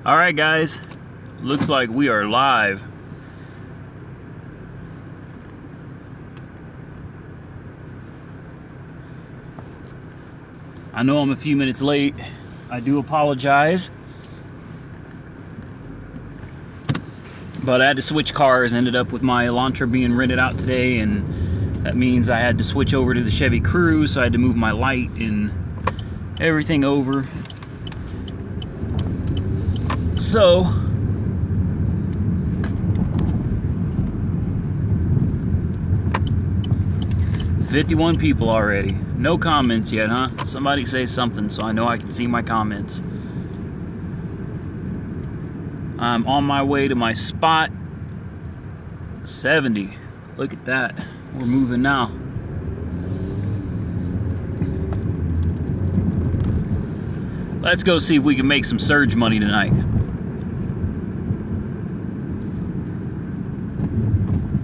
Alright guys, looks like we are live. I know I'm a few minutes late. I do apologize. But I had to switch cars, ended up with my Elantra being rented out today, and that means I had to switch over to the Chevy Cruze, so I had to move my light and everything over. So, $51 people already. No comments yet, huh? Somebody say something so I know I can see my comments. I'm on my way to my spot. 70. Look at that. We're moving now. Let's go see if we can make some surge money tonight.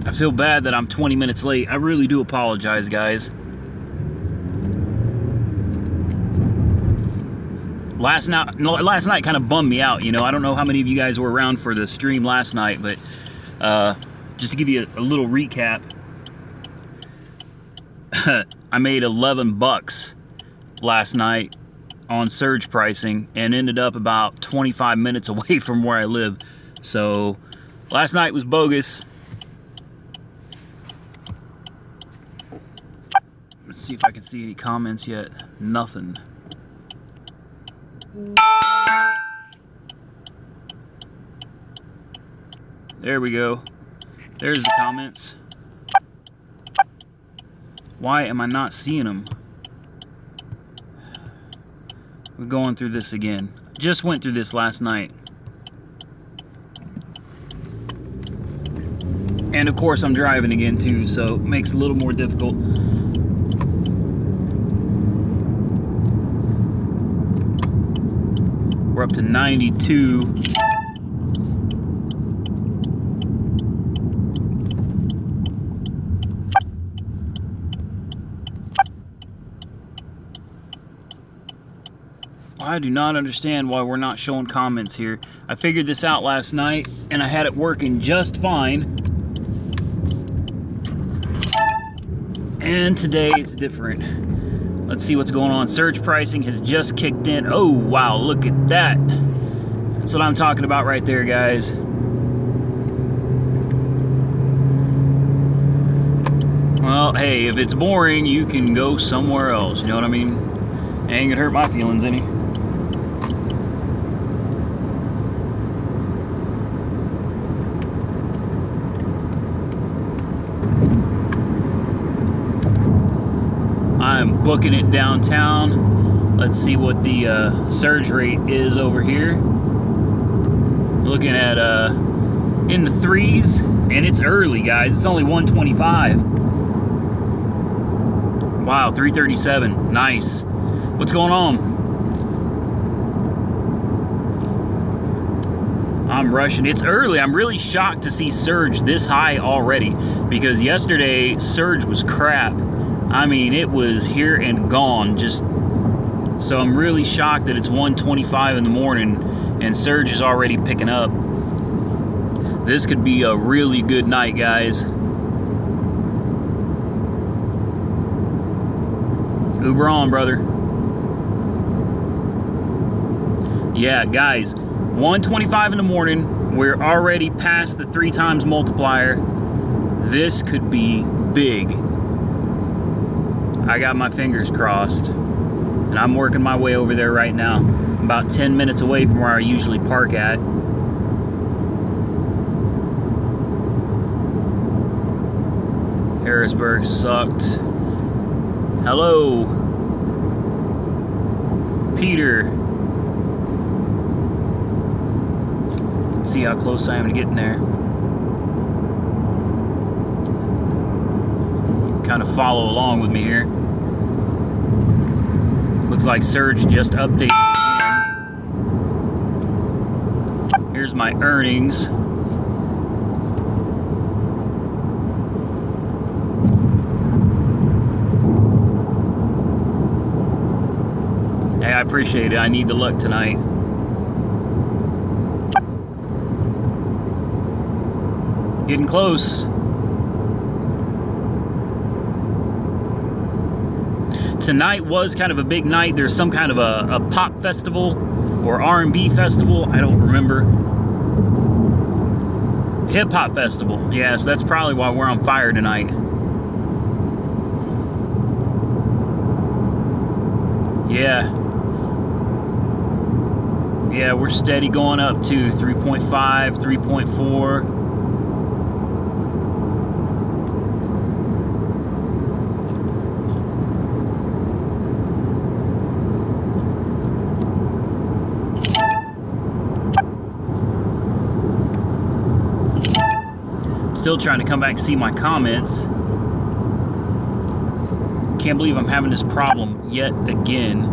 I feel bad that I'm 20 minutes late. I really do apologize, guys. Last night kind of bummed me out, you know. I don't know how many of you guys were around for the stream last night, but just to give you a little recap, I made 11 bucks last night on surge pricing and ended up about 25 minutes away from where I live. So last night was bogus. Let's see if I can see any comments yet. Nothing. There we go. There's the comments. Why am I not seeing them? We're going through this again. Just went through this last night. And of course I'm driving again too, so it makes it a little more difficult. We're up to 92. I do not understand why we're not showing comments here. I figured this out last night and I had it working just fine. And today it's different. Let's see what's going on. Surge pricing has just kicked in. Oh, wow, look at that. That's what I'm talking about right there, guys. Well, hey, if it's boring, you can go somewhere else. You know what I mean? Ain't gonna hurt my feelings any. I'm booking it downtown. Let's see what the surge rate is over here. Looking at in the 3s, and it's early, guys. It's only 125. Wow, 337. Nice. What's going on? I'm rushing. It's early. I'm really shocked to see surge this high already, because yesterday surge was crap. I mean, it was here and gone. Just so I'm really shocked that it's 1:25 in the morning and surge is already picking up. This could be a really good night, guys. Uber on, brother. Yeah, guys, 1:25 in the morning. We're already past the 3 times multiplier. This could be big. I got my fingers crossed, and I'm working my way over there right now. I'm about 10 minutes away from where I usually park at. Harrisburg sucked. Hello, Peter. Let's see how close I am to getting there. Kind of follow along with me here. Looks like surge just updated again. Here's my earnings. Hey, I appreciate it. I need the luck tonight. Getting close. Tonight was kind of a big night. There's some kind of a pop festival or R&B festival. I don't remember. Hip hop festival. Yeah, so that's probably why we're on fire tonight. Yeah. Yeah, we're steady going up to 3.5, 3.4. Still trying to come back and see my comments. Can't believe I'm having this problem yet again.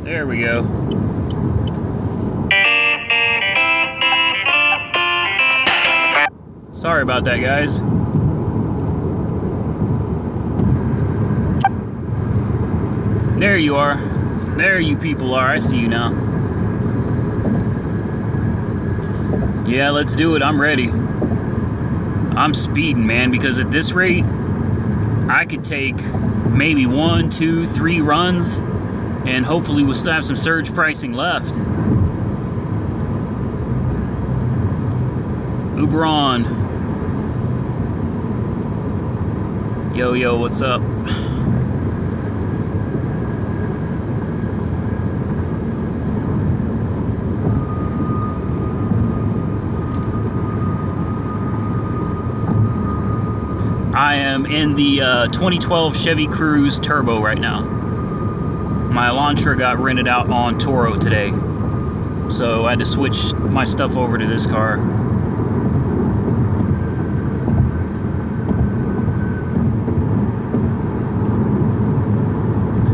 There we go. Sorry about that, guys. There you are. There you people are. I see you now. Yeah, let's do it. I'm ready. I'm speeding, man, because at this rate, I could take maybe 1, 2, 3 runs, and hopefully we'll still have some surge pricing left. Uber on. Yo, what's up? I am in the 2012 Chevy Cruze Turbo right now. My Elantra got rented out on Toro today, so I had to switch my stuff over to this car.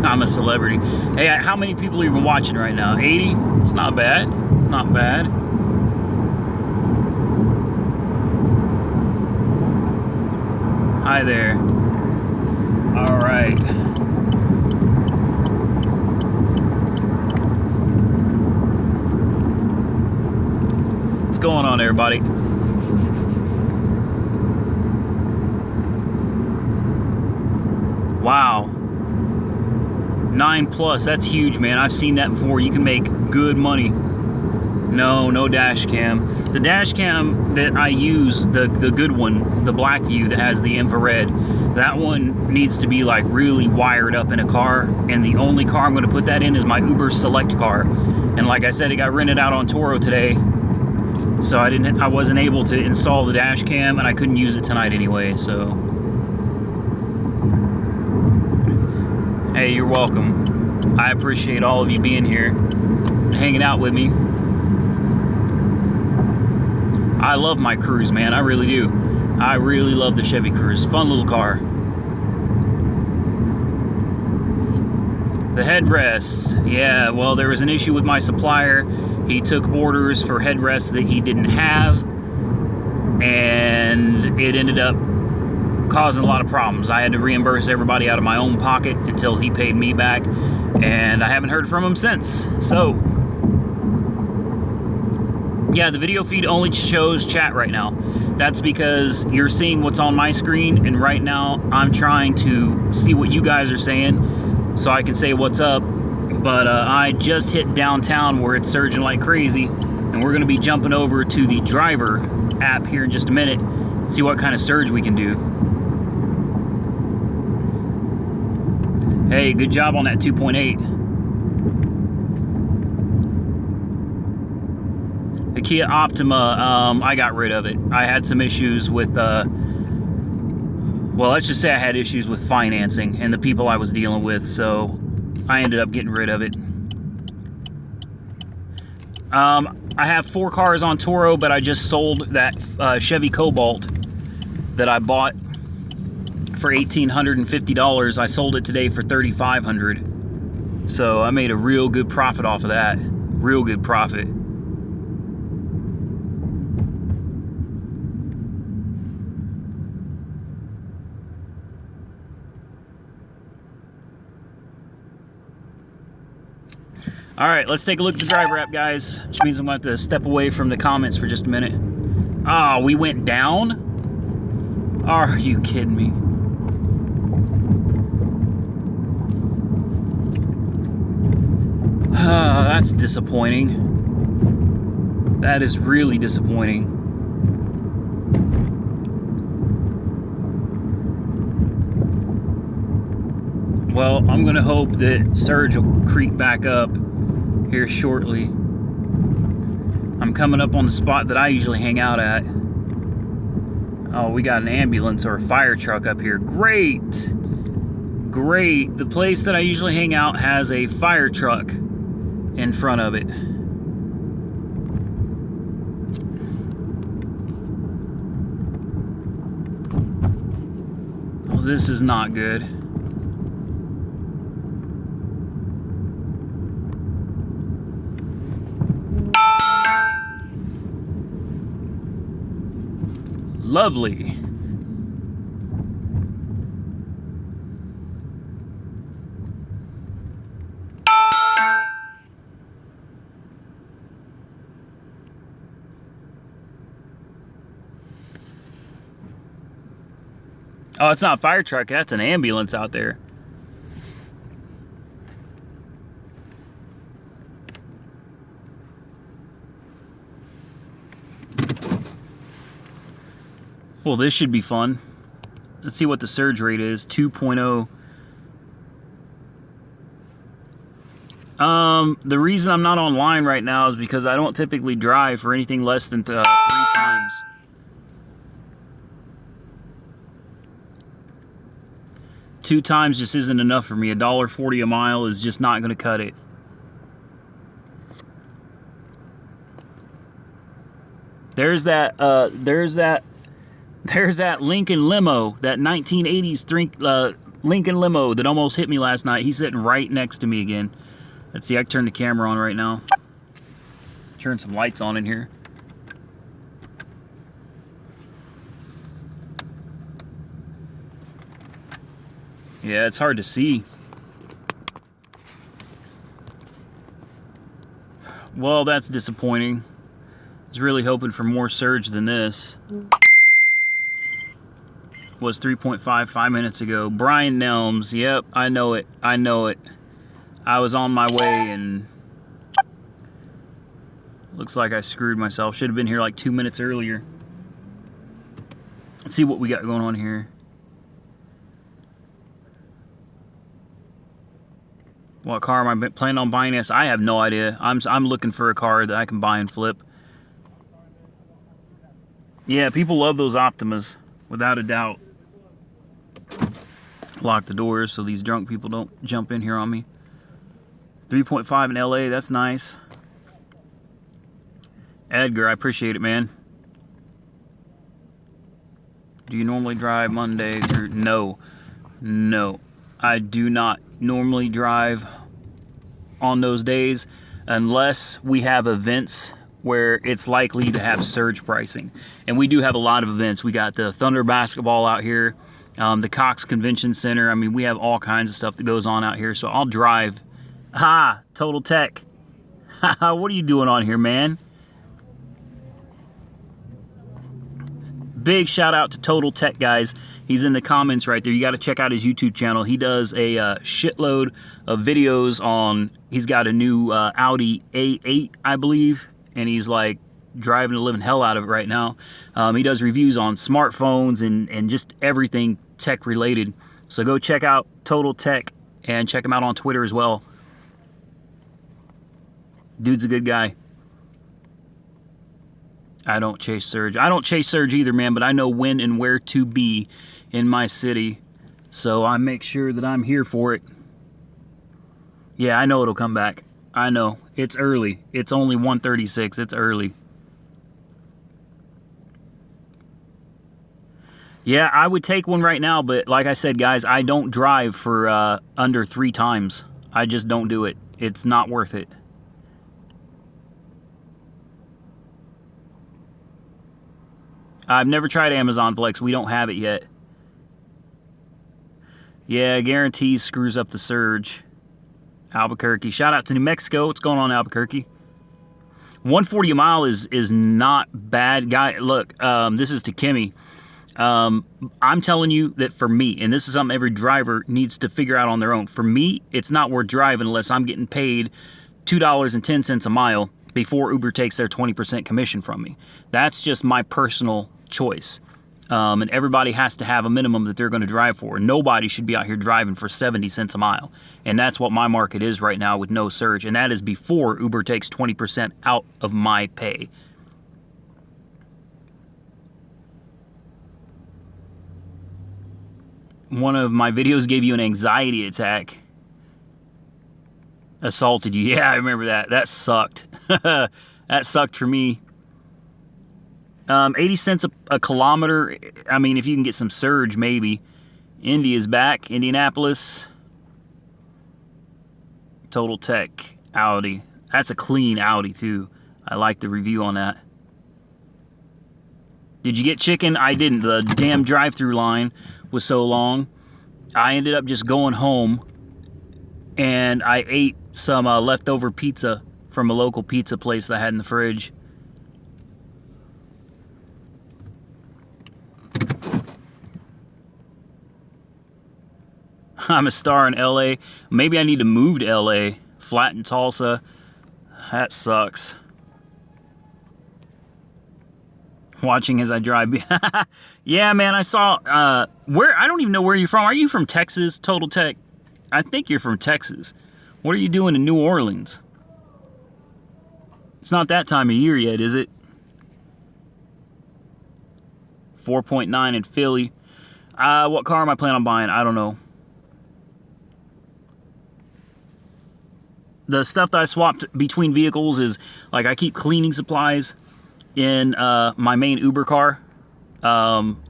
I'm a celebrity. Hey, how many people are even watching right now? 80? It's not bad. It's not bad. Hi there. All right. What's going on, everybody? Wow. 9+, that's huge, man. I've seen that before. You can make good money. No dash cam. The dash cam that I use, the good one, the Blackview that has the infrared, that one needs to be like really wired up in a car, and the only car I'm going to put that in is my Uber Select car. And like I said, it got rented out on Toro today, so I wasn't able to install the dash cam, and I couldn't use it tonight anyway, so hey, you're welcome. I appreciate all of you being here and hanging out with me. I love my Cruze, man. I really do. I really love the Chevy Cruze. Fun little car. The headrests. Yeah, well, there was an issue with my supplier. He took orders for headrests that he didn't have, and it ended up causing a lot of problems. I had to reimburse everybody out of my own pocket until he paid me back, and I haven't heard from him since. So yeah, the video feed only shows chat right now. That's because you're seeing what's on my screen, and right now I'm trying to see what you guys are saying so I can say what's up. But I just hit downtown where it's surging like crazy, and we're going to be jumping over to the driver app here in just a minute, see what kind of surge we can do. Hey, good job on that 2.8. The Kia Optima, I got rid of it. I had some issues with, well, let's just say I had issues with financing and the people I was dealing with, so I ended up getting rid of it. I have 4 cars on Toro, but I just sold that Chevy Cobalt that I bought for $1,850. I sold it today for $3,500. So I made a real good profit off of that. Real good profit. All right, let's take a look at the driver app, guys, which means I'm going to have to step away from the comments for just a minute. Ah, we went down? Are you kidding me? Ah, that's disappointing. That is really disappointing. Well, I'm going to hope that Surge will creep back up here shortly. I'm coming up on the spot that I usually hang out at. Oh, we got an ambulance or a fire truck up here. Great! Great. The place that I usually hang out has a fire truck in front of it. Oh, this is not good. Lovely. Oh, it's not a fire truck, that's an ambulance out there. Well, this should be fun. Let's see what the surge rate is. 2.0. The reason I'm not online right now is because I don't typically drive for anything less than 3 times. Two times just isn't enough for me. $1.40 a mile is just not going to cut it. There's that Lincoln limo, that 1980s Lincoln limo that almost hit me last night. He's sitting right next to me again. Let's see, I can turn the camera on right now. Turn some lights on in here. Yeah, it's hard to see. Well, that's disappointing. I was really hoping for more surge than this. Was 3.5 5 minutes ago. Brian Nelms, yep, I know it. I know it. I was on my way and looks like I screwed myself. Should have been here like 2 minutes earlier. Let's see what we got going on here. What car am I planning on buying this? I have no idea. I'm looking for a car that I can buy and flip. Yeah, people love those Optimas, without a doubt. Lock the doors so these drunk people don't jump in here on me. 3.5 in LA, that's nice. Edgar, I appreciate it, man. Do you normally drive Monday through? No. No. I do not normally drive on those days unless we have events where it's likely to have surge pricing. And we do have a lot of events. We got the Thunder basketball out here, the Cox Convention Center. I mean, we have all kinds of stuff that goes on out here. So I'll drive. Ha! Total Tech. What are you doing on here, man? Big shout out to Total Tech, guys. He's in the comments right there. You got to check out his YouTube channel. He does a shitload of videos on, he's got a new Audi A8, I believe, and he's like driving the living hell out of it right now. He does reviews on smartphones and just everything tech related. So go check out Total Tech and check him out on Twitter as well. Dude's a good guy. I don't chase surge. I don't chase surge either, man, but I know when and where to be in my city. So I make sure that I'm here for it. Yeah, I know it'll come back. I know. It's early. It's only 1:36. It's early. Yeah, I would take one right now, but like I said, guys, I don't drive for under 3 times. I just don't do it. It's not worth it. I've never tried Amazon Flex. We don't have it yet. Yeah, guarantees screws up the surge. Albuquerque. Shout out to New Mexico. What's going on, Albuquerque? 140 a mile is not bad, guy. Look, this is to Kimmy. I'm telling you that for me, and this is something every driver needs to figure out on their own. For me, it's not worth driving unless I'm getting paid $2.10 a mile before Uber takes their 20% commission from me. That's just my personal choice. And everybody has to have a minimum that they're going to drive for. Nobody should be out here driving for 70 cents a mile. And that's what my market is right now with no surge. And that is before Uber takes 20% out of my pay. One of my videos gave you an anxiety attack. Assaulted you. Yeah, I remember that. That sucked. That sucked for me. 80 cents a kilometer. I mean, if you can get some surge, maybe. Indy is back. Indianapolis. Total Tech. Audi. That's a clean Audi, too. I like the review on that. Did you get chicken? I didn't. The damn drive-through line was so long. I ended up just going home. And I ate some leftover pizza from a local pizza place that I had in the fridge. I'm a star in LA. Maybe I need to move to LA. Flat in Tulsa. That sucks. Watching as I drive. Yeah, man, I saw where I don't even know where you're from. Are you from Texas, Total Tech? I think you're from Texas. What are you doing in New Orleans? It's not that time of year yet, is it? 4.9 in Philly. What car am I planning on buying? I don't know. The stuff that I swapped between vehicles is, like, I keep cleaning supplies in my main Uber car.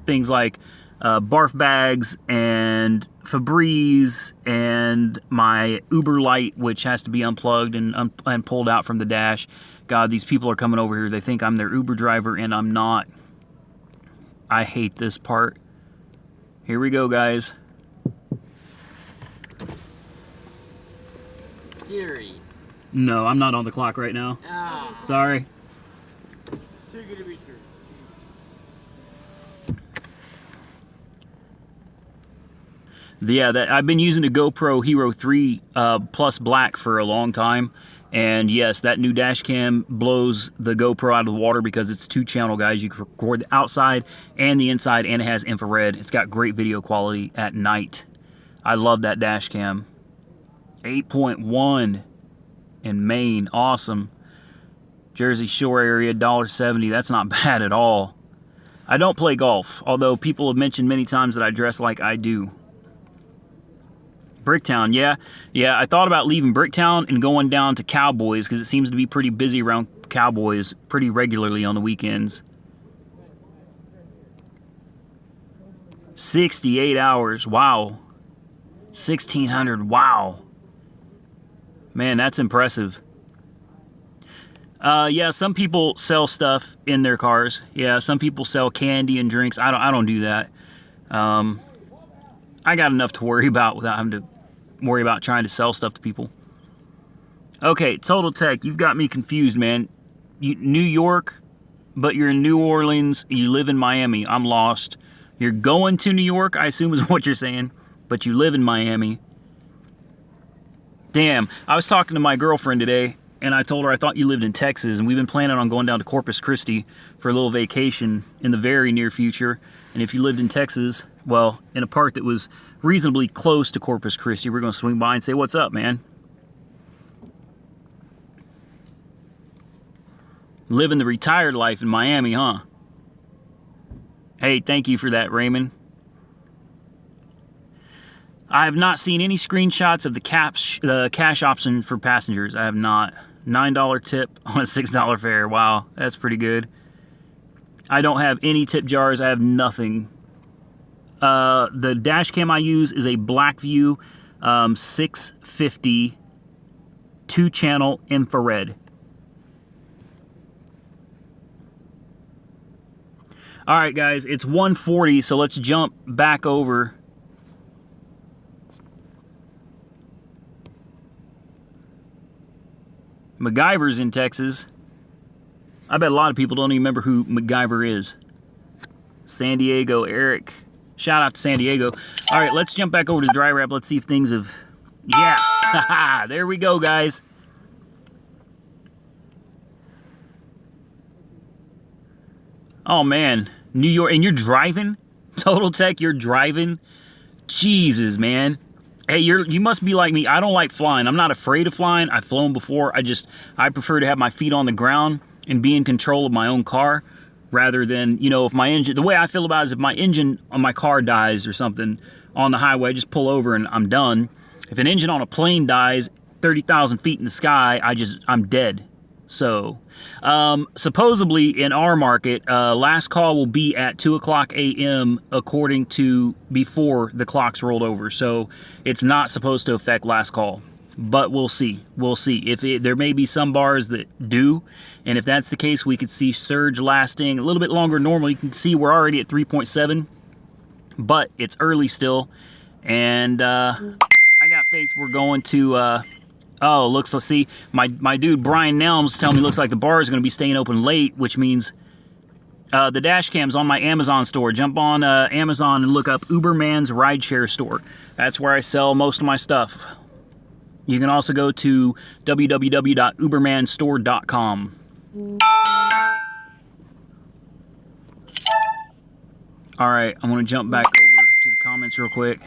Things like barf bags and Febreze and my Uber Light, which has to be unplugged and pulled out from the dash. God, these people are coming over here. They think I'm their Uber driver, and I'm not. I hate this part. Here we go, guys. Gary. No, I'm not on the clock right now. Ah. Sorry. Too good to be true. Yeah, I've been using the GoPro Hero 3 Plus Black for a long time. And yes, that new dash cam blows the GoPro out of the water because it's 2-channel, guys. You can record the outside and the inside, and it has infrared. It's got great video quality at night. I love that dash cam. 8.1 in Maine. Awesome. Jersey Shore area, $1.70. That's not bad at all. I don't play golf, although people have mentioned many times that I dress like I do. Bricktown, yeah. I thought about leaving Bricktown and going down to Cowboys because it seems to be pretty busy around Cowboys pretty regularly on the weekends. 68 hours. Wow. 1,600. Wow. Man, that's impressive. Yeah, some people sell stuff in their cars. Yeah, some people sell candy and drinks. I don't do that. I got enough to worry about without having to worry about trying to sell stuff to people. Okay, Total Tech, you've got me confused, man. New York, but you're in New Orleans. You live in Miami. I'm lost. You're going to New York, I assume is what you're saying, but you live in Miami. Damn, I was talking to my girlfriend today, and I told her I thought you lived in Texas, and we've been planning on going down to Corpus Christi for a little vacation in the very near future. And if you lived in Texas, well, in a part that was reasonably close to Corpus Christi, we're going to swing by and say, what's up, man? Living the retired life in Miami, huh? Hey, thank you for that, Raymond. I have not seen any screenshots of the cash option for passengers. I have not. $9 tip on a $6 fare. Wow, that's pretty good. I don't have any tip jars. I have nothing. The dash cam I use is a Blackview 650 2-channel infrared. All right, guys, it's 1:40, so let's jump back over. MacGyver's in Texas. I bet a lot of people don't even remember who MacGyver is. San Diego, Eric. Shout out to San Diego. All right, let's jump back over to the dry wrap. Let's see if things have... Yeah, there we go, guys. Oh, man. New York, and you're driving? Total Tech, you're driving? Jesus, man. Hey, you must be like me. I don't like flying. I'm not afraid of flying. I've flown before. I prefer to have my feet on the ground and be in control of my own car rather than, you know, if my engine... The way I feel about it is if my engine on my car dies or something on the highway, I just pull over and I'm done. If an engine on a plane dies 30,000 feet in the sky, I'm dead. So, supposedly in our market, last call will be at 2 o'clock a.m. according to before the clock's rolled over. So it's not supposed to affect last call, but we'll see. We'll see. There may be some bars that do, and if that's the case, we could see surge lasting a little bit longer than normal. You can see we're already at 3.7, but it's early still, and I got faith we're going to... Oh, let's see. My dude Brian Nelms telling me looks like the bar is going to be staying open late, which means the dash cam's on my Amazon store. Jump on Amazon and look up Uberman's Rideshare Store. That's where I sell most of my stuff. You can also go to www.ubermanstore.com. All right, I'm going to jump back over to the comments real quick.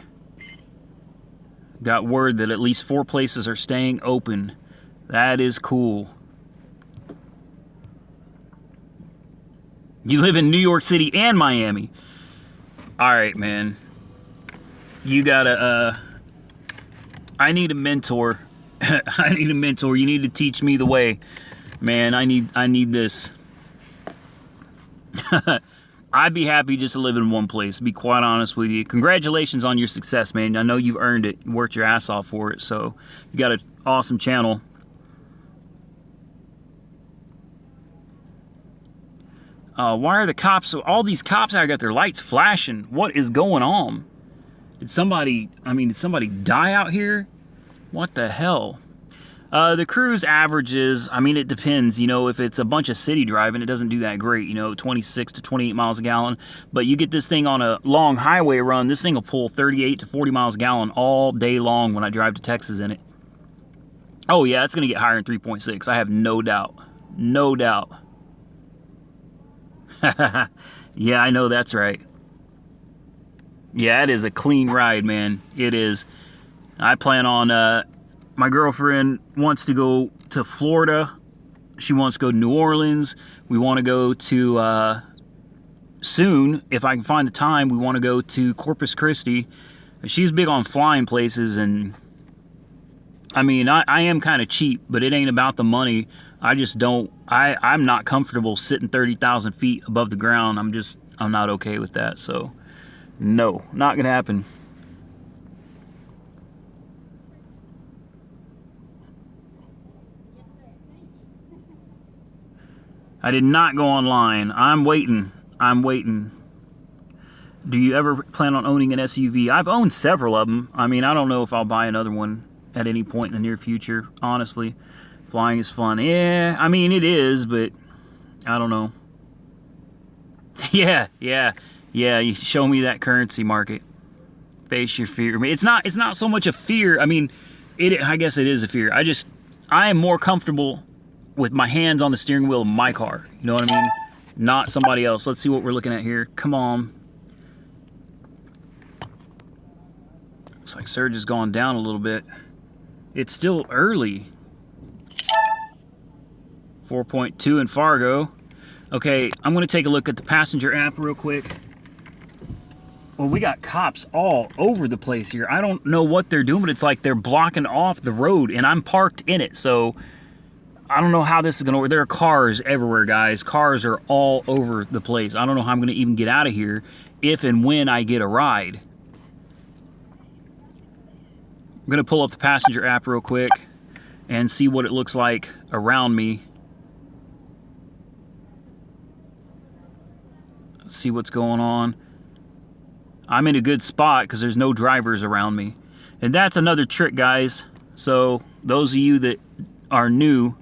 Got word that at least 4 places are staying open. That is cool. You live in New York City and Miami. All right, man. You gotta, I need a mentor. I need a mentor. You need to teach me the way. Man, I need this. I'd be happy just to live in one place, to be quite honest with you. Congratulations on your success, man. I know you've earned it. You worked your ass off for it. So you got an awesome channel. Why are the cops... All these cops out got their lights flashing. What is going on? Did somebody die out here? What the hell? The cruise averages, I mean, it depends. You know, if it's a bunch of city driving, it doesn't do that great. You know, 26 to 28 miles a gallon. But you get this thing on a long highway run, this thing will pull 38 to 40 miles a gallon all day long when I drive to Texas in it. Oh, yeah, it's going to get higher than 3.6. I have no doubt. No doubt. Yeah, I know that's right. Yeah, it is a clean ride, man. It is. I plan on... My girlfriend wants to go to Florida. She wants to go to New Orleans. We want to go to, soon, if I can find the time, we want to go to Corpus Christi. She's big on flying places, and, I mean, I am kind of cheap, but it ain't about the money. I just don't, I'm not comfortable sitting 30,000 feet above the ground. I'm not okay with that, so, no, not gonna happen. I did not go online. I'm waiting. Do you ever plan on owning an SUV? I've owned several of them. I mean, I don't know if I'll buy another one at any point in the near future, honestly. Flying is fun. Yeah, I mean, it is, but I don't know. Yeah, you show me that currency market. Face your fear. I mean, it's not so much a fear. I mean, I guess it is a fear. I am more comfortable with my hands on the steering wheel of my car. You know what I mean? Not somebody else. Let's see what we're looking at here. Come on. Looks like surge has gone down a little bit. It's still early. 4.2 in Fargo. Okay, I'm going to take a look at the passenger app real quick. Well, we got cops all over the place here. I don't know what they're doing, but it's like they're blocking off the road, and I'm parked in it, so... I don't know how this is going to work. There are cars everywhere, guys. Cars are all over the place. I don't know how I'm going to even get out of here if and when I get a ride. I'm going to pull up the passenger app real quick and see what it looks like around me. See what's going on. I'm in a good spot because there's no drivers around me. And that's another trick, guys. So those of you that are new,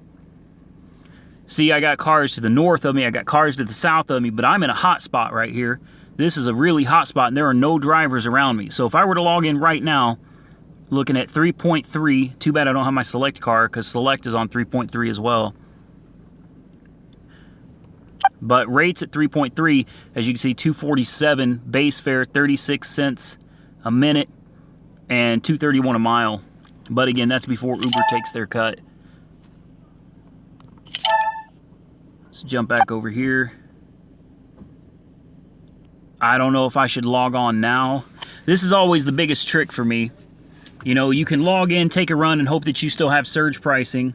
See, I got cars to the north of me, I got cars to the south of me, but I'm in a hot spot right here. This is a really hot spot, and there are no drivers around me. So if I were to log in right now, looking at 3.3, too bad I don't have my select car, because select is on 3.3 as well. But rates at 3.3, as you can see, 247 base fare, 36 cents a minute, and 231 a mile. But again, that's before Uber takes their cut. Let's jump back over here. I don't know if I should log on now. This is always the biggest trick for me. You know, you can log in, take a run, and hope that you still have surge pricing.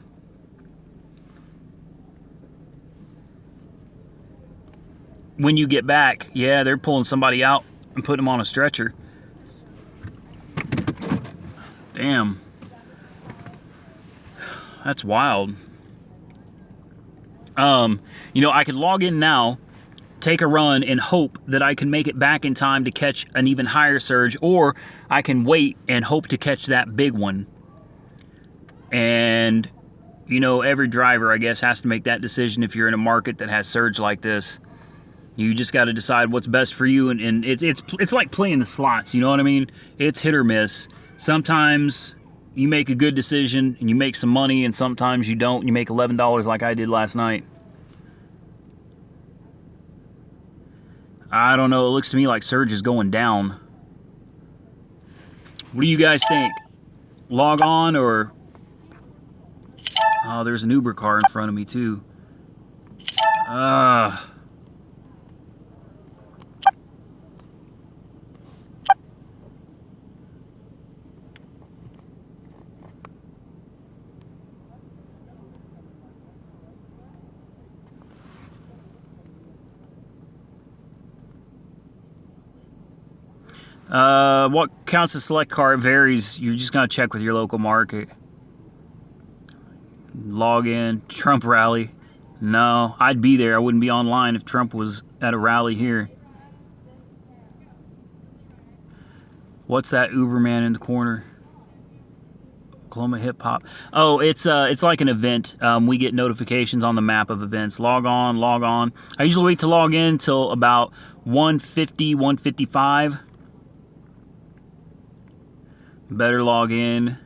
When you get back, yeah, they're pulling somebody out and putting them on a stretcher. Damn. That's wild. You know, I could log in now, take a run, and hope that I can make it back in time to catch an even higher surge, or I can wait and hope to catch that big one. And, you know, every driver, I guess, has to make that decision if you're in a market that has surge like this. You just got to decide what's best for you, and it's like playing the slots, you know what I mean? It's hit or miss. Sometimes you make a good decision and you make some money, and sometimes you don't and you make $11 like I did last night. I don't know, it looks to me like surge is going down. What do you guys think? Log on, or... Oh, there's an Uber car in front of me too. What counts as select car varies. You're just gonna check with your local market. Log in. Trump rally. No, I'd be there. I wouldn't be online if Trump was at a rally here. What's that Uberman in the corner? Oklahoma hip hop. Oh, it's like an event. We get notifications on the map of events. Log on, log on. I usually wait to log in till about 1:50, 1:55. Better log in.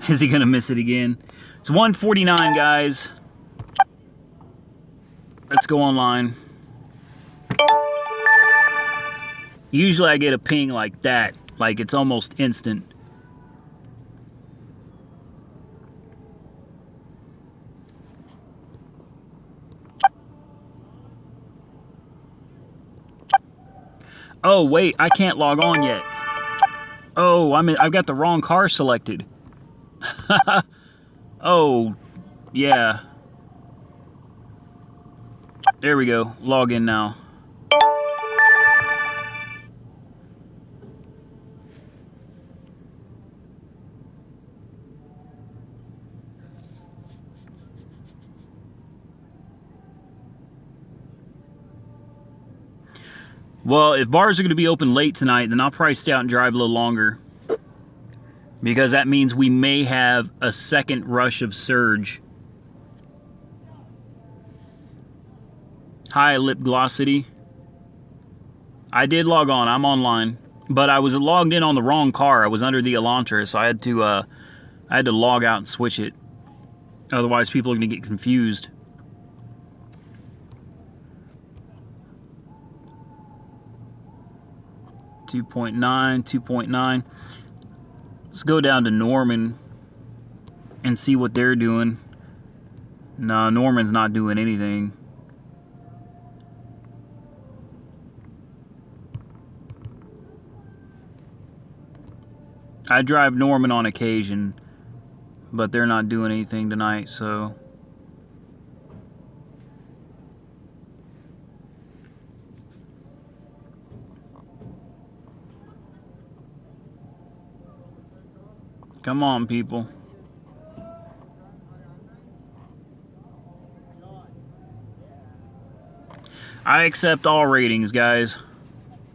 Is he gonna miss it again? It's 1:49, guys. Let's go online. Usually I get a ping like that, like it's almost instant. Oh wait, I can't log on yet. Oh, I've got the wrong car selected. Oh, yeah. There we go. Log in now. Well, if bars are going to be open late tonight, then I'll probably stay out and drive a little longer. Because that means we may have a second rush of surge. Hi, Lip Glossity. I did log on. I'm online. But I was logged in on the wrong car. I was under the Elantra, so I had to log out and switch it. Otherwise, people are going to get confused. $2.9. Let's go down to Norman and see what they're doing. No, Norman's not doing anything. I drive Norman on occasion, but they're not doing anything tonight, so... Come on, people. I accept all ratings, guys.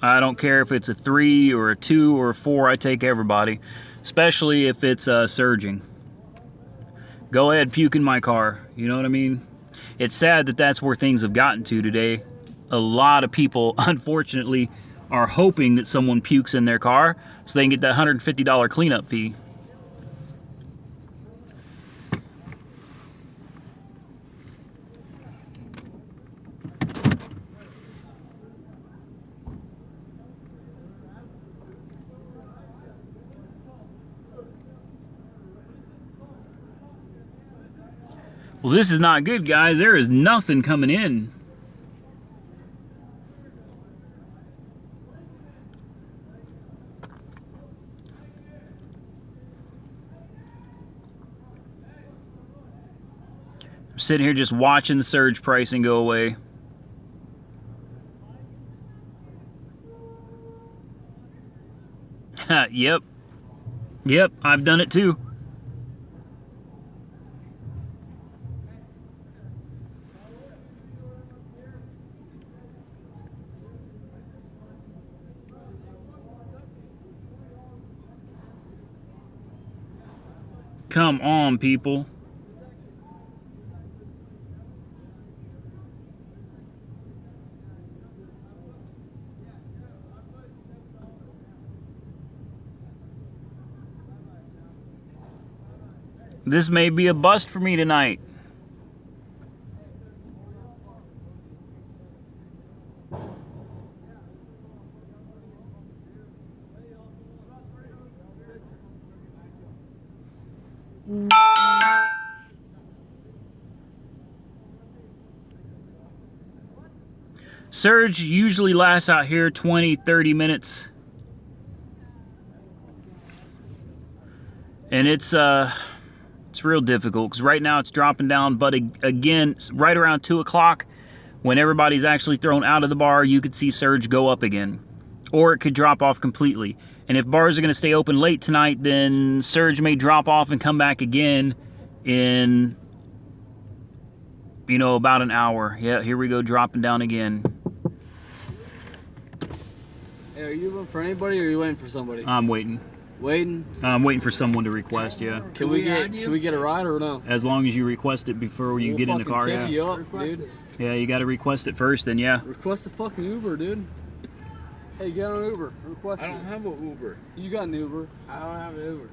I don't care if it's a 3 or a 2 or a 4. I take everybody, especially if it's surging. go ahead, puke in my car. You know what I mean? It's sad that that's where things have gotten to today. A lot of people, unfortunately, are hoping that someone pukes in their car so they can get that $150 cleanup fee. Well, this is not good, guys. There is nothing coming in. I'm sitting here just watching the surge pricing go away. Yep. Yep, I've done it too. Come on, people. This may be a bust for me tonight. Surge usually lasts out here 20-30 minutes. And it's real difficult because right now it's dropping down, but again, right around 2 o'clock, when everybody's actually thrown out of the bar, you could see surge go up again. Or it could drop off completely. And if bars are going to stay open late tonight, then surge may drop off and come back again in, you know, about an hour. Yeah, here we go, dropping down again. Hey, are you waiting for anybody or are you waiting for somebody? I'm waiting. Waiting? I'm waiting for someone to request, yeah. Can we get a ride or no? As long as you request it before you get in the car, yeah. You up, dude. Yeah, you got to request it first, then yeah. Request a fucking Uber, dude. Hey, get on an Uber. Request I don't have an Uber. You got an Uber. I don't have an Uber.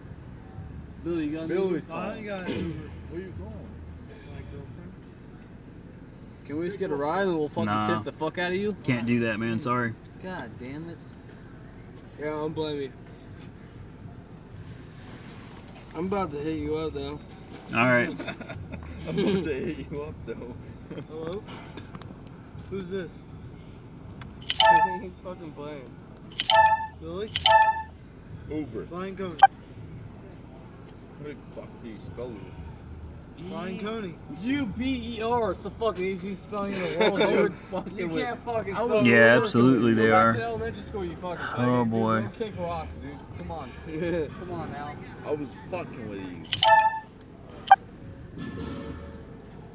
Billy, you got an Billy's Uber? calling. I got an Uber. Where you going? My girlfriend. Can we just get a ride and we'll fucking Nah. tip the fuck out of you? Can't do that, man, sorry. God damn it. Yeah, I don't blame you. I'm about to hit you up though. All right. I'm about to hit you up though. Hello? Who's this? He's fucking playing. Billy? Uber. Ryan Coney. What the fuck do you spell it? Ryan Coney. U-B-E-R. It's the fucking easiest spelling in the world, dude. You can't fucking spell Yeah, Uber. absolutely Go they back are. to elementary school, you fucking Oh, faggot, boy. Dude. Go kick rocks, dude. Come on. Come on now. I was fucking with you.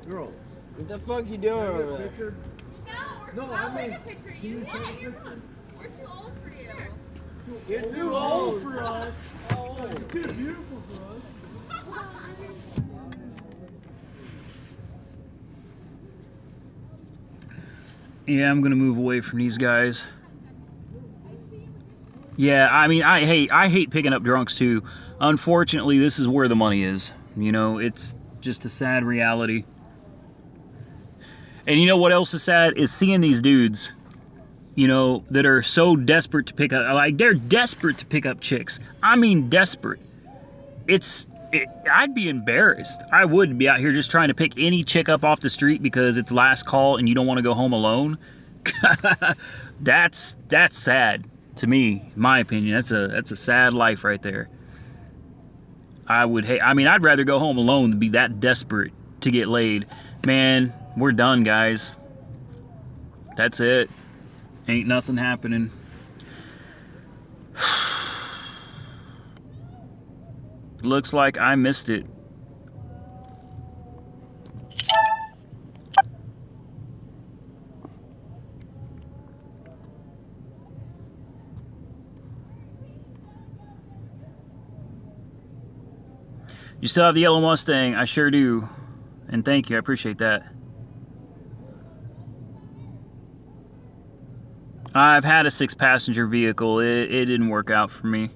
Girls. What the fuck you doing over there? Picture? No, No, I'll I mean, take a picture of you. Yeah, we're too old for you. You're too old for us. You're too beautiful for us. Yeah, I'm gonna move away from these guys. Yeah, I mean, I hate picking up drunks too. Unfortunately, this is where the money is. You know, it's just a sad reality. And you know what else is sad is seeing these dudes, you know, that are so desperate to pick up, like they're desperate to pick up chicks. I mean, desperate. I'd be embarrassed. I would be out here just trying to pick any chick up off the street because it's last call and you don't want to go home alone. That's sad to me, in my opinion. That's a sad life right there. I'd rather go home alone than be that desperate to get laid. Man, we're done, guys. That's it. Ain't nothing happening. Looks like I missed it. You still have the yellow Mustang? I sure do. And thank you, I appreciate that. I've had a 6-passenger vehicle. It didn't work out for me.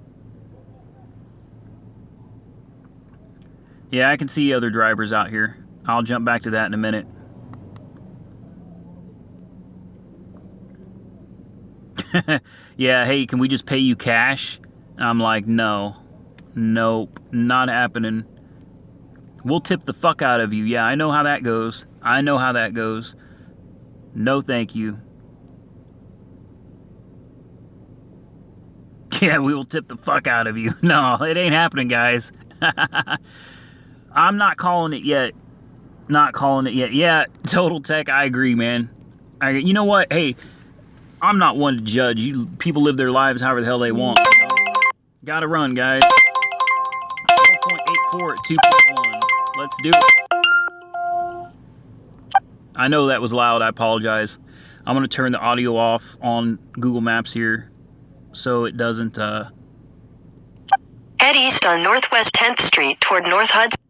Yeah, I can see other drivers out here. I'll jump back to that in a minute. Yeah, hey, can we just pay you cash? I'm like, no. Nope, not happening. We'll tip the fuck out of you. Yeah, I know how that goes. I know how that goes. No, thank you. Yeah, we will tip the fuck out of you. No, it ain't happening, guys. I'm not calling it yet. Not calling it yet. Yeah, Total Tech, I agree, man. You know what? Hey, I'm not one to judge. People live their lives however the hell they want. You know? Gotta run, guys. 4.84 at 2.1. Let's do it. I know that was loud. I apologize. I'm going to turn the audio off on Google Maps here so it doesn't... Head east on Northwest 10th Street toward North Hudson.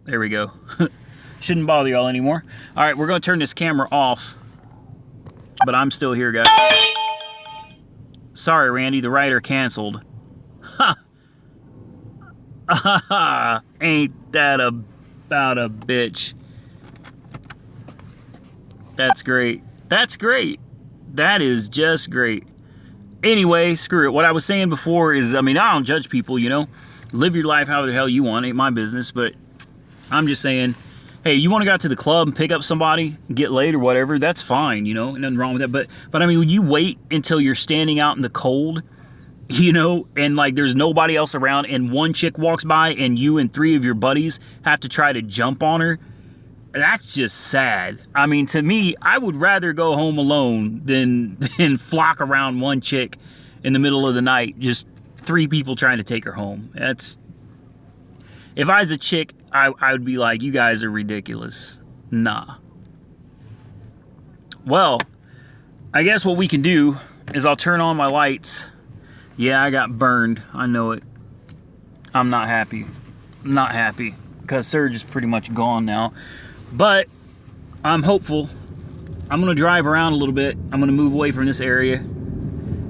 There we go. Shouldn't bother y'all anymore. All right, we're going to turn this camera off. But I'm still here, guys. Sorry, Randy. The rider canceled. Ha! Ain't that about a bitch? That's great. That's great. That is just great. Anyway, screw it. What I was saying before is, I mean, I don't judge people, you know. Live your life however the hell you want. Ain't my business. But I'm just saying, hey, you want to go out to the club and pick up somebody, get laid or whatever, that's fine, you know. Nothing wrong with that. But I mean, when you wait until you're standing out in the cold, you know, and like there's nobody else around and one chick walks by and you and 3 of your buddies have to try to jump on her, that's just sad. I mean, to me, I would rather go home alone than flock around one chick in the middle of the night, just 3 people trying to take her home. That's... If I was a chick, I would be like, you guys are ridiculous. Nah. Well, I guess what we can do is I'll turn on my lights. Yeah, I got burned. I know it. I'm not happy. Not happy. Because Surge is pretty much gone now. But I'm hopeful. I'm going to drive around a little bit. I'm going to move away from this area.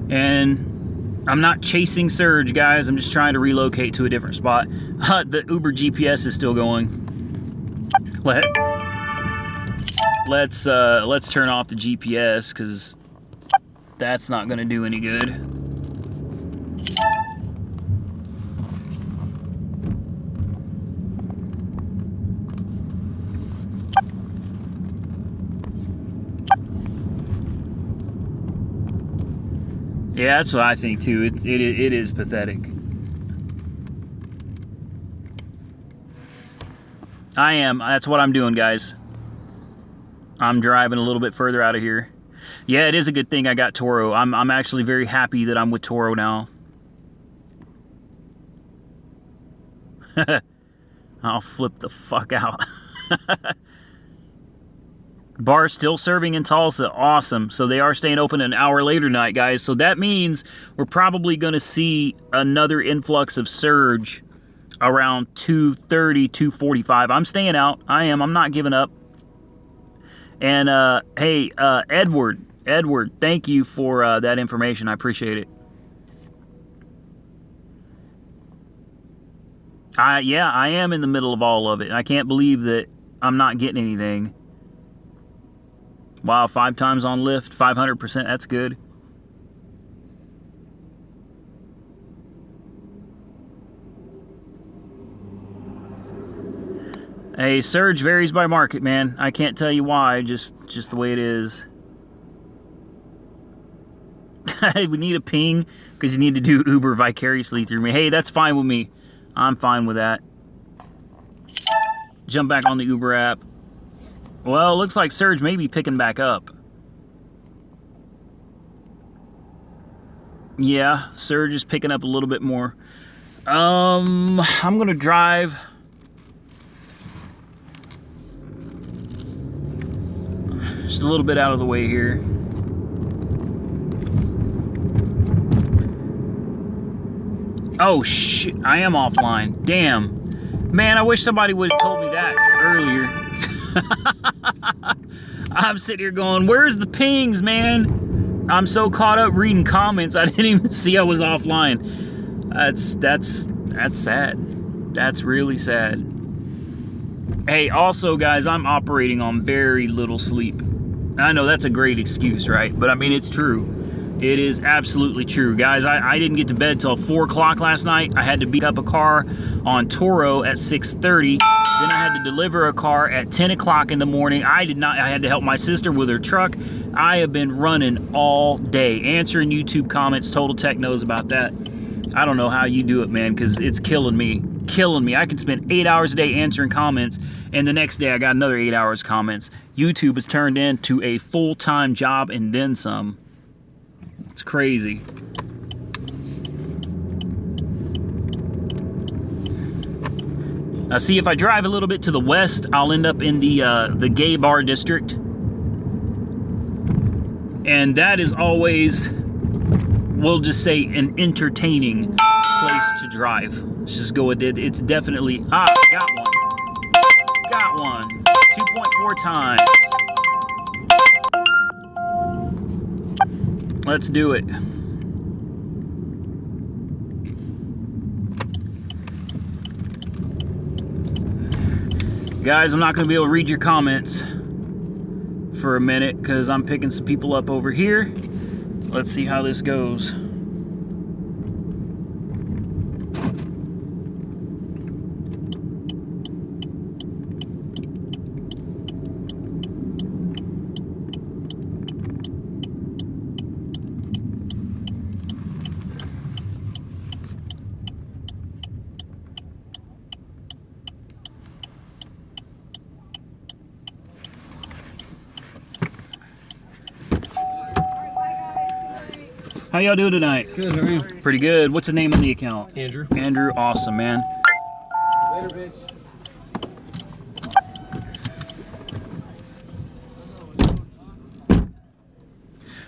And I'm not chasing Surge, guys. I'm just trying to relocate to a different spot. The Uber GPS is still going. Let's turn off the GPS because that's not going to do any good. Yeah, that's what I think too. It is pathetic. I am. That's what I'm doing, guys. I'm driving a little bit further out of here. Yeah, it is a good thing I got Toro. I'm actually very happy that I'm with Toro now. I'll flip the fuck out. Bar still serving in Tulsa. Awesome. So they are staying open an hour later tonight, guys. So that means we're probably going to see another influx of Surge around 2:30, 2:45. I'm staying out. I am. I'm not giving up. And, hey, Edward, thank you for that information. I appreciate it. Yeah, I am in the middle of all of it. I can't believe that I'm not getting anything. Wow, 5 times on Lyft, 500%, that's good. Hey, Surge varies by market, man. I can't tell you why, just the way it is. We need a ping because you need to do Uber vicariously through me. Hey, that's fine with me. I'm fine with that. Jump back on the Uber app. Well, it looks like Surge may be picking back up. Yeah, Surge is picking up a little bit more. I'm going to drive... just a little bit out of the way here. Oh, shit. I am offline. Damn. Man, I wish somebody would have told me that earlier. I'm sitting here going, where's the pings, man? I'm so caught up reading comments, I didn't even see I was offline. That's sad. That's really sad. Hey, also, guys, I'm operating on very little sleep. I know that's a great excuse, right? But I mean, it's true. It is absolutely true. Guys, I didn't get to bed till 4 o'clock last night. I had to pick up a car on Toro at 6:30. Then I had to deliver a car at 10 o'clock in the morning. I had to help my sister with her truck. I have been running all day, answering YouTube comments. Total Tech knows about that. I don't know how you do it, man, because it's killing me. Killing me. I can spend 8 hours a day answering comments, and the next day I got another 8 hours comments. YouTube has turned into a full-time job and then some. It's crazy. See, if I drive a little bit to the west, I'll end up in the gay bar district. And that is always, we'll just say, an entertaining place to drive. Let's just go with it. It's definitely, got one. Got one. 2.4 times. Let's do it. Guys, I'm not going to be able to read your comments for a minute because I'm picking some people up over here. Let's see how this goes. How y'all doing tonight? Good, how are you? Pretty good. What's the name on the account? Andrew. Andrew, awesome, man. Later, bitch.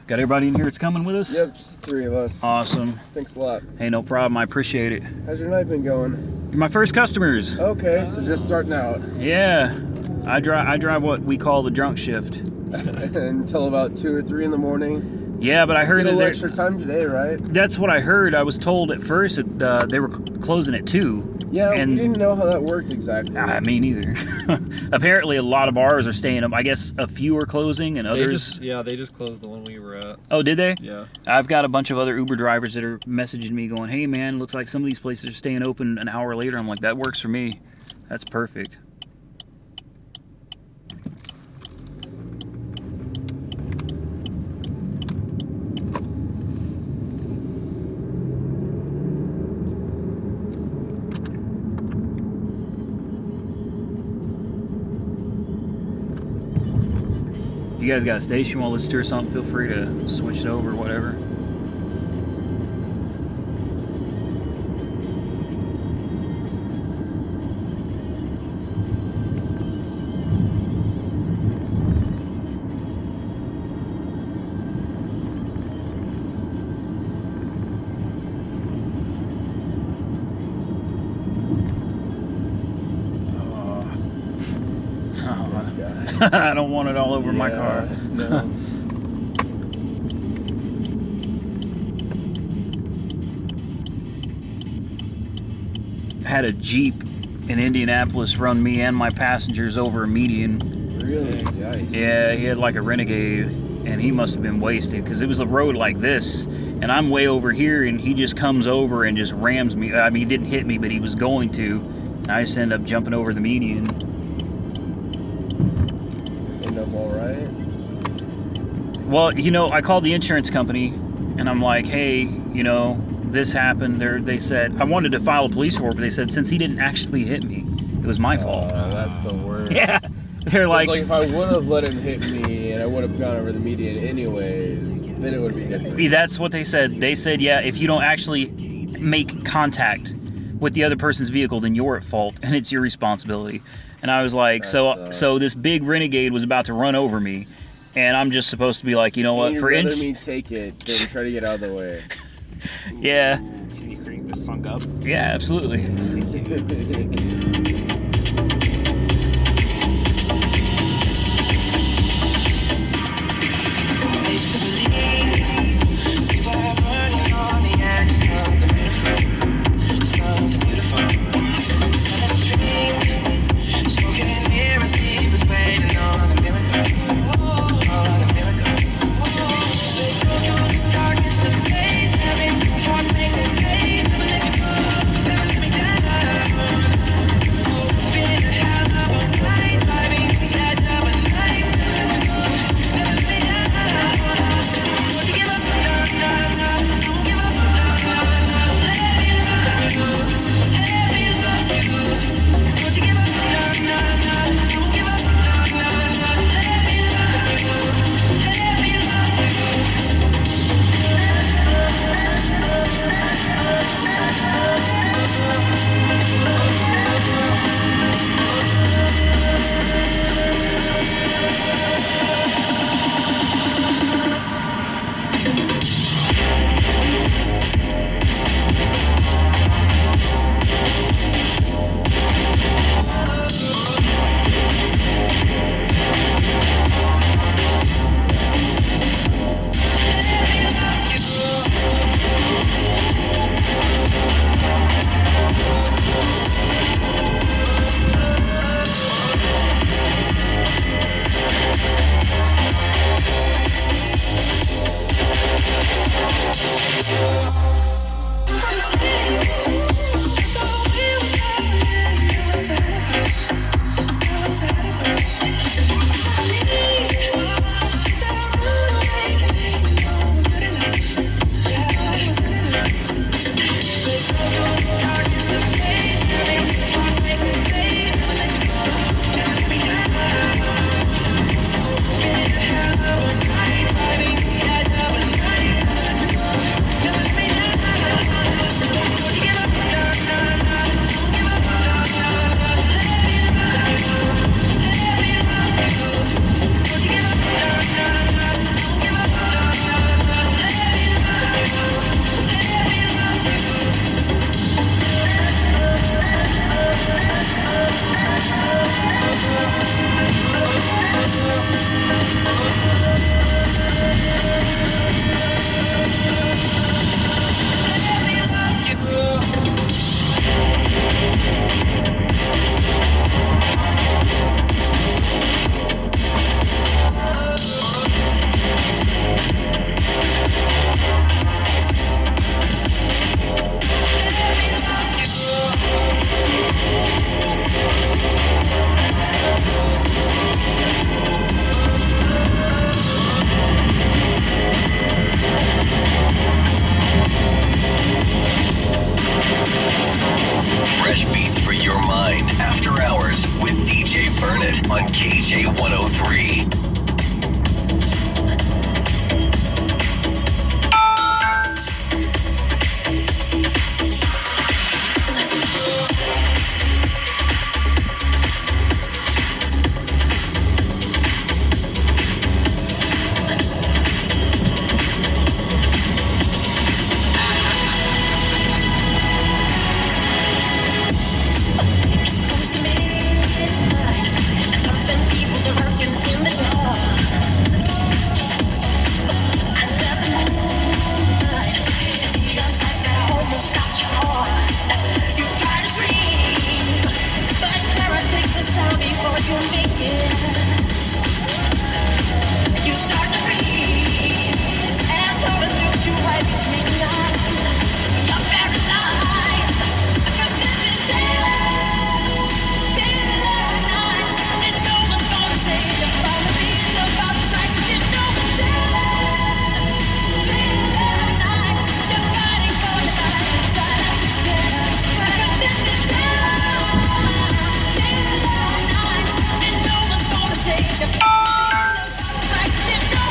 Got everybody in here that's coming with us? Yep, just the 3 of us. Awesome. Thanks a lot. Hey, no problem. I appreciate it. How's your night been going? You're my first customers. Okay, so just starting out. Yeah. I drive what we call the drunk shift. Until about 2 or 3 in the morning. Yeah, but I heard Get a that little extra time today, right? that's what I heard. I was told at first that they were closing at 2. Yeah, and we didn't know how that worked exactly. Me neither. Apparently, a lot of bars are staying up. I guess a few are closing, and others. They just closed the one we were at. Oh, did they? Yeah. I've got a bunch of other Uber drivers that are messaging me going, "Hey, man, looks like some of these places are staying open an hour later." I'm like, that works for me. That's perfect. You guys got a station while listen to or something, feel free to switch it over or whatever. I don't want it all over my car. No. Had a Jeep in Indianapolis run me and my passengers over a median. Really? Yikes. Yeah, he had like a Renegade, and he must have been wasted because it was a road like this, and I'm way over here, and he just comes over and just rams me. I mean, he didn't hit me, but he was going to. I just ended up jumping over the median. End up all right? Well, you know, I called the insurance company, and I'm like, hey, you know, this happened. They said, I wanted to file a police report, but they said, since he didn't actually hit me, it was my fault. That's the worst. Yeah. They're So like, it's like if I would have let him hit me and I would have gone over the median anyways, then it would be different. that's what they said. They said, yeah, if you don't actually make contact with the other person's vehicle, then you're at fault, and it's your responsibility. And I was like, so this big Renegade was about to run over me, and I'm just supposed to be like, you know what, You'd for rather me take it than try to get out of the way. yeah, Can you crank this song up? yeah, absolutely.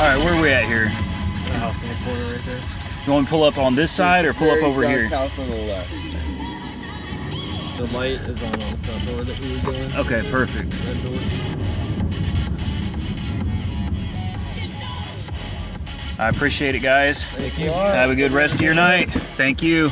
right, where are we at here? The house in the corner right there. You want me to pull up on this side or pull up over Very here? dark house on the left. The light is on the front door that we were doing. Okay, perfect. Red door. I appreciate it, guys. Thank you. Have a good rest of your night. Thank you.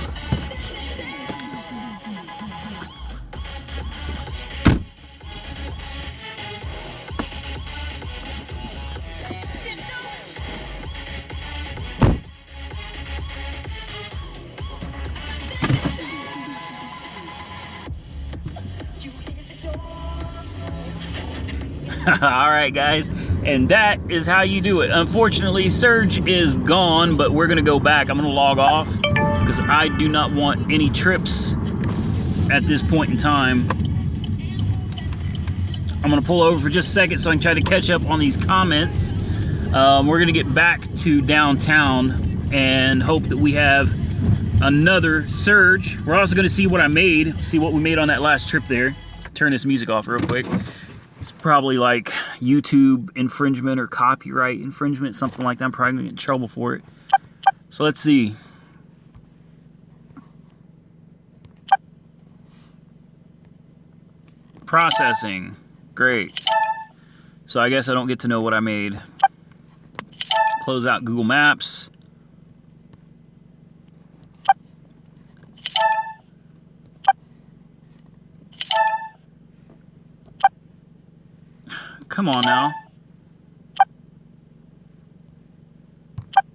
All right, guys, and that is how you do it. Unfortunately, Surge is gone, but we're gonna go back. I'm gonna log off because I do not want any trips at this point in time. I'm gonna pull over for just a second so I can try to catch up on these comments. We're gonna get back to downtown and hope that we have another Surge. We're also gonna see what I made, see what we made on that last trip there. Turn this music off real quick. It's probably like YouTube infringement or copyright infringement, something like that. I'm probably gonna get in trouble for it. So let's see. Processing. Great. So I guess I don't get to know what I made. Close out Google Maps. Come on now.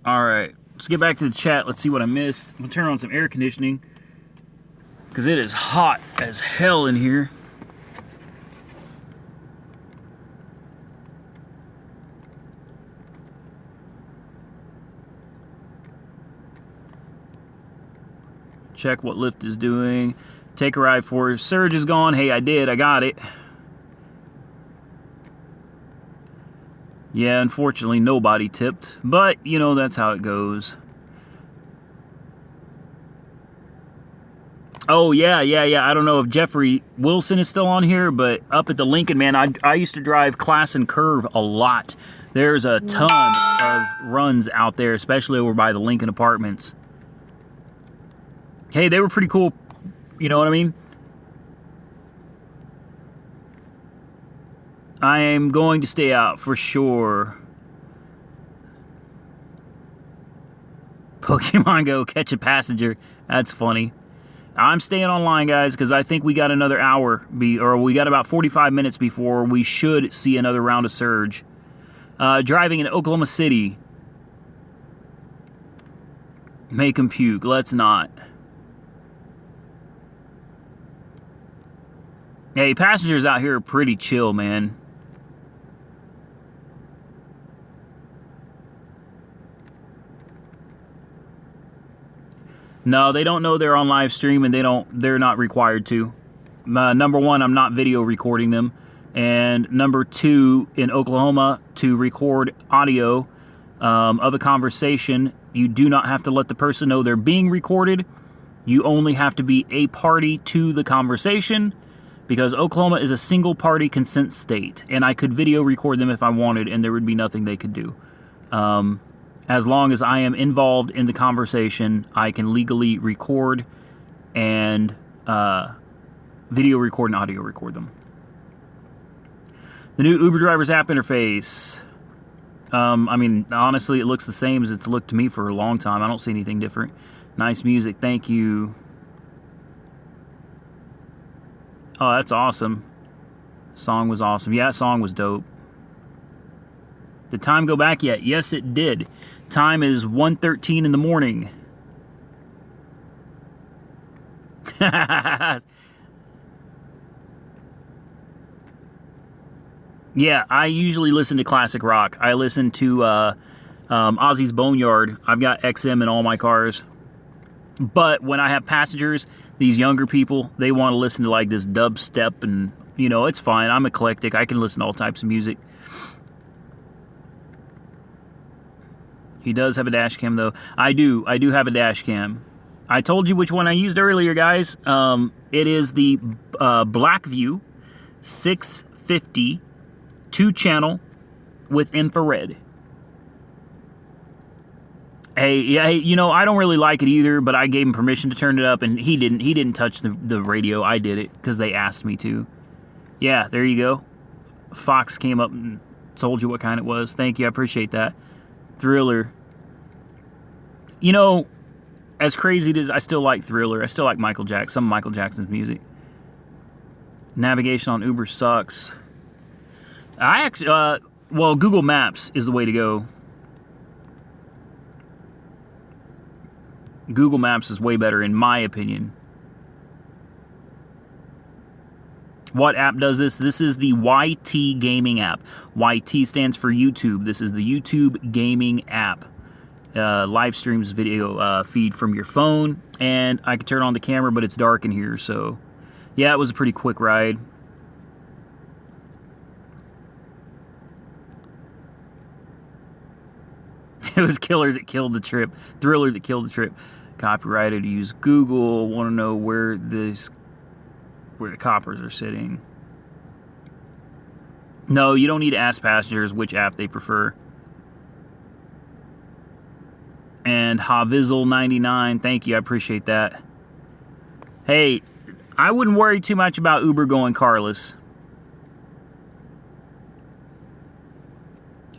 All right, let's get back to the chat. Let's see what I missed. I'm gonna turn on some air conditioning because it is hot as hell in here. Check what Lyft is doing. Take a ride for Surge is gone. Hey, I did. I got it. Yeah, unfortunately, nobody tipped. But, you know, that's how it goes. Oh, yeah. I don't know if Jeffrey Wilson is still on here, but up at the Lincoln, man, I used to drive Class and Curve a lot. There's a ton of runs out there, especially over by the Lincoln Apartments. Hey, they were pretty cool. You know what I mean? I am going to stay out for sure. Pokemon Go, catch a passenger. That's funny. I'm staying online, guys, because I think we got another hour, or we got about 45 minutes before we should see another round of Surge. Driving in Oklahoma City. Make him puke. Let's not. Hey, passengers out here are pretty chill, man. No, they don't know they're on live stream, and they're not required to. Number one, I'm not video recording them. And number two, in Oklahoma, to record audio of a conversation, you do not have to let the person know they're being recorded. You only have to be a party to the conversation, because Oklahoma is a single party consent state, and I could video record them if I wanted, and there would be nothing they could do. As long as I am involved in the conversation, I can legally record and video record and audio record them. The new Uber Drivers app interface. I mean, honestly, it looks the same as it's looked to me for a long time. I don't see anything different. Nice music. Thank you. Oh, that's awesome. Song was awesome. Yeah, that song was dope. Did time go back yet? Yes, it did. Time is 1:13 in the morning. Yeah, I usually listen to classic rock. I listen to Ozzy's Boneyard. I've got XM in all my cars. But when I have passengers, these younger people, they want to listen to like this dubstep, and, you know, it's fine. I'm eclectic. I can listen to all types of music. He does have a dash cam, though. I do have a dash cam. I told you which one I used earlier, guys. It is the Blackview 650 2-channel with infrared. Hey, yeah, hey, you know, I don't really like it either, but I gave him permission to turn it up, and he didn't. He didn't touch the radio. I did it because they asked me to. Yeah, there you go. Fox came up and told you what kind it was. Thank you, I appreciate that. Thriller. You know, as crazy it is, I still like Thriller. I still like Michael Jackson, some of Michael Jackson's music. Navigation on Uber sucks. I actually, well, Google Maps is the way to go. Google Maps is way better, in my opinion. What app does this? This is the YT Gaming app. YT stands for YouTube. This is the YouTube Gaming app. Live streams video feed from your phone, and I can turn on the camera, but it's dark in here, so yeah, it was a pretty quick ride. It was Killer that killed the trip. Thriller that killed the trip. Copyrighted. Use Google. Want to know where the coppers are sitting. No, you don't need to ask passengers which app they prefer. And Havizzle99, thank you, I appreciate that. Hey, I wouldn't worry too much about Uber going carless.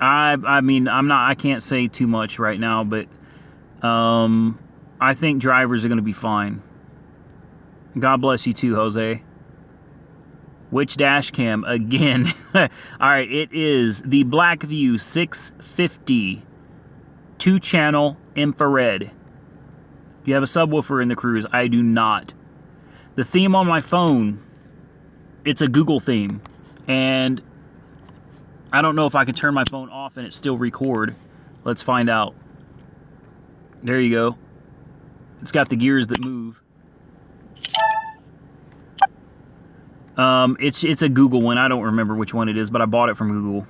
I mean, I can't say too much right now, but I think drivers are going to be fine. God bless you too, Jose. Which dash cam? Again. All right, it is the Blackview 650 2-channel infrared. Do you have a subwoofer in the Cruise? I do not. The theme on my phone, it's a Google theme. And I don't know if I can turn my phone off and it still record. Let's find out. There you go. It's got the gears that move. It's a Google one. I don't remember which one it is, but I bought it from Google.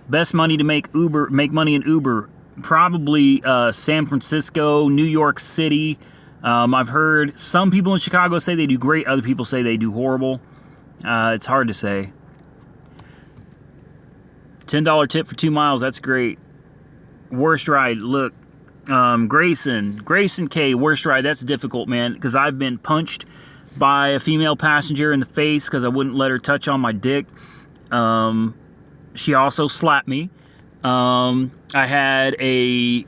Best money to make money in Uber. Probably San Francisco, New York City. I've heard some people in Chicago say they do great. Other people say they do horrible. It's hard to say. $10 tip for 2 miles. That's great. Worst ride. Look, Grayson K. Worst ride. That's difficult, man, because I've been punched by a female passenger in the face because I wouldn't let her touch on my dick. She also slapped me. I had a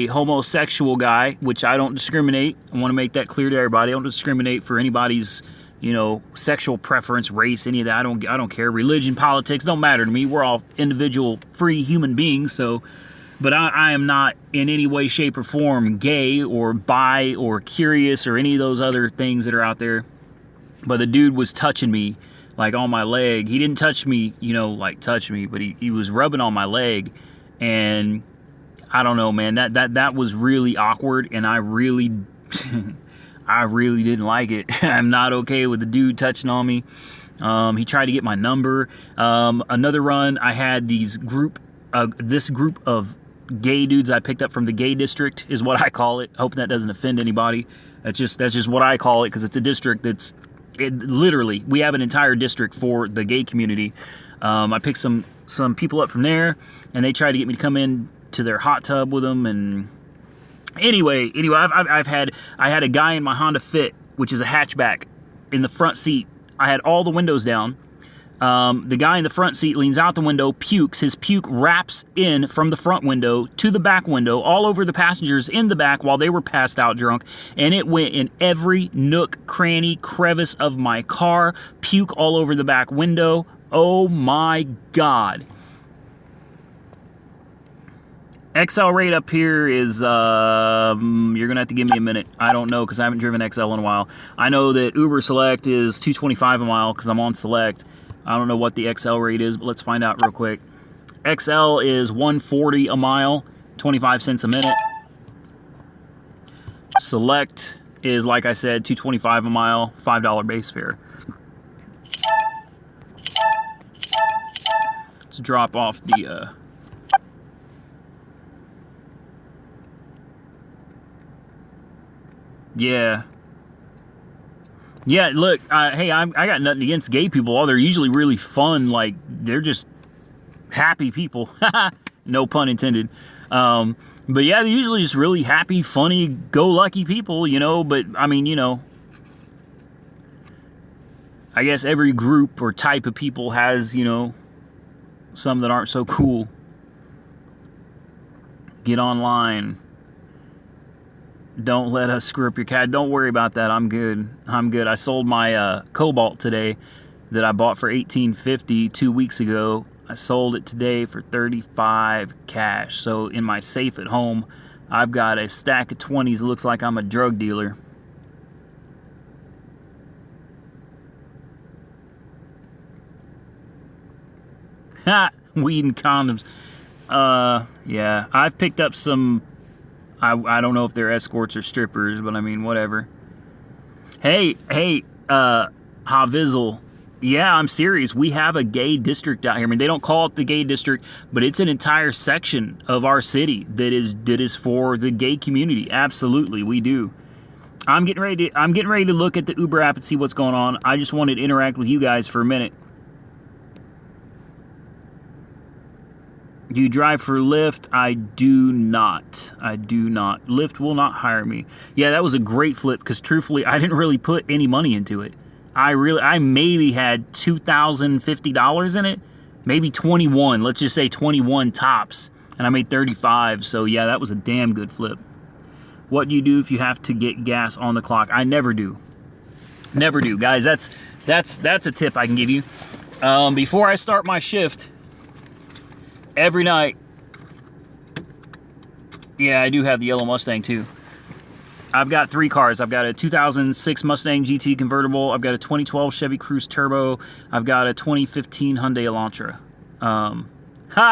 homosexual guy, which I don't discriminate. I want to make that clear to everybody. I don't discriminate for anybody's, you know, sexual preference, race, any of that. I don't care. Religion, politics, don't matter to me. We're all individual, free human beings. So, but I am not in any way, shape, or form gay or bi or curious or any of those other things that are out there. But the dude was touching me, like on my leg. He didn't touch me, you know, like touch me, but he was rubbing on my leg. And I don't know, man, that was really awkward, and I really didn't like it. I'm not okay with the dude touching on me. He tried to get my number. Another run, I had this group of gay dudes I picked up from the gay district, is what I call it. Hope that doesn't offend anybody. That's just what I call it, because it's a district literally, we have an entire district for the gay community. I picked some people up from there, and they tried to get me to come in to their hot tub with them. And anyway, I had a guy in my Honda Fit, which is a hatchback, in the front seat. I had all the windows down. The guy in the front seat leans out the window, pukes. His puke wraps in from the front window to the back window, all over the passengers in the back while they were passed out drunk. And it went in every nook, cranny, crevice of my car. Puke all over the back window. Oh my God. XL rate up here is, you're going to have to give me a minute. I don't know, because I haven't driven XL in a while. I know that Uber Select is $2.25 a mile because I'm on Select. I don't know what the XL rate is, but let's find out real quick. XL is $1.40 a mile, 25 cents a minute. Select is, like I said, $2.25 a mile, $5 base fare. Let's drop off the... Yeah. Yeah, look, hey, I got nothing against gay people. They're usually really fun. Like, they're just happy people. And No pun intended. But yeah, they're usually just really happy, funny, go-lucky people, you know. But I mean, you know, I guess every group or type of people has, you know, some that aren't so cool. Get online. Don't let us screw up your cat. Don't worry about that. I'm good. I sold my Cobalt today that I bought for $18.50 2 weeks ago. I sold it today for $35 cash. So in my safe at home, I've got a stack of 20s. It looks like I'm a drug dealer. Ha! Weed and condoms. Yeah. I've picked up some... I don't know if they're escorts or strippers, but I mean, whatever. Hey, Havizzle. Yeah, I'm serious. We have a gay district out here. I mean, they don't call it the gay district, but it's an entire section of our city that is for the gay community. Absolutely, we do. I'm getting ready to look at the Uber app and see what's going on. I just wanted to interact with you guys for a minute. Do you drive for Lyft? I do not. Lyft will not hire me. Yeah, that was a great flip because truthfully, I didn't really put any money into it. I maybe had $2,050 in it, maybe 21. Let's just say 21 tops, and I made 35. So yeah, that was a damn good flip. What do you do if you have to get gas on the clock? I never do. Never do, guys. That's a tip I can give you. Before I start my shift. Every night, yeah, I do have the yellow Mustang too. I've got 3 cars. I've got a 2006 Mustang GT convertible. I've got a 2012 Chevy Cruze Turbo. I've got a 2015 Hyundai Elantra.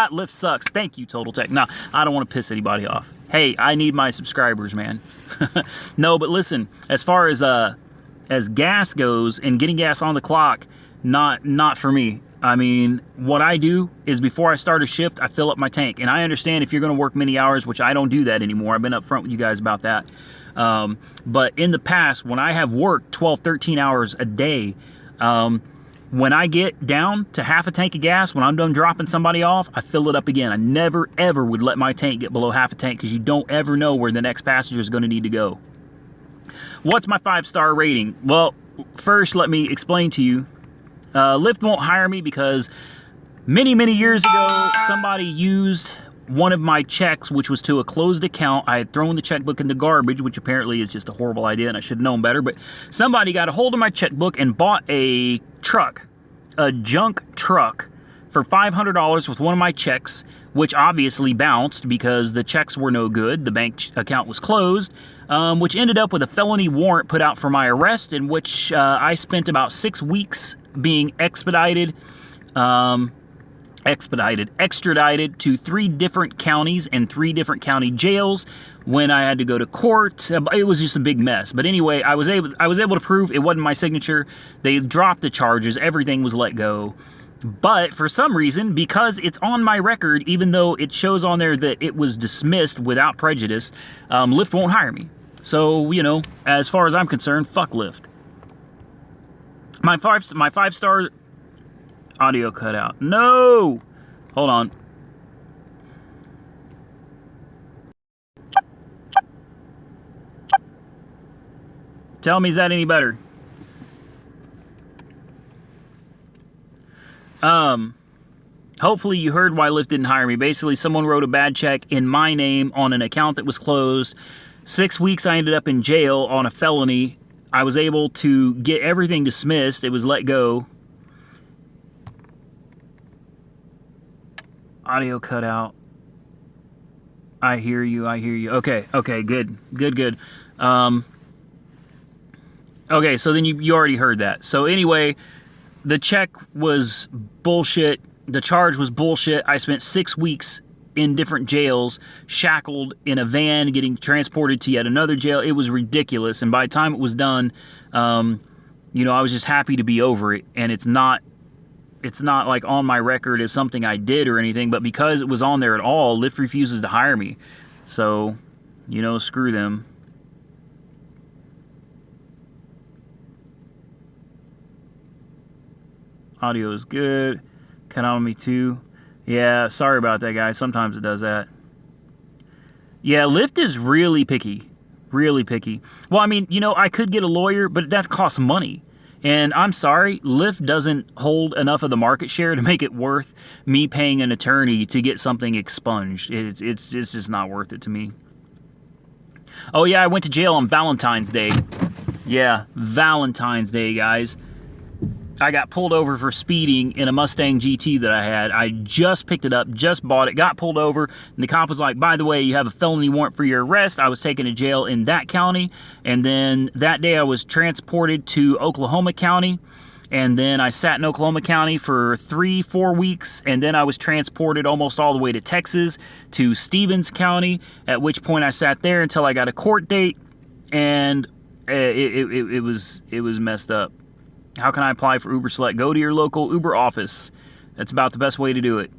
Lyft sucks. Thank you, Total Tech. No, I don't want to piss anybody off. Hey, I need my subscribers, man. No, but listen, as far as gas goes and getting gas on the clock, not for me. I mean, what I do is before I start a shift, I fill up my tank. And I understand if you're going to work many hours, which I don't do that anymore. I've been up front with you guys about that. But in the past, when I have worked 12, 13 hours a day, when I get down to half a tank of gas, when I'm done dropping somebody off, I fill it up again. I never, ever would let my tank get below half a tank because you don't ever know where the next passenger is going to need to go. What's my 5-star rating? Well, first, let me explain to you. Lyft won't hire me because many years ago, somebody used one of my checks, which was to a closed account. I had thrown the checkbook in the garbage, which apparently is just a horrible idea, and I should have known better. But somebody got a hold of my checkbook and bought a truck, a junk truck, for $500 with one of my checks, which obviously bounced because the checks were no good. The bank account was closed. Which ended up with a felony warrant put out for my arrest, in which I spent about 6 weeks being extradited to 3 different counties and 3 different county jails when I had to go to court. It was just a big mess. But anyway, I was able to prove it wasn't my signature. They dropped the charges. Everything was let go. But for some reason, because it's on my record, even though it shows on there that it was dismissed without prejudice, Lyft won't hire me. So, you know, as far as I'm concerned, fuck Lyft. My 5-star audio cut out. No! Hold on. Tell me, is that any better? Hopefully you heard why Lyft didn't hire me. Basically, someone wrote a bad check in my name on an account that was closed. 6 weeks I ended up in jail on a felony. I was able to get everything dismissed. It was let go. Audio cut out. I hear you. Okay, good. Okay, so then you already heard that. So anyway, the check was bullshit. The charge was bullshit. I spent 6 weeks in different jails, shackled in a van, getting transported to yet another jail. It was ridiculous. And by the time it was done, you know, I was just happy to be over it. And it's not like on my record as something I did or anything, but because it was on there at all, Lyft refuses to hire me. So, you know, screw them. Audio is good. Cut out on me too. Yeah, sorry about that, guys. Sometimes it does that. Yeah, Lyft is really picky. Really picky. Well, I mean, you know, I could get a lawyer, but that costs money. And I'm sorry, Lyft doesn't hold enough of the market share to make it worth me paying an attorney to get something expunged. It's just not worth it to me. Oh, yeah, I went to jail on Valentine's Day. Yeah, Valentine's Day, guys. I got pulled over for speeding in a Mustang GT that I had. I just picked it up, just bought it, got pulled over, and the cop was like, by the way, you have a felony warrant for your arrest. I was taken to jail in that county, and then that day I was transported to Oklahoma County, and then I sat in Oklahoma County for 3-4 weeks, and then I was transported almost all the way to Texas, to Stevens County, at which point I sat there until I got a court date, and it was messed up. How can I apply for Uber Select? Go to your local Uber office. That's about the best way to do it.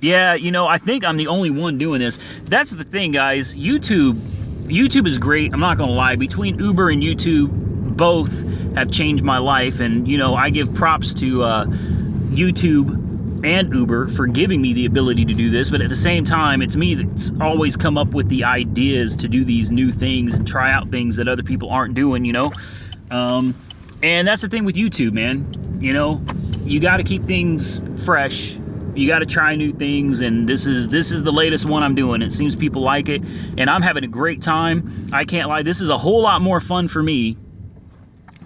Yeah, you know, I think I'm the only one doing this. That's the thing, guys. YouTube is great. I'm not going to lie. Between Uber and YouTube, both have changed my life. And, you know, I give props to YouTube and Uber for giving me the ability to do this, but at the same time, it's me that's always come up with the ideas to do these new things and try out things that other people aren't doing, you know. And that's the thing with YouTube, man. You know, you got to keep things fresh. You got to try new things, and this is the latest one I'm doing. It seems people like it, and I'm having a great time. I can't lie. This is a whole lot more fun for me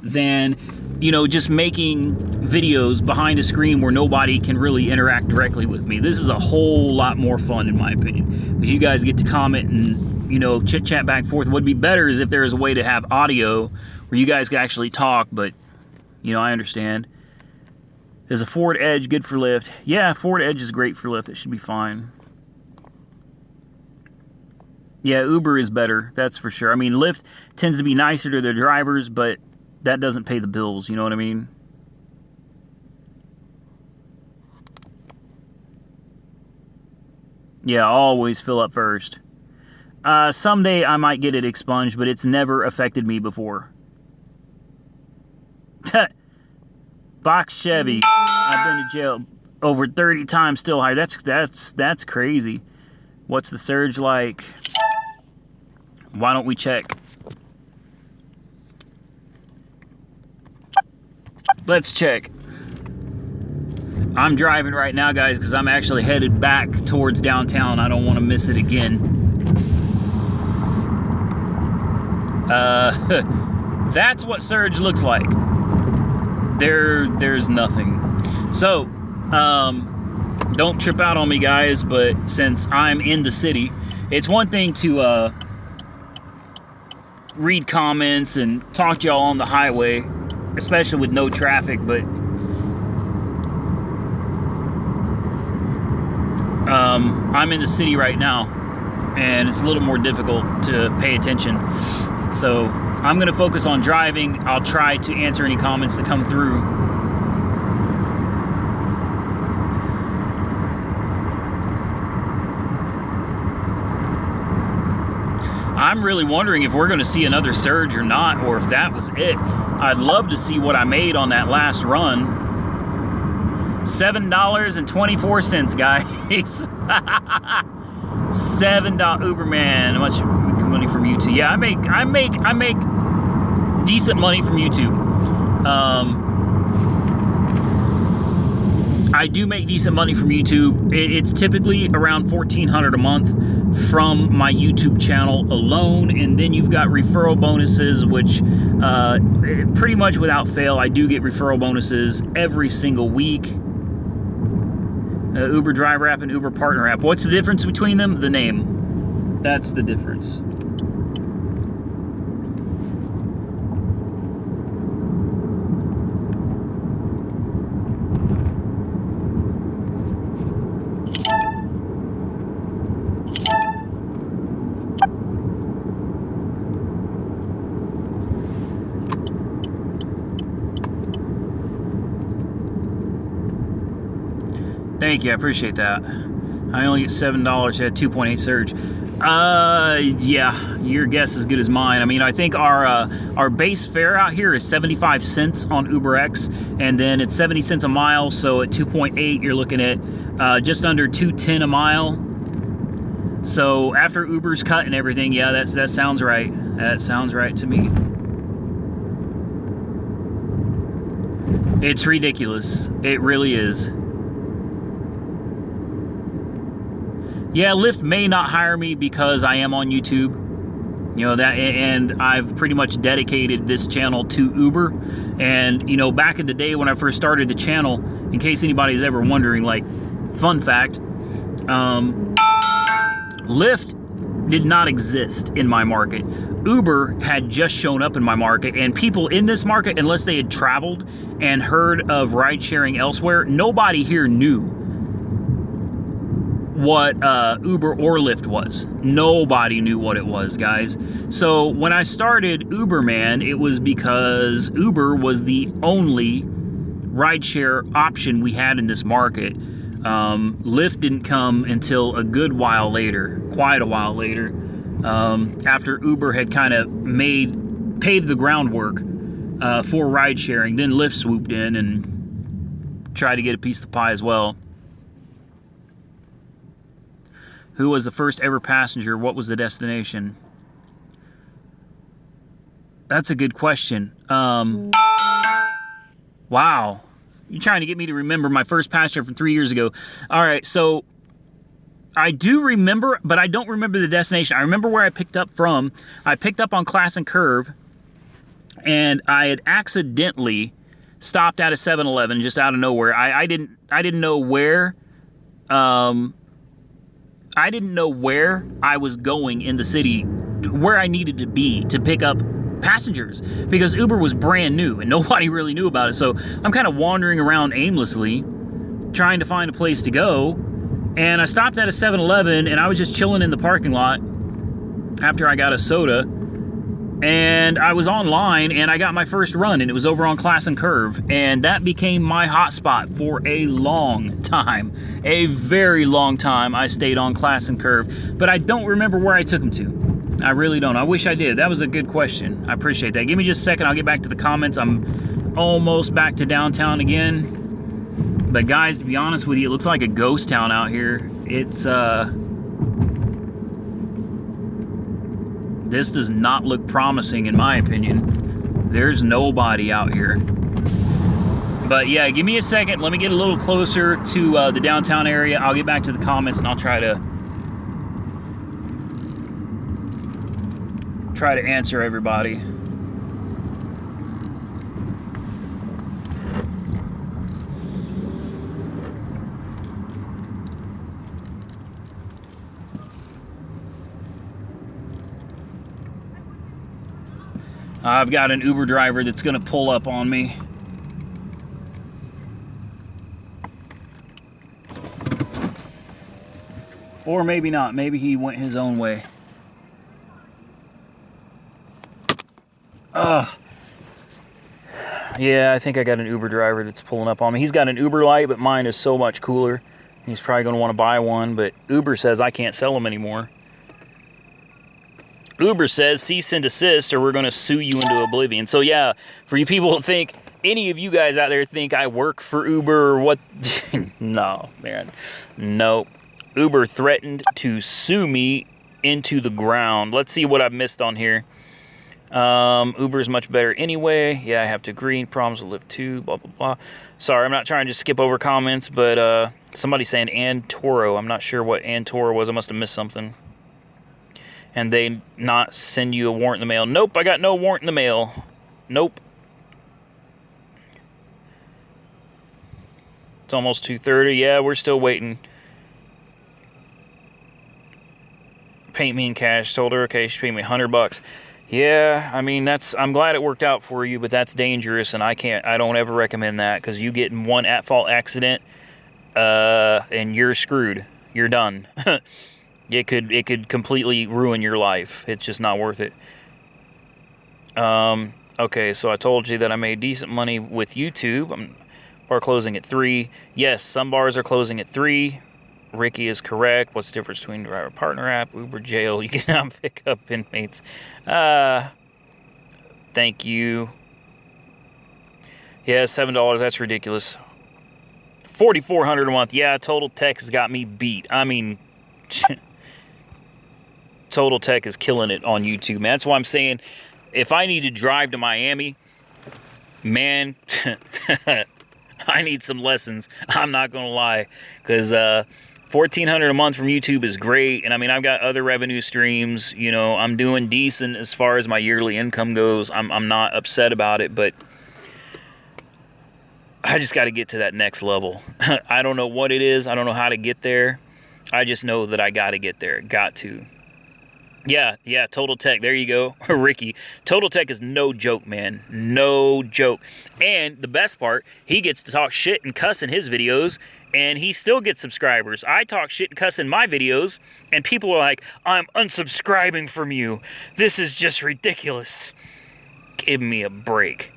than, you know, just making videos behind a screen where nobody can really interact directly with me. This is a whole lot more fun, in my opinion, because you guys get to comment and, you know, chit chat back and forth. What would be better is if there was a way to have audio where you guys could actually talk, but, you know, I understand. Is a Ford Edge good for Lyft? Yeah, Ford Edge is great for Lyft. It should be fine. Yeah, Uber is better, that's for sure. I mean, Lyft tends to be nicer to their drivers, but that doesn't pay the bills, you know what I mean? Yeah, always fill up first. Someday I might get it expunged, but it's never affected me before. Box Chevy. I've been to jail over 30 times, still high. That's crazy. What's the surge like? Why don't we check? Let's check. I'm driving right now, guys, because I'm actually headed back towards downtown. I don't want to miss it again. That's what surge looks like. There's nothing. So, don't trip out on me, guys, but since I'm in the city, it's one thing to read comments and talk to y'all on the highway, especially with no traffic, but I'm in the city right now, and it's a little more difficult to pay attention. So I'm going to focus on driving. I'll try to answer any comments that come through. I'm really wondering if we're going to see another surge or not, or if that was it. I'd love to see what I made on that last run. $7.24, guys. $7 Uberman. How much money from YouTube? Yeah, I make decent money from YouTube. I do make decent money from YouTube. It's typically around $1,400 a month from my YouTube channel alone, and then you've got referral bonuses, which pretty much without fail, I do get referral bonuses every single week. Uber Driver app and Uber Partner app. What's the difference between them? The name. That's the difference. Thank you, I appreciate that. I only get $7. I had 2.8 surge. Yeah, your guess is as good as mine. I mean, I think our base fare out here is 75 cents on UberX, and then it's 70 cents a mile. So at 2.8, you're looking at just under 210 a mile. So after Uber's cut and everything, yeah, that sounds right. That sounds right to me. It's ridiculous. It really is. Yeah, Lyft may not hire me because I am on YouTube. You know, that, and I've pretty much dedicated this channel to Uber. And, you know, back in the day when I first started the channel, in case anybody's ever wondering, like, fun fact, Lyft did not exist in my market. Uber had just shown up in my market, and people in this market, unless they had traveled and heard of ride sharing elsewhere, nobody here knew what Uber or Lyft was. Nobody knew what it was, guys. So when I started Uberman, it was because Uber was the only rideshare option we had in this market. Lyft didn't come until a good while later, quite a while later, after Uber had kind of paved the groundwork for ride sharing. Then Lyft swooped in and tried to get a piece of the pie as well. Who was the first ever passenger? What was the destination? That's a good question. Wow. You're trying to get me to remember my first passenger from 3 years ago. All right, so I do remember, but I don't remember the destination. I remember where I picked up from. I picked up on Class and Curve, and I had accidentally stopped at a 7-Eleven just out of nowhere. I didn't know where. I didn't know where I was going in the city, where I needed to be to pick up passengers, because Uber was brand new and nobody really knew about it. So I'm kind of wandering around aimlessly trying to find a place to go, and I stopped at a 7-Eleven, and I was just chilling in the parking lot after I got a soda, and I was online and I got my first run, and it was over on Class and Curve, and that became my hotspot for a long time. A very long time I stayed on Class and Curve, but I don't remember where I took them to. I really don't. I wish I did. That was a good question. I appreciate that. Give me just a second. I'll get back to the comments. I'm almost back to downtown again. But guys, to be honest with you, it looks like a ghost town out here. It's, this does not look promising in my opinion. There's nobody out here. But yeah, give me a second. Let me get a little closer to the downtown area. I'll get back to the comments and I'll try to answer everybody. I've got an Uber driver that's gonna pull up on me. Or maybe not. Maybe he went his own way. Yeah, I think I got an Uber driver that's pulling up on me. He's got an Uber Lite, but mine is so much cooler. He's probably going to want to buy one, but Uber says I can't sell them anymore. Uber says cease and desist or we're going to sue you into oblivion. So yeah, for you people who think, any of you guys out there think I work for Uber or what? No, man. Nope. Uber threatened to sue me into the ground. Let's see what I've missed on here. Uber is much better anyway. Yeah, I have to agree. Problems with Lyft too, blah, blah, blah. Sorry, I'm not trying to just skip over comments, but somebody saying Antoro. I'm not sure what Antoro was. I must have missed something. And they not send you a warrant in the mail. Nope, I got no warrant in the mail. Nope. It's almost 2:30. Yeah, we're still waiting. Paint me in cash. Told her, okay, she paid me $100. Yeah, I mean, I'm glad it worked out for you, but that's dangerous, and I don't ever recommend that, because you get in one at-fault accident, and you're screwed. You're done. It could completely ruin your life. It's just not worth it. Okay, so I told you that I made decent money with YouTube. Bar closing at 3. Yes, some bars are closing at 3. Ricky is correct. What's the difference between driver partner app, Uber jail? You cannot pick up inmates. Thank you. Yeah, $7. That's ridiculous. $4,400 a month. Yeah, Total Tech has got me beat. I mean, Total Tech is killing it on YouTube, man. That's why I'm saying, if I need to drive to Miami, man, I need some lessons. I'm not gonna lie, because $1,400 a month from YouTube is great, and I mean, I've got other revenue streams. You know, I'm doing decent as far as my yearly income goes. I'm not upset about it, but I just got to get to that next level. I don't know what it is. I don't know how to get there. I just know that I got to get there. Got to. Yeah, Total Tech. There you go. Ricky. Total Tech is no joke, man. No joke. And the best part, he gets to talk shit and cuss in his videos, and he still gets subscribers. I talk shit and cuss in my videos, and people are like, I'm unsubscribing from you. This is just ridiculous. Give me a break.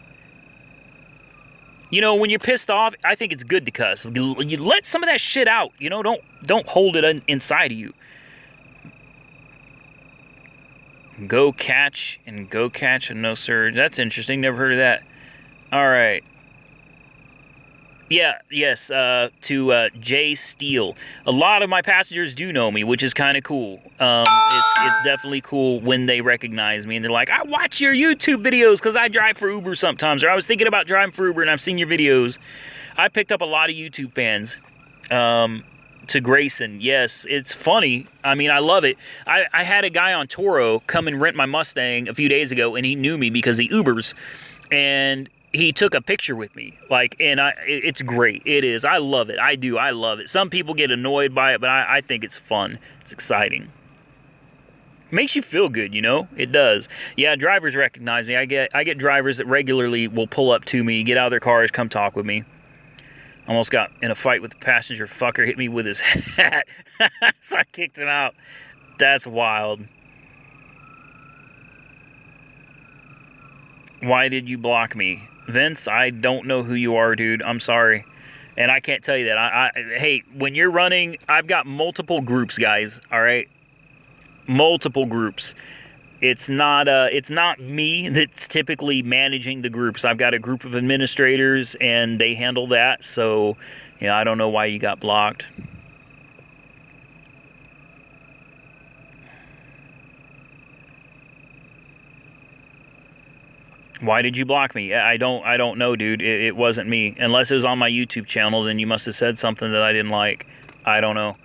You know, when you're pissed off, I think it's good to cuss. You let some of that shit out. You know, don't hold it inside of you. Go catch and no surge. That's interesting. Never heard of that. All right. Yeah, yes, to Jay Steele. A lot of my passengers do know me, which is kind of cool. It's definitely cool when they recognize me and they're like, I watch your YouTube videos because I drive for Uber sometimes, or I was thinking about driving for Uber and I've seen your videos. I picked up a lot of YouTube fans. To Grayson, yes, it's funny. I mean, I love it. I had a guy on Turo come and rent my Mustang a few days ago, and he knew me because he Ubers, and he took a picture with me. Like, and it's great. It is. I love it. I do. I love it. Some people get annoyed by it, but I think it's fun. It's exciting. Makes you feel good, you know? It does. Yeah, drivers recognize me. I get drivers that regularly will pull up to me, get out of their cars, come talk with me. Almost got in a fight with the passenger fucker, hit me with his hat. So I kicked him out. That's wild. Why did you block me? Vince, I don't know who you are, dude. I'm sorry. And I can't tell you that. Hey, when you're running, I've got multiple groups, guys, all right? Multiple groups. It's not me that's typically managing the groups. I've got a group of administrators, and they handle that. So, you know, I don't know why you got blocked. Why did you block me? I don't know, dude. It wasn't me. Unless it was on my YouTube channel, then you must have said something that I didn't like. I don't know.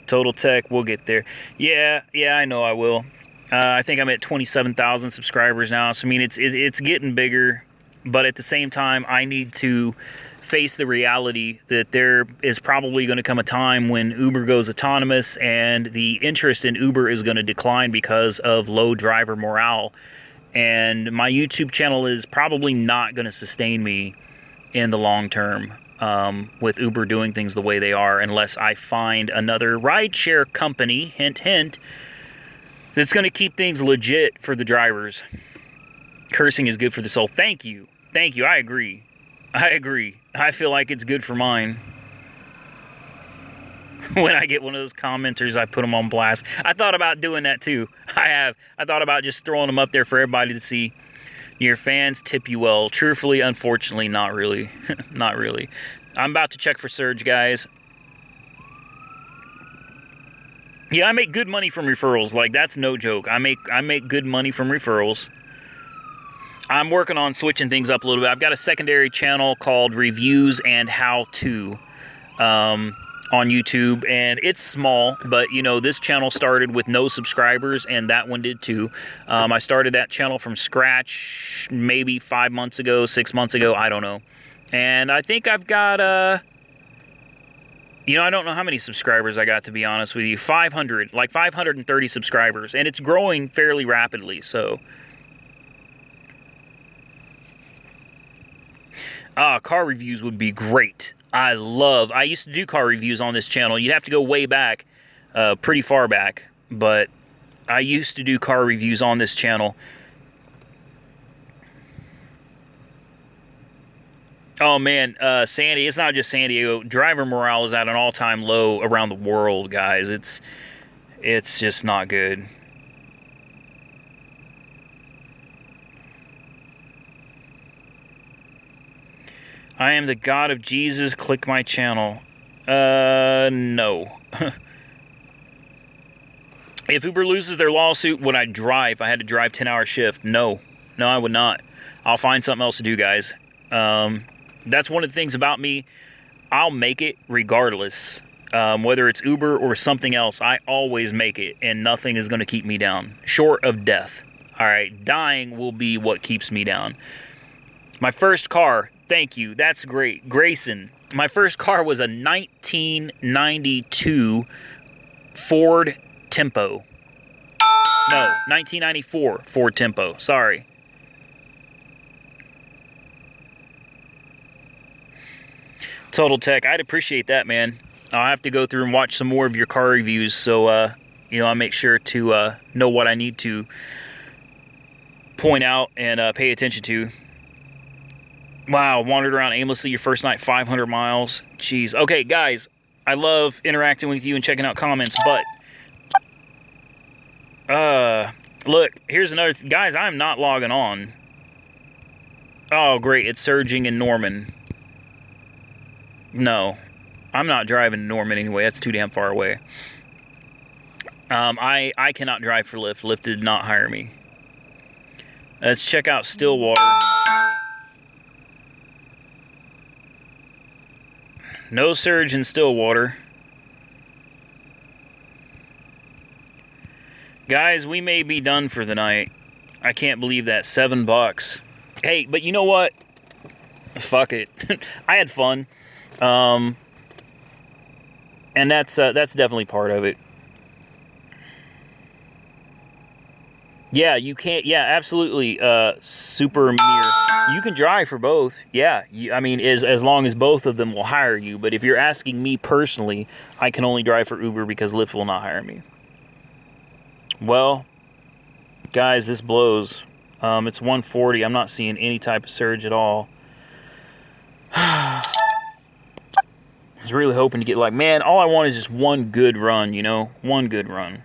Total Tech, we'll get there. Yeah, I know I will. I think I'm at 27,000 subscribers now. So, I mean, it's getting bigger. But at the same time, I need to face the reality that there is probably going to come a time when Uber goes autonomous and the interest in Uber is going to decline because of low driver morale. And my YouTube channel is probably not going to sustain me in the long term. With Uber doing things the way they are, unless I find another rideshare company, hint, hint, that's going to keep things legit for the drivers. Cursing is good for the soul. Thank you. I agree. I feel like it's good for mine. When I get one of those commenters, I put them on blast. I thought about doing that too. I thought about just throwing them up there for everybody to see. Your fans tip you well. Truthfully, unfortunately, not really. Not really. I'm about to check for surge, guys. Yeah, I make good money from referrals. Like, that's no joke. I make good money from referrals. I'm working on switching things up a little bit. I've got a secondary channel called Reviews and How To on YouTube, and it's small, but you know, this channel started with no subscribers, and that one did too. I started that channel from scratch maybe 5 months ago, 6 months ago, I don't know. And I think I've got you know, I don't know how many subscribers I got, to be honest with you. 500, like 530 subscribers, and it's growing fairly rapidly. So car reviews would be great. I used to do car reviews on this channel. You'd have to go way back, pretty far back, but I used to do car reviews on this channel. Oh man, Sandy, it's not just San Diego. Driver morale is at an all-time low around the world, guys. It's just not good. I am the God of Jesus. Click my channel. No. If Uber loses their lawsuit, would I drive if I had to drive 10-hour shift? No. No, I would not. I'll find something else to do, guys. That's one of the things about me. I'll make it regardless. Whether it's Uber or something else, I always make it, and nothing is going to keep me down. Short of death. All right, dying will be what keeps me down. My first car, thank you, that's great. Grayson, my first car was a 1992 Ford Tempo. No, 1994 Ford Tempo, sorry. Total Tech, I'd appreciate that, man. I'll have to go through and watch some more of your car reviews, so you know, I'll make sure to know what I need to point out and pay attention to. Wow, wandered around aimlessly your first night, 500 miles. Jeez. Okay, guys, I love interacting with you and checking out comments, but look, here's another guys, I'm not logging on. Oh, great, it's surging in Norman. No, I'm not driving to Norman anyway. That's too damn far away. I cannot drive for Lyft. Lyft did not hire me. Let's check out Stillwater. No surge in Stillwater. Guys, we may be done for the night. I can't believe that. $7. Hey, but you know what? Fuck it. I had fun. And that's definitely part of it. Yeah, you can't. Yeah, absolutely. Super Mirror. You can drive for both. Yeah, I mean, as long as both of them will hire you. But if you're asking me personally, I can only drive for Uber because Lyft will not hire me. Well, guys, this blows. It's 140. I'm not seeing any type of surge at all. I was really hoping to get like, man, all I want is just one good run, you know? One good run.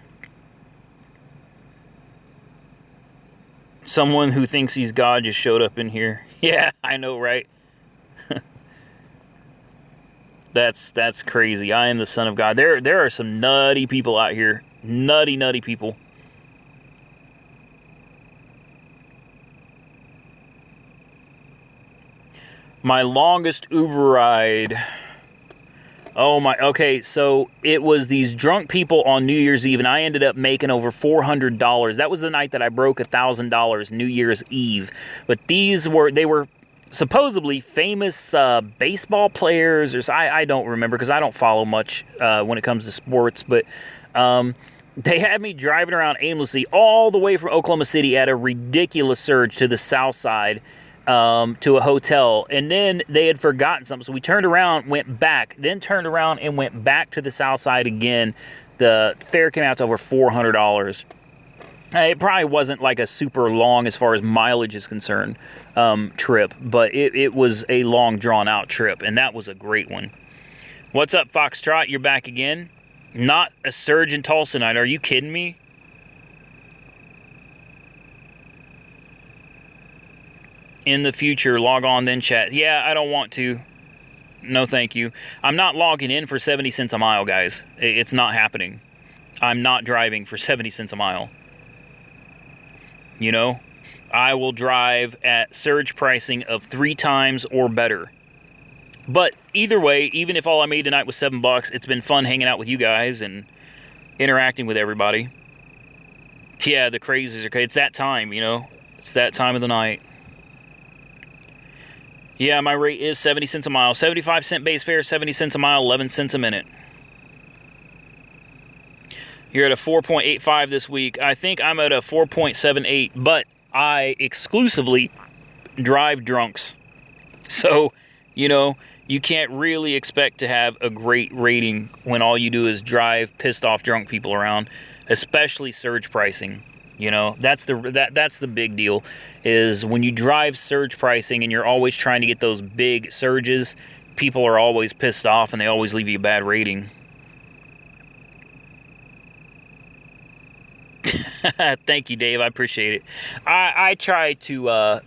Someone who thinks he's God just showed up in here. Yeah, I know, right? That's crazy. I am the son of God. There are some nutty people out here. Nutty people. My longest Uber ride. Oh my, okay, so it was these drunk people on New Year's Eve, and I ended up making over $400. That was the night that I broke $1,000, New Year's Eve. But they were supposedly famous baseball players, or I don't remember because I don't follow much when it comes to sports, but they had me driving around aimlessly all the way from Oklahoma City at a ridiculous surge to the south side. To a hotel, and then they had forgotten something, so we turned around, went back, then turned around and went back to the south side again. The fare came out to over $400. It probably wasn't like a super long, as far as mileage is concerned, trip, but it was a long, drawn-out trip, and that was a great one. What's up, Foxtrot? You're back again? Not a surge in Tulsa night. Are you kidding me? In the future, log on, then chat. Yeah, I don't want to. No, thank you. I'm not logging in for 70 cents a mile, guys. It's not happening. I'm not driving for 70 cents a mile. You know? I will drive at surge pricing of 3 times or better. But either way, even if all I made tonight was $7, it's been fun hanging out with you guys and interacting with everybody. Yeah, the crazies are okay. It's that time, you know? It's that time of the night. Yeah, my rate is 70 cents a mile. 75 cent base fare, 70 cents a mile, 11 cents a minute. You're at a 4.85 this week. I think I'm at a 4.78, but I exclusively drive drunks. So, you know, you can't really expect to have a great rating when all you do is drive pissed off drunk people around, especially surge pricing. You know, that's the big deal, is when you drive surge pricing and you're always trying to get those big surges, people are always pissed off and they always leave you a bad rating. Thank you, Dave. I appreciate it. I try to, well,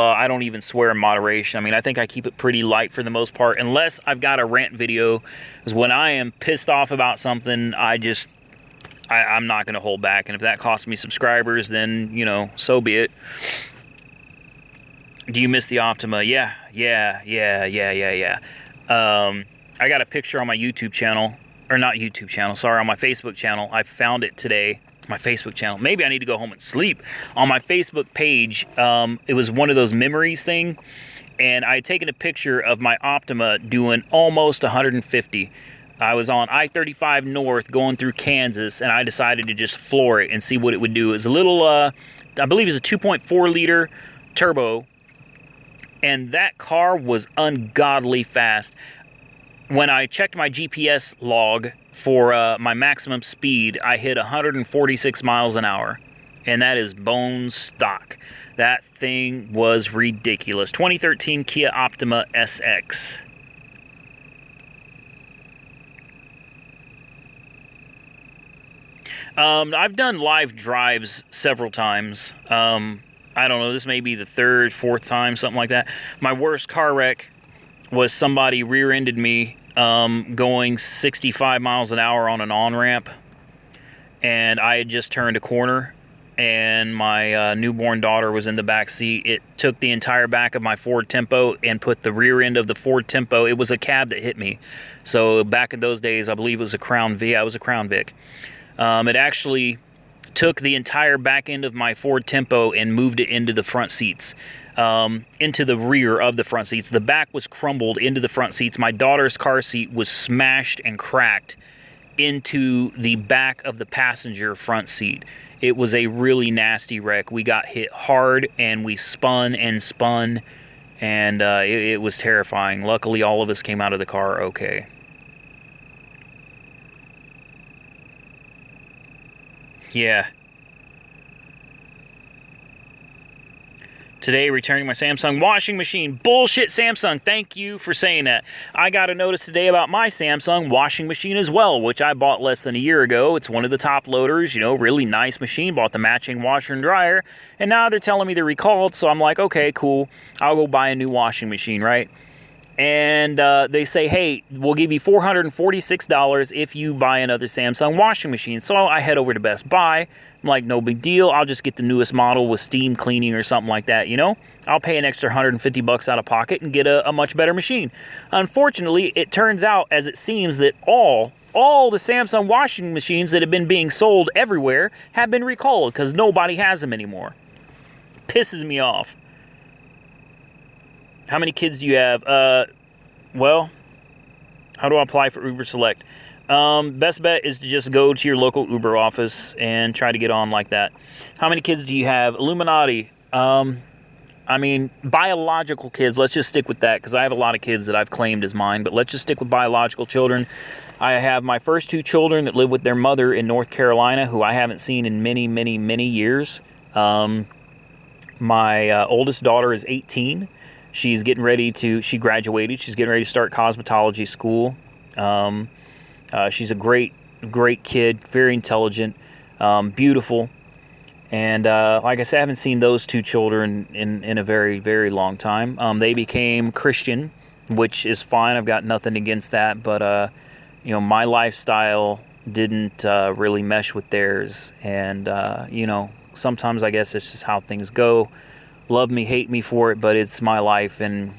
I don't even swear in moderation. I mean, I think I keep it pretty light for the most part, unless I've got a rant video. Because when I am pissed off about something, I'm not going to hold back. And if that costs me subscribers, then, you know, so be it. Do you miss the Optima? Yeah. I got a picture on my YouTube channel. Or not YouTube channel, sorry, on my Facebook channel. I found it today. My Facebook channel. Maybe I need to go home and sleep. On my Facebook page, it was one of those memories thing. And I had taken a picture of my Optima doing almost 150. I was on I-35 North going through Kansas, and I decided to just floor it and see what it would do. It was a little, I believe it was a 2.4 liter turbo, and that car was ungodly fast. When I checked my GPS log for my maximum speed, I hit 146 miles an hour, and that is bone stock. That thing was ridiculous. 2013 Kia Optima SX. I've done live drives several times. I don't know, this may be the third, fourth time, something like that. My worst car wreck was somebody rear-ended me going 65 miles an hour on an on-ramp. And I had just turned a corner, and my newborn daughter was in the back seat. It took the entire back of my Ford Tempo and put the rear end of the Ford Tempo. It was a cab that hit me. So back in those days, I believe it was a Crown Vic. I was a Crown Vic. It actually took the entire back end of my Ford Tempo and moved it into the front seats, into the rear of the front seats. The back was crumbled into the front seats. My daughter's car seat was smashed and cracked into the back of the passenger front seat. It was a really nasty wreck. We got hit hard, and we spun and spun, and it was terrifying. Luckily, all of us came out of the car okay. Yeah. Today, returning my Samsung washing machine. Bullshit, Samsung. Thank you for saying that. I got a notice today about my Samsung washing machine as well, which I bought less than a year ago. It's one of the top loaders, you know, really nice machine. Bought the matching washer and dryer, and now they're telling me they're recalled, so I'm like, okay, cool. I'll go buy a new washing machine, right? And they say, hey, we'll give you $446 if you buy another Samsung washing machine. So I head over to Best Buy. I'm like, no big deal. I'll just get the newest model with steam cleaning or something like that, you know? I'll pay an extra $150 out of pocket and get a much better machine. Unfortunately, it turns out, as it seems, that all the Samsung washing machines that have been being sold everywhere have been recalled because nobody has them anymore. Pisses me off. How many kids do you have? Well, how do I apply for Uber Select? Best bet is to just go to your local Uber office and try to get on like that. How many kids do you have? Illuminati. I mean, biological kids. Let's just stick with that because I have a lot of kids that I've claimed as mine. But let's just stick with biological children. I have my first two children that live with their mother in North Carolina, who I haven't seen in many, many, many years. My oldest daughter is 18. She's getting ready to, she graduated. She's getting ready to start cosmetology school. She's a great kid, very intelligent, beautiful. And like I said, I haven't seen those two children in a very, very long time. They became Christian, which is fine. I've got nothing against that. But, you know, my lifestyle didn't really mesh with theirs. And, you know, sometimes I guess it's just how things go. Love me, hate me for it, but it's my life, and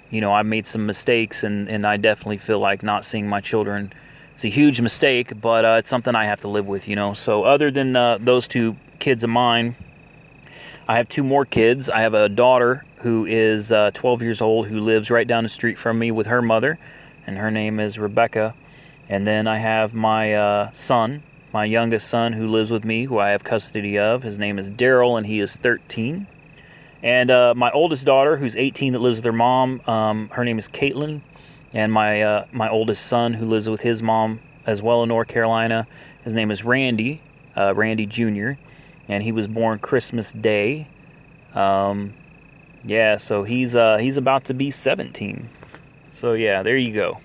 you know, I made some mistakes, and I definitely feel like not seeing my children is a huge mistake, but it's something I have to live with, you know. So other than those two kids of mine, I have two more kids. I have a daughter who is 12 years old who lives right down the street from me with her mother, and her name is Rebecca. And then I have my son, my youngest son, who lives with me, who I have custody of. His name is Daryl, and he is 13. And my oldest daughter, who's 18, that lives with her mom, her name is Caitlin. And my oldest son, who lives with his mom as well in North Carolina, his name is Randy, Randy Jr. and he was born Christmas Day. Yeah, so he's about to be 17. So yeah, there you go.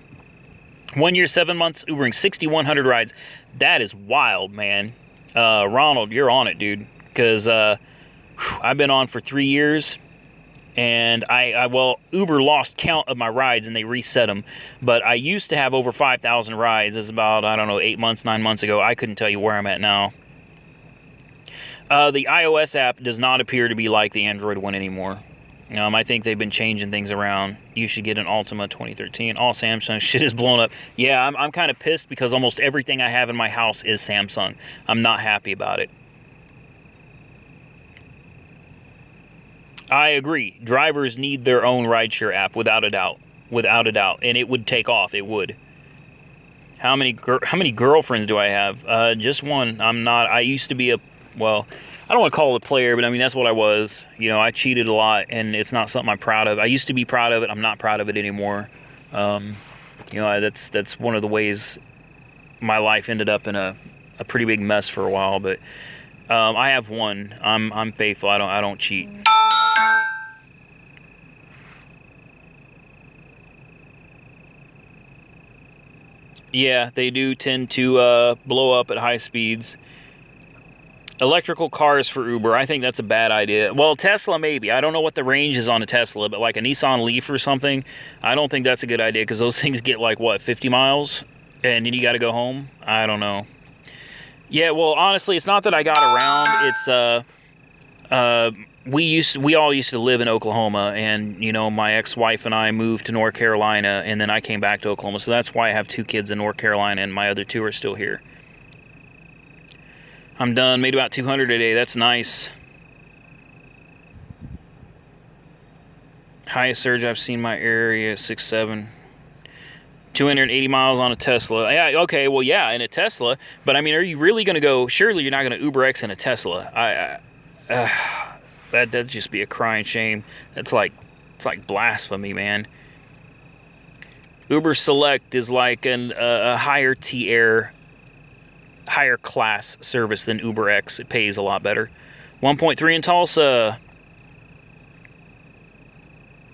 1 year, 7 months, Ubering 6,100 rides. That is wild, man. Ronald, you're on it, dude. Because I've been on for 3 years, and well, Uber lost count of my rides and they reset them. But I used to have over 5,000 rides. It's about, I don't know, 8 months, 9 months ago. I couldn't tell you where I'm at now. The iOS app does not appear to be like the Android one anymore. I think they've been changing things around. You should get an Altima 2013. All Samsung shit is blown up. Yeah, I'm kind of pissed because almost everything I have in my house is Samsung. I'm not happy about it. I agree. Drivers need their own rideshare app, without a doubt. Without a doubt. And it would take off. It would. How many girlfriends do I have? Just one. I used to be a, well, I don't want to call it a player, but I mean, that's what I was. You know, I cheated a lot, and it's not something I'm proud of. I used to be proud of it. I'm not proud of it anymore. You know, that's one of the ways my life ended up in a pretty big mess for a while. But I have one. I'm faithful. I don't cheat. Yeah, they do tend to blow up at high speeds. Electrical cars for Uber, I think that's a bad idea. Well, Tesla maybe. I don't know what the range is on a Tesla, but like a Nissan Leaf or something, I don't think that's a good idea because those things get like, what, 50 miles? And then you got to go home? I don't know. Yeah, well, honestly, it's not that I got around. It's, we all used to live in Oklahoma, and, you know, my ex-wife and I moved to North Carolina, and then I came back to Oklahoma. So that's why I have 2 kids in North Carolina, and my other 2 are still here. I'm done. Made about 200 a day. That's nice. Highest surge I've seen in my area is 6.7. 280 miles on a Tesla. Yeah, okay, well, yeah, in a Tesla. But, I mean, are you really going to go... Surely you're not going to Uber X in a Tesla. That'd just be a crying shame. It's like blasphemy, man. Uber Select is like a higher tier, higher class service than Uber X. It pays a lot better. 1.3 in Tulsa.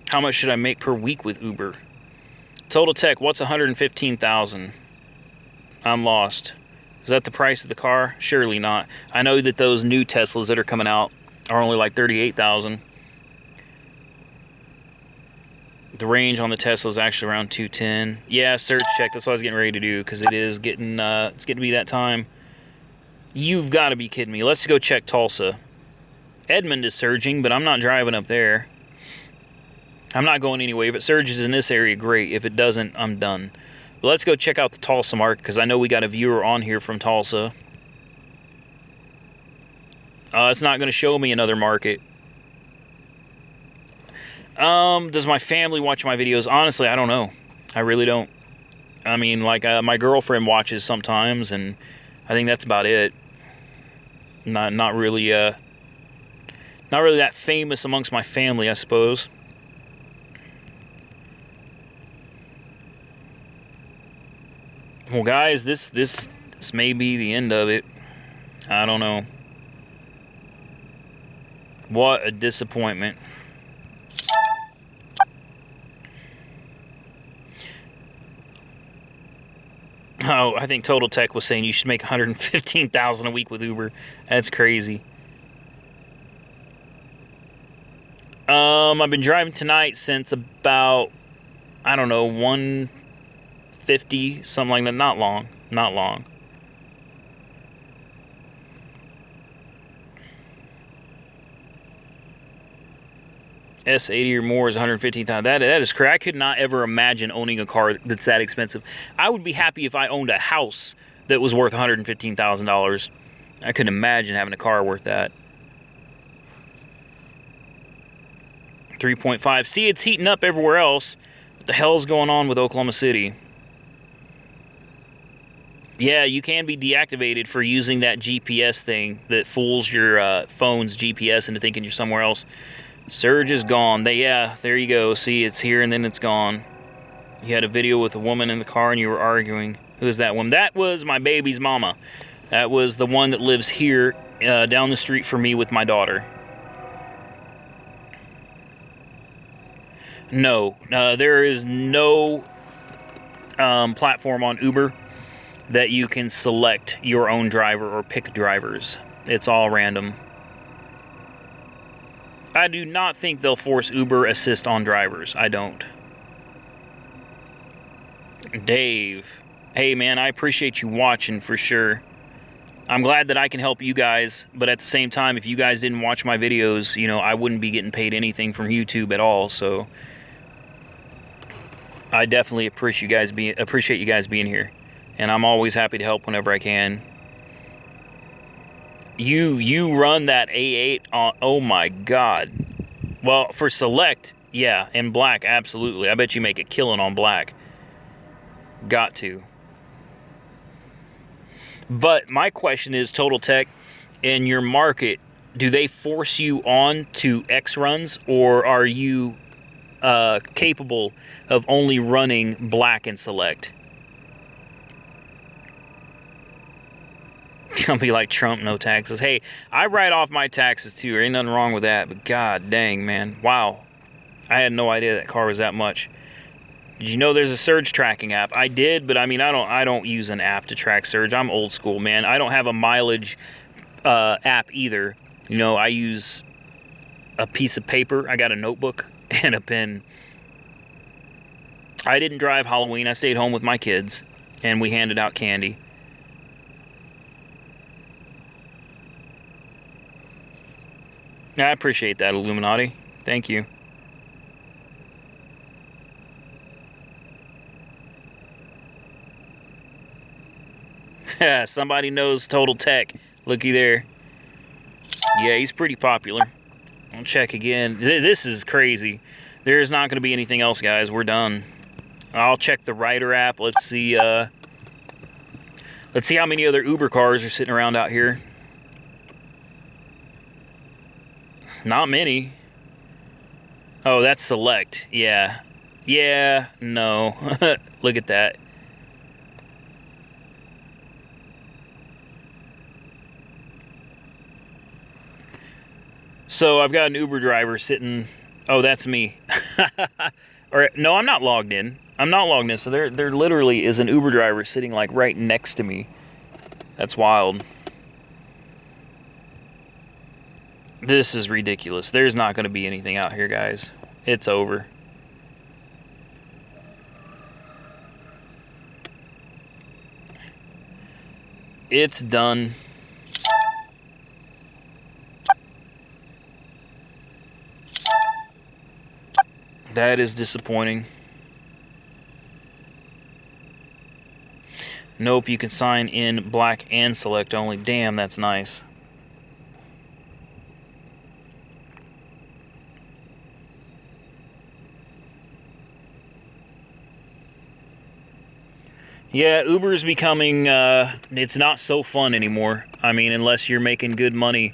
How much should I make per week with Uber? Total Tech, what's 115,000? I'm lost. Is that the price of the car? Surely not. I know that those new Teslas that are coming out are only like 38,000. The range on the Tesla is actually around 210. Yeah, search check. That's what I was getting ready to do because it is getting it's getting to be that time. You've got to be kidding me. Let's go check Tulsa. Edmond is surging, but I'm not driving up there. I'm not going anyway. If it surges in this area, great. If it doesn't, I'm done. But let's go check out the Tulsa market because I know we got a viewer on here from Tulsa. It's not going to show me another market. Does my family watch my videos? Honestly, I don't know. I really don't. I mean, like, my girlfriend watches sometimes, and I think that's about it. Not really that famous amongst my family, I suppose. Well, guys, this may be the end of it. I don't know. What a disappointment. Oh, I think Total Tech was saying you should make $115,000 a week with Uber. That's crazy. I've been driving tonight since about, I don't know, 1:50, something like that. Not long. S80 or more is $115,000. That is correct. I could not ever imagine owning a car that's that expensive. I would be happy if I owned a house that was worth $115,000. I couldn't imagine having a car worth that. 3.5. See, it's heating up everywhere else. What the hell's going on with Oklahoma City? Yeah, you can be deactivated for using that GPS thing that fools your phone's GPS into thinking you're somewhere else. Surge is gone. Yeah, there you go. See, it's here and then it's gone. You had a video with a woman in the car and you were arguing. Who is that woman? That was my baby's mama. That was the one that lives here down the street from me with my daughter. No, there is no platform on Uber that you can select your own driver or pick drivers. It's all random. I do not think they'll force Uber Assist on drivers. I don't. Dave. Hey, man, I appreciate you watching for sure. I'm glad that I can help you guys, but at the same time, if you guys didn't watch my videos, you know, I wouldn't be getting paid anything from YouTube at all, so I definitely appreciate you guys being here, and I'm always happy to help whenever I can. You run that A8 on, oh my god. Well, for Select, yeah, and Black, absolutely. I bet you make a killing on Black. Got to. But my question is, Total Tech, in your market, do they force you on to X runs, or are you capable of only running Black and Select? I'll be like Trump, no taxes. Hey, I write off my taxes too. There ain't nothing wrong with that. But god dang, man. Wow. I had no idea that car was that much. Did you know there's a surge tracking app? I did, but I mean, I don't use an app to track surge. I'm old school, man. I don't have a mileage app either. You know, I use a piece of paper. I got a notebook and a pen. I didn't drive Halloween. I stayed home with my kids, and we handed out candy. I appreciate that, Illuminati. Thank you. Somebody knows Total Tech. Looky there. Yeah, he's pretty popular. I'll check again. This is crazy. There's not going to be anything else, guys. We're done. I'll check the Rider app. Let's see how many other Uber cars are sitting around out here. Not many. Oh, that's Select. Yeah. Yeah, no. Look at that. So I've got an Uber driver sitting. Oh, that's me. Or no, I'm not logged in. I'm not logged in. So there literally is an Uber driver sitting like right next to me. That's wild. This is ridiculous. There's not going to be anything out here, guys. It's over. It's done. That is disappointing. Nope, you can sign in Black and Select only. Damn, that's nice. Yeah, Uber is becoming, it's not so fun anymore. I mean, unless you're making good money,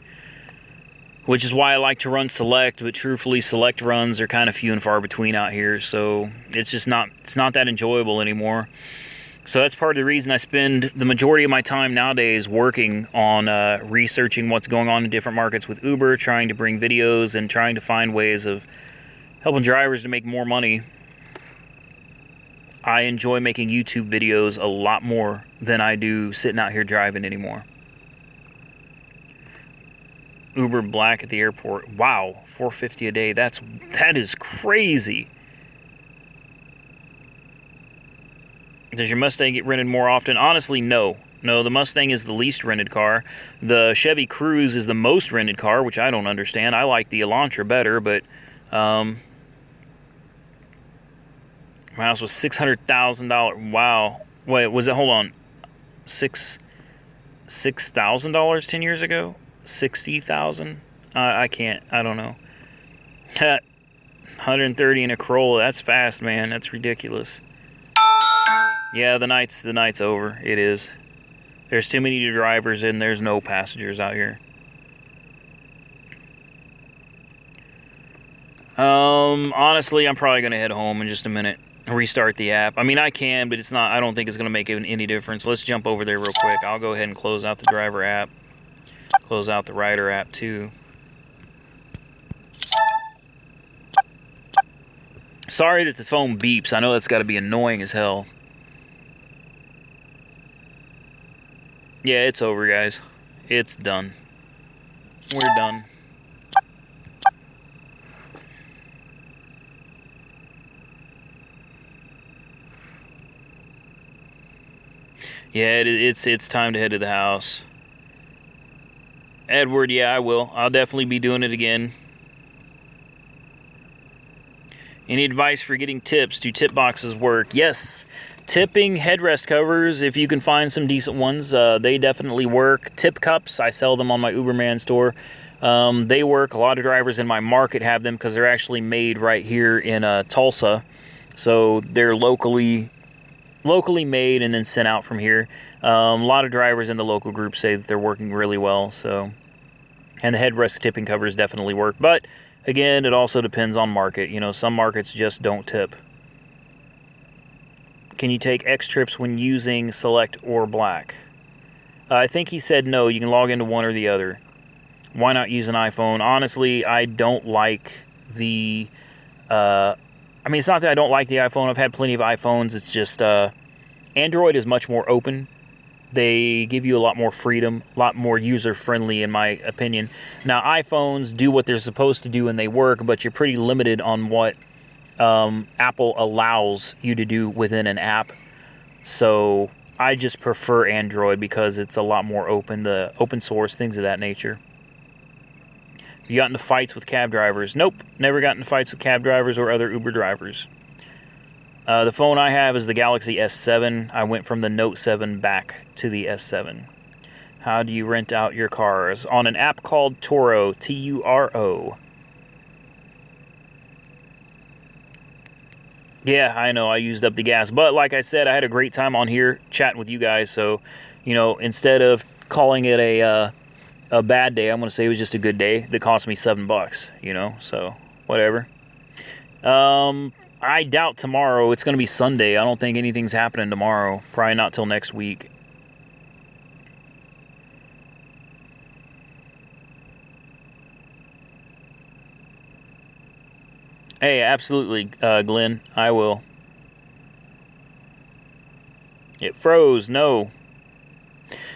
which is why I like to run Select, but truthfully, Select runs are kind of few and far between out here, so it's just not, it's not that enjoyable anymore. So that's part of the reason I spend the majority of my time nowadays working on researching what's going on in different markets with Uber, trying to bring videos and trying to find ways of helping drivers to make more money. I enjoy making YouTube videos a lot more than I do sitting out here driving anymore. Uber Black at the airport. Wow, $4.50 a day. That is crazy. Does your Mustang get rented more often? Honestly, no. No, the Mustang is the least rented car. The Chevy Cruze is the most rented car, which I don't understand. I like the Elantra better, but my house was $600,000. Wow. Wait, was it? Hold on. $6,000 10 years ago? 60,000? I can't. I don't know. 130 in a Corolla. That's fast, man. That's ridiculous. Yeah, the night's over. It is. There's too many drivers and there's no passengers out here. Honestly, I'm probably gonna head home in just a minute. restart the app. I mean, I can, but it's not. I don't think it's going to make any difference. Let's jump over there real quick. I'll go ahead and close out the driver app. Close out the rider app too. Sorry that the phone beeps. I know that's got to be annoying as hell. Yeah, it's over, guys. It's done. We're done. Yeah, it's time to head to the house. Edward, yeah, I will. I'll definitely be doing it again. Any advice for getting tips? Do tip boxes work? Yes. Tipping headrest covers, if you can find some decent ones, they definitely work. Tip cups, I sell them on my Uberman store. They work. A lot of drivers in my market have them because they're actually made right here in Tulsa. So they're locally made and then sent out from here. A lot of drivers in the local group say that they're working really well. So, and the headrest tipping covers definitely work. But again, it also depends on market. You know, some markets just don't tip. Can you take X trips when using Select or Black? I think he said no. You can log into one or the other. Why not use an iPhone? Honestly, I don't like the... I mean, it's not that I don't like the iPhone. I've had plenty of iPhones. It's just Android is much more open. They give you a lot more freedom, a lot more user-friendly, in my opinion. Now, iPhones do what they're supposed to do and they work, but you're pretty limited on what Apple allows you to do within an app. So I just prefer Android because it's a lot more open, the open source, things of that nature. You got into fights with cab drivers? Nope, never got into fights with cab drivers or other Uber drivers. The phone I have is the Galaxy S7. I went from the Note 7 back to the S7. How do you rent out your cars? On an app called Turo, Turo. Yeah, I know I used up the gas. But like I said, I had a great time on here chatting with you guys. So, you know, instead of calling it a bad day, I'm going to say it was just a good day that cost me $7, you know, so whatever. I doubt tomorrow. It's going to be Sunday. I don't think anything's happening tomorrow. Probably not till next week. Hey, absolutely, Glenn. I will. It froze. No.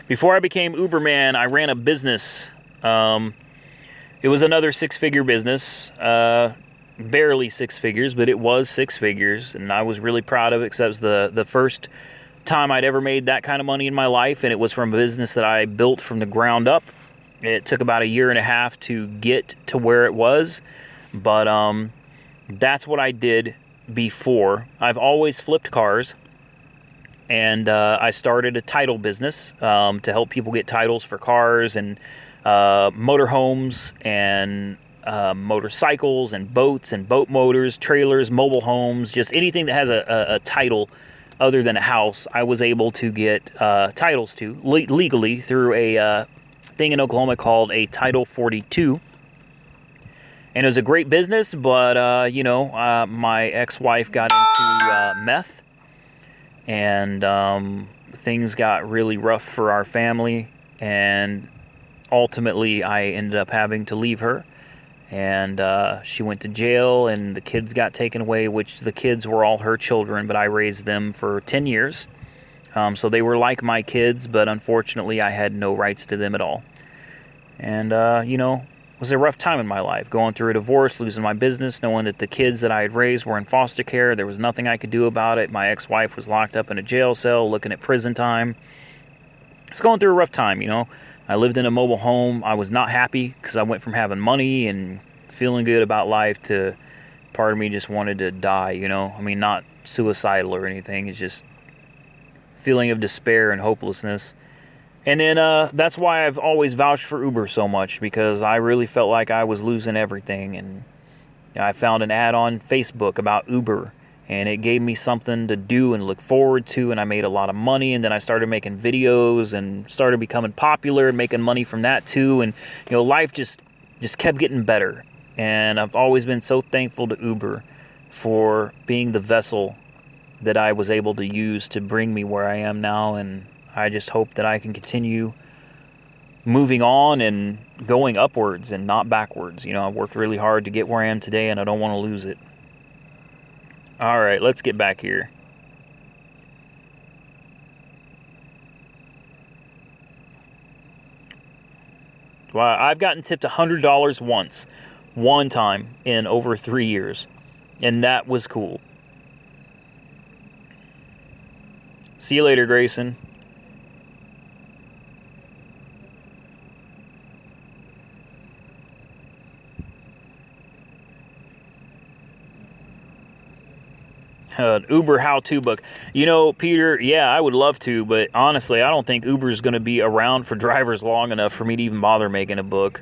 Before I became Uberman, I ran a business. It was another six-figure business. Barely six figures, but it was six figures, and I was really proud of it because that was the first time I'd ever made that kind of money in my life, and it was from a business that I built from the ground up. It took about 1.5 years to get to where it was, but that's what I did before. I've always flipped cars, and I started a title business to help people get titles for cars and motorhomes and motorcycles and boats and boat motors, trailers, mobile homes, just anything that has a title other than a house. I was able to get titles to legally through a thing in Oklahoma called a Title 42. And it was a great business, but, you know, my ex-wife got into meth, and things got really rough for our family, and ultimately I ended up having to leave her, and she went to jail, and the kids got taken away, which the kids were all her children, but I raised them for 10 years. So they were like my kids, but unfortunately I had no rights to them at all. And, you know, it was a rough time in my life, going through a divorce, losing my business, knowing that the kids that I had raised were in foster care. There was nothing I could do about it. My ex-wife was locked up in a jail cell, looking at prison time. It's going through a rough time, you know. I lived in a mobile home. I was not happy because I went from having money and feeling good about life to part of me just wanted to die, you know. I mean, not suicidal or anything. It's just feeling of despair and hopelessness. And then that's why I've always vouched for Uber so much, because I really felt like I was losing everything. And I found an ad on Facebook about Uber, and it gave me something to do and look forward to, and I made a lot of money. And then I started making videos and started becoming popular and making money from that too. And, you know, life just kept getting better. And I've always been so thankful to Uber for being the vessel that I was able to use to bring me where I am now, and I just hope that I can continue moving on and going upwards and not backwards. You know, I've worked really hard to get where I am today, and I don't want to lose it. All right, let's get back here. Well, I've gotten tipped $100 once, one time in over 3 years, and that was cool. See you later, Grayson. Uber how-to book. You know, Peter, yeah, I would love to, but honestly, I don't think Uber's going to be around for drivers long enough for me to even bother making a book.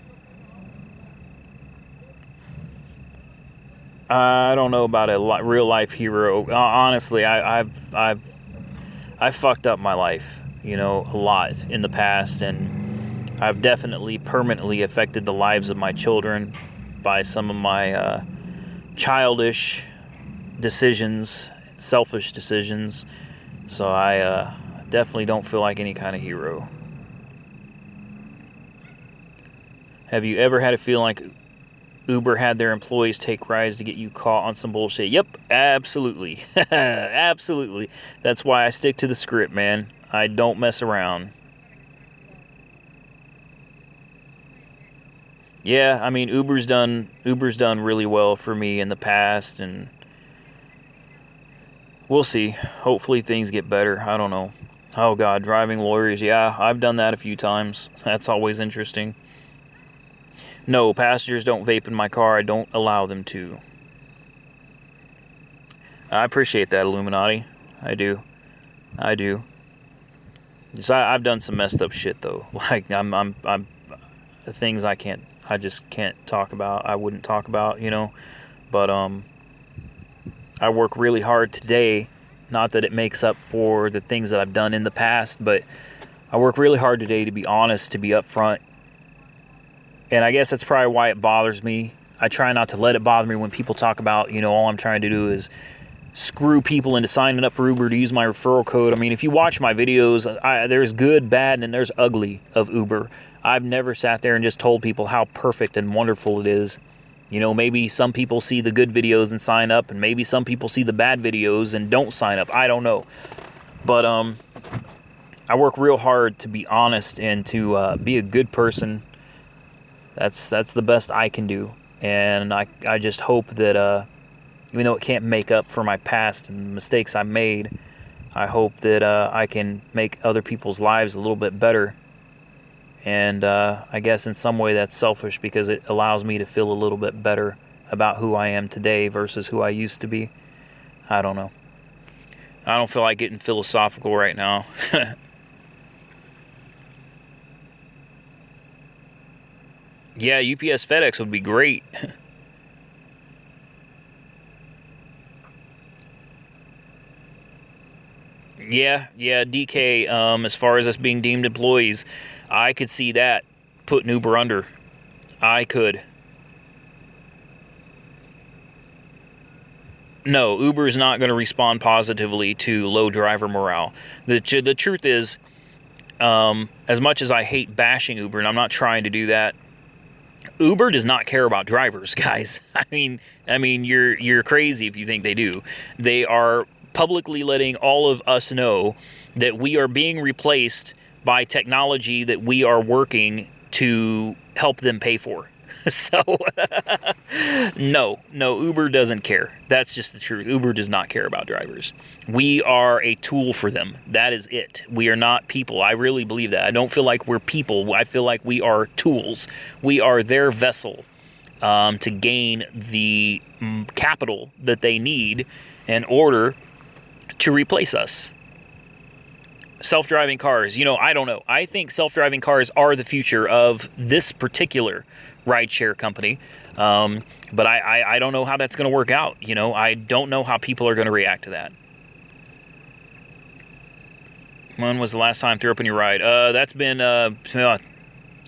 I don't know about a real-life hero. Honestly, I've fucked up my life, you know, a lot in the past, and I've definitely permanently affected the lives of my children by some of my childish decisions, selfish decisions. So I definitely don't feel like any kind of hero. Have you ever had a feeling like Uber had their employees take rides to get you caught on some bullshit? Yep, absolutely. Absolutely. That's why I stick to the script, man. I don't mess around. Yeah, I mean, Uber's done really well for me in the past, and we'll see. Hopefully things get better. I don't know. Oh God, driving lawyers. Yeah, I've done that a few times. That's always interesting. No, passengers don't vape in my car. I don't allow them to. I appreciate that, Illuminati. I do. So I've done some messed up shit though. Like I'm things I just can't talk about. I wouldn't talk about, you know. But I work really hard today. Not that it makes up for the things that I've done in the past, but I work really hard today to be honest, to be upfront. And I guess that's probably why it bothers me. I try not to let it bother me when people talk about, you know, all I'm trying to do is screw people into signing up for Uber to use my referral code. I mean, if you watch my videos, there's good, bad, and there's ugly of Uber. I've never sat there and just told people how perfect and wonderful it is. You know, maybe some people see the good videos and sign up, and maybe some people see the bad videos and don't sign up. I don't know. But I work real hard to be honest and to be a good person. That's the best I can do. And I just hope that even though it can't make up for my past and the mistakes I made, I hope that I can make other people's lives a little bit better. And I guess in some way that's selfish because it allows me to feel a little bit better about who I am today versus who I used to be. I don't know. I don't feel like getting philosophical right now. Yeah, UPS FedEx would be great. Yeah, DK, as far as us being deemed employees, I could see that putting Uber under. I could. No, Uber is not going to respond positively to low driver morale. The truth is, as much as I hate bashing Uber, and I'm not trying to do that, Uber does not care about drivers, guys. I mean, you're crazy if you think they do. They are publicly letting all of us know that we are being replaced by technology that we are working to help them pay for. So, no, Uber doesn't care. That's just the truth. Uber does not care about drivers. We are a tool for them. That is it. We are not people. I really believe that. I don't feel like we're people. I feel like we are tools. We are their vessel to gain the capital that they need in order to replace us. Self-driving cars, you know, I don't know. I think self-driving cars are the future of this particular rideshare company. But I don't know how that's going to work out. You know, I don't know how people are going to react to that. When was the last time threw up in your ride? That's been a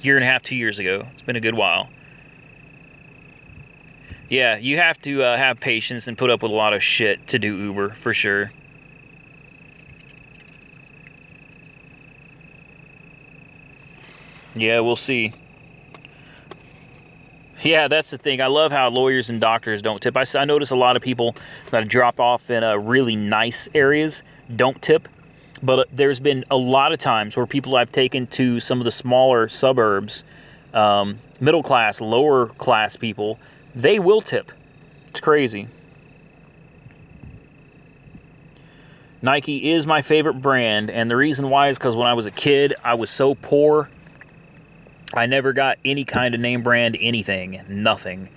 year and a half, 2 years ago. It's been a good while. Yeah, you have to have patience and put up with a lot of shit to do Uber, for sure. Yeah, we'll see. Yeah, that's the thing. I love how lawyers and doctors don't tip. I notice a lot of people that drop off in really nice areas don't tip. But there's been a lot of times where people I've taken to some of the smaller suburbs, middle class, lower class people, they will tip. It's crazy. Nike is my favorite brand, and the reason why is because when I was a kid, I was so poor. I never got any kind of name brand anything, nothing.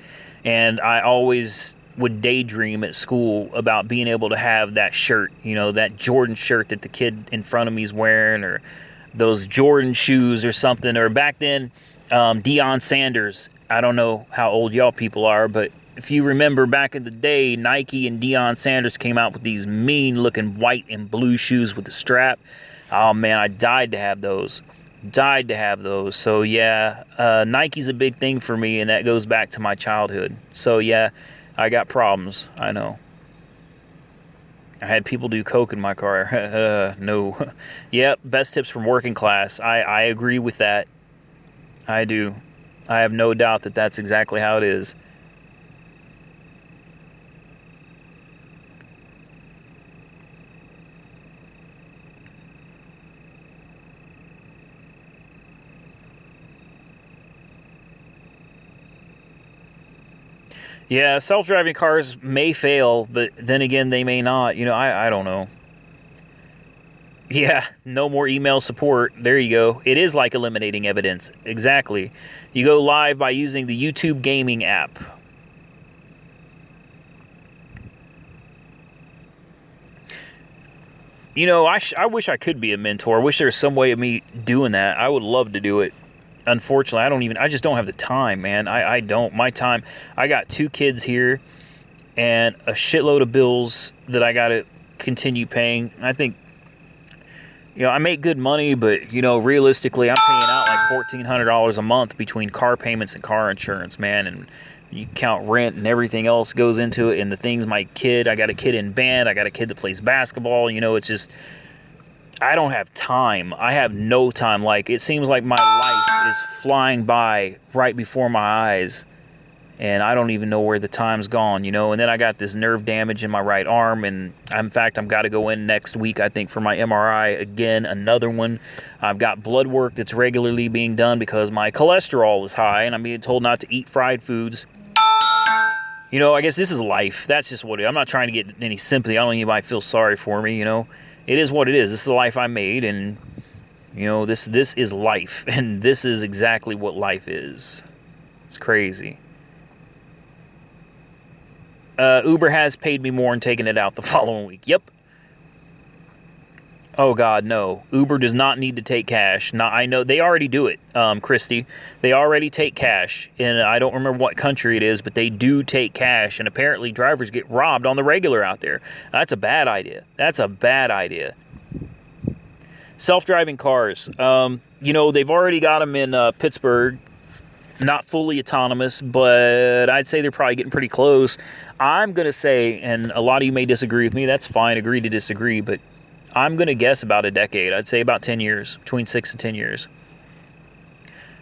And I always would daydream at school about being able to have that shirt, you know, that Jordan shirt that the kid in front of me is wearing, or those Jordan shoes or something. Or back then, Deion Sanders. I don't know how old y'all people are, but if you remember back in the day, Nike and Deion Sanders came out with these mean-looking white and blue shoes with the strap. Oh, man, I died to have those. So, yeah, Nike's a big thing for me, and that goes back to my childhood. So, yeah, I got problems. I know. I had people do coke in my car. No. Yep, best tips from working class. I agree with that. I do. I have no doubt that that's exactly how it is. Yeah, self-driving cars may fail, but then again, they may not. You know, I don't know. Yeah, no more email support. There you go. It is like eliminating evidence. Exactly. You go live by using the YouTube gaming app. You know, I wish I could be a mentor. I wish there was some way of me doing that. I would love to do it. Unfortunately, I just don't have the time, man. I don't. My time, I got 2 kids here and a shitload of bills that I got to continue paying. I think, you know, I make good money, but, you know, realistically, I'm paying out like $1,400 a month between car payments and car insurance, man. And you count rent and everything else goes into it. And the things I got a kid in band. I got a kid that plays basketball. You know, it's just, I don't have time. I have no time. Like, it seems like my life is flying by right before my eyes, and I don't even know where the time's gone, you know. And then I got this nerve damage in my right arm, and in fact, I've got to go in next week, I think, for my MRI again, another one. I've got blood work that's regularly being done because my cholesterol is high, and I'm being told not to eat fried foods. You know, I guess this is life. That's just what it is. I'm not trying to get any sympathy. I don't need anybody to feel sorry for me, you know. It is what it is. This is the life I made, and, you know, this is life, and this is exactly what life is. It's crazy. Uber has paid me more and taken it out the following week. Yep. Oh, God, no. Uber does not need to take cash. I know they already do it, Christy. They already take cash, and I don't remember what country it is, but they do take cash, and apparently drivers get robbed on the regular out there. That's a bad idea. That's a bad idea. Self-driving cars. You know, they've already got them in Pittsburgh. Not fully autonomous, but I'd say they're probably getting pretty close. I'm going to say, and a lot of you may disagree with me, that's fine, agree to disagree, but I'm going to guess about a decade. I'd say about 10 years, between 6 and 10 years.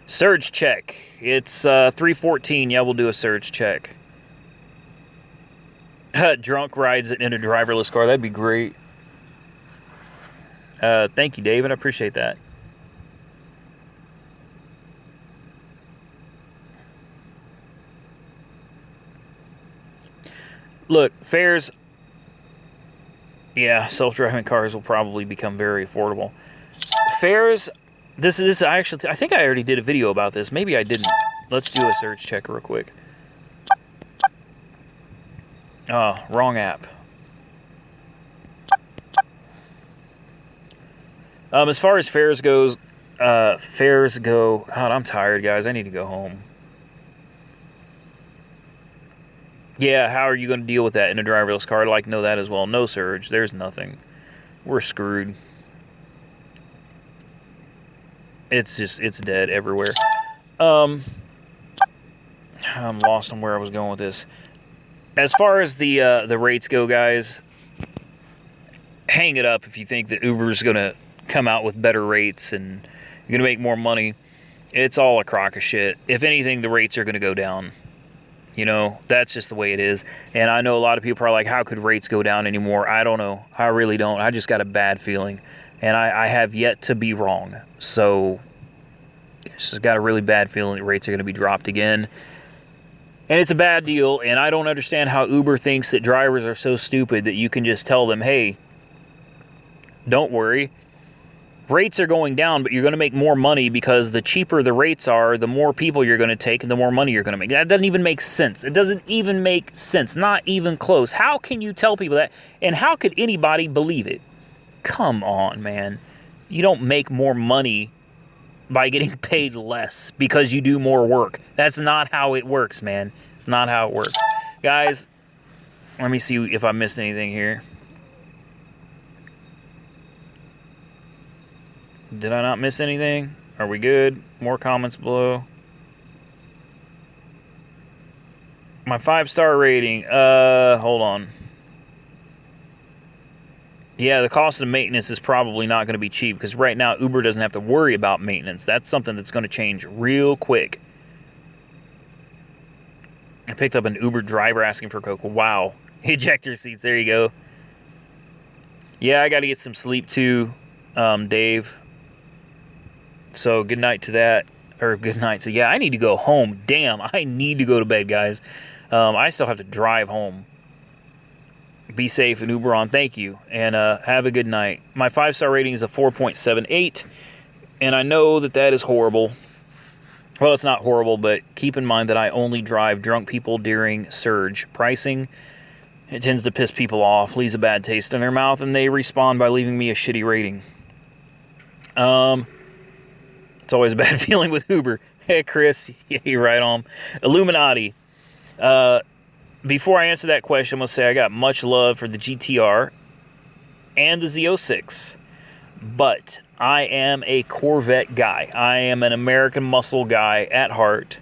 Surge check. It's 3:14. Yeah, we'll do a surge check. Drunk rides in a driverless car. That'd be great. Thank you, David. I appreciate that. Look, fares... Yeah, self-driving cars will probably become very affordable. Fares, this actually, I think I already did a video about this. Maybe I didn't. Let's do a search check real quick. Oh, wrong app. As far as fares goes, God, I'm tired, guys. I need to go home. Yeah, how are you going to deal with that in a driverless car? I'd like to know that as well. No surge. There's nothing. We're screwed. It's dead everywhere. I'm lost on where I was going with this. As far as the rates go, guys, hang it up if you think that Uber's going to come out with better rates and you're going to make more money. It's all a crock of shit. If anything, the rates are going to go down. You know, that's just the way it is. And I know a lot of people are like, how could rates go down anymore? I don't know. I really don't. I just got a bad feeling. And I have yet to be wrong. So, just got a really bad feeling that rates are going to be dropped again. And it's a bad deal. And I don't understand how Uber thinks that drivers are so stupid that you can just tell them, hey, don't worry. Rates are going down, but you're going to make more money because the cheaper the rates are, the more people you're going to take and the more money you're going to make. That doesn't even make sense. It doesn't even make sense. Not even close. How can you tell people that? And how could anybody believe it? Come on, man. You don't make more money by getting paid less because you do more work. That's not how it works, man. It's not how it works. Guys, let me see if I missed anything here. Did I not miss anything? Are we good? More comments below. My 5-star rating. Hold on. Yeah, the cost of maintenance is probably not going to be cheap because right now Uber doesn't have to worry about maintenance. That's something that's going to change real quick. I picked up an Uber driver asking for Coke. Wow. Ejector seats. There you go. Yeah, I got to get some sleep too, Dave. So good night to that, or good night to, yeah, I need to go home. Damn, I need to go to bed, guys. I still have to drive home. Be safe and Uber on. Thank you, and have a good night. My 5-star rating is a 4.78, and I know that that is horrible. Well, it's not horrible, but keep in mind that I only drive drunk people during surge pricing. It tends to piss people off, leaves a bad taste in their mouth, and they respond by leaving me a shitty rating. It's always a bad feeling with Uber. Hey, Chris. Yeah, you're right on. Illuminati. Before I answer that question, I'm going to say I got much love for the GTR and the Z06. But I am a Corvette guy. I am an American muscle guy at heart.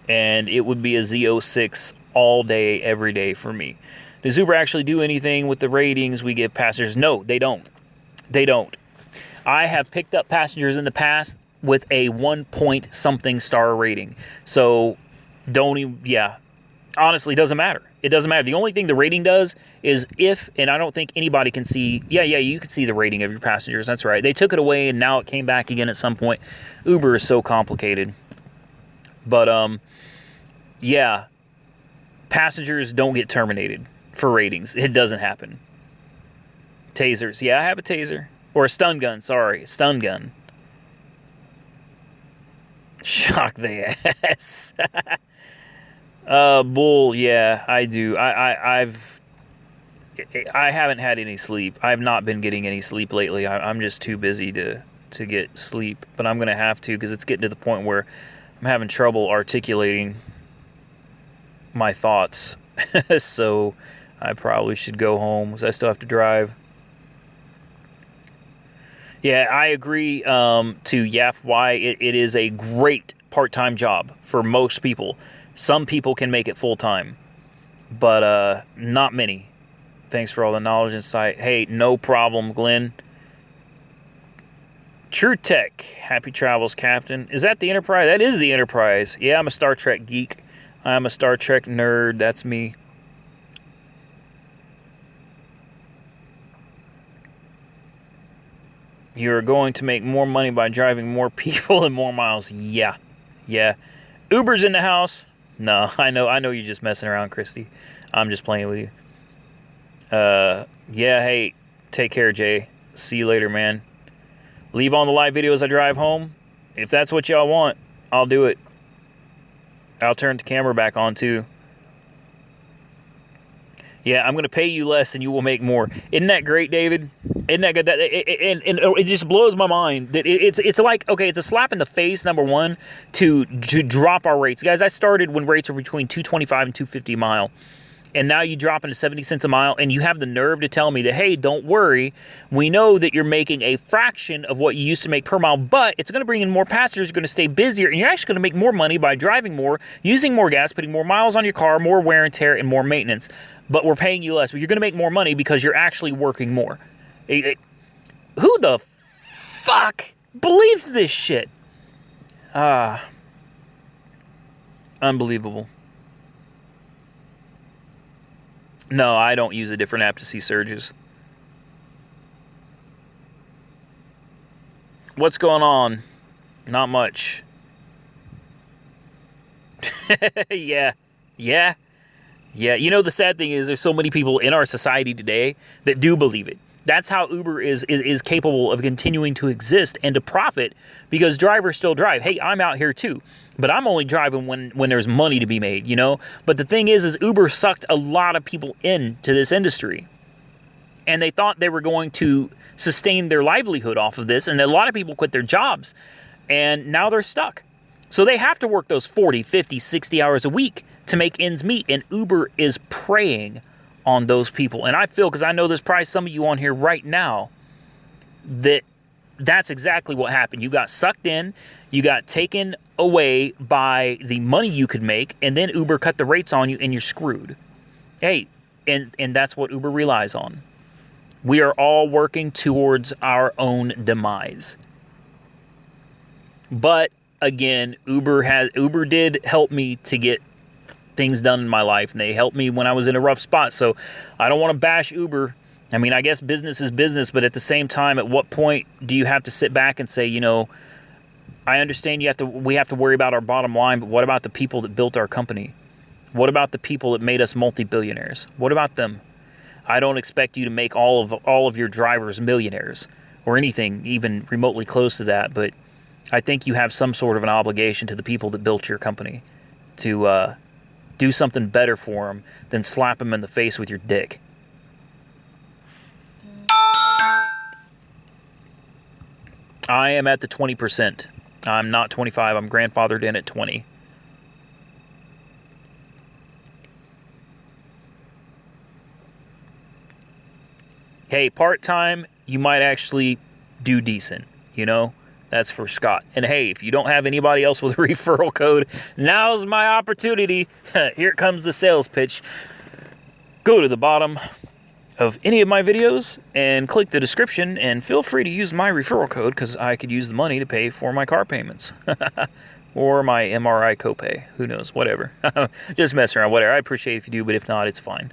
And it would be a Z06 all day, every day for me. Does Uber actually do anything with the ratings we give passengers? No, they don't. They don't. I have picked up passengers in the past with a 1-point-something star rating. So, don't even, yeah. Honestly, it doesn't matter. It doesn't matter. The only thing the rating does is if, and I don't think anybody can see, yeah, you can see the rating of your passengers. That's right. They took it away, and now it came back again at some point. Uber is so complicated. But, yeah. Passengers don't get terminated for ratings. It doesn't happen. Tasers. Yeah, I have a taser. Or a stun gun, sorry. Stun gun. Shock the ass. Bull, yeah, I do. I haven't had any sleep. I've not been getting any sleep lately. I'm just too busy to get sleep. But I'm going to have to because it's getting to the point where I'm having trouble articulating my thoughts. So I probably should go home because I still have to drive. Yeah, I agree to Yaf why it is a great part-time job for most people. Some people can make it full-time, but not many. Thanks for all the knowledge and insight. Hey, no problem, Glenn. True Tech, happy travels, Captain. Is that the Enterprise? That is the Enterprise. Yeah, I'm a Star Trek geek. I'm a Star Trek nerd. That's me. You're going to make more money by driving more people and more miles. Yeah. Uber's in the house. No, I know you're just messing around, Christy. I'm just playing with you. Yeah, hey, take care, Jay. See you later, man. Leave on the live video as I drive home. If that's what y'all want, I'll do it. I'll turn the camera back on, too. Yeah, I'm going to pay you less and you will make more. Isn't that great, David? Isn't that good? And it just blows my mind that it's like, okay, it's a slap in the face, number one, to drop our rates. Guys, I started when rates were between $2.25 and $2.50 a mile. And now you drop into 70 cents a mile, and you have the nerve to tell me that, hey, don't worry. We know that you're making a fraction of what you used to make per mile, but it's going to bring in more passengers, you're going to stay busier, and you're actually going to make more money by driving more, using more gas, putting more miles on your car, more wear and tear, and more maintenance. But we're paying you less. But you're going to make more money because you're actually working more. Who the fuck believes this shit? Unbelievable. No, I don't use a different app to see surges. What's going on? Not much. Yeah. You know, the sad thing is there's so many people in our society today that do believe it. That's how Uber is capable of continuing to exist and to profit, because drivers still drive. Hey, I'm out here too, but I'm only driving when there's money to be made, you know? But the thing is Uber sucked a lot of people into this industry. And they thought they were going to sustain their livelihood off of this, and a lot of people quit their jobs, and now they're stuck. So they have to work those 40, 50, 60 hours a week to make ends meet, and Uber is preying on those people. And I feel, because I know there's probably some of you on here right now, that's exactly what happened. You got sucked in, you got taken away by the money you could make, and then Uber cut the rates on you, and you're screwed. Hey, and that's what Uber relies on. We are all working towards our own demise. But again, Uber did help me to get things done in my life, and they helped me when I was in a rough spot. So I don't want to bash Uber. I mean, I guess business is business, but at the same time, at what point do you have to sit back and say, you know, I understand we have to worry about our bottom line, but what about the people that built our company? What about the people that made us multi-billionaires? What about them? I don't expect you to make all of your drivers millionaires or anything even remotely close to that, but I think you have some sort of an obligation to the people that built your company to do something better for them than slap them in the face with your dick. I am at the 20%. I'm not 25. I'm grandfathered in at 20. Hey, part-time, you might actually do decent, you know? That's for Scott. And hey, if you don't have anybody else with a referral code, now's my opportunity. Here comes the sales pitch. Go to the bottom of any of my videos and click the description, and feel free to use my referral code, because I could use the money to pay for my car payments. Or my MRI copay. Who knows? Whatever. Just mess around. Whatever. I appreciate it if you do, but if not, it's fine.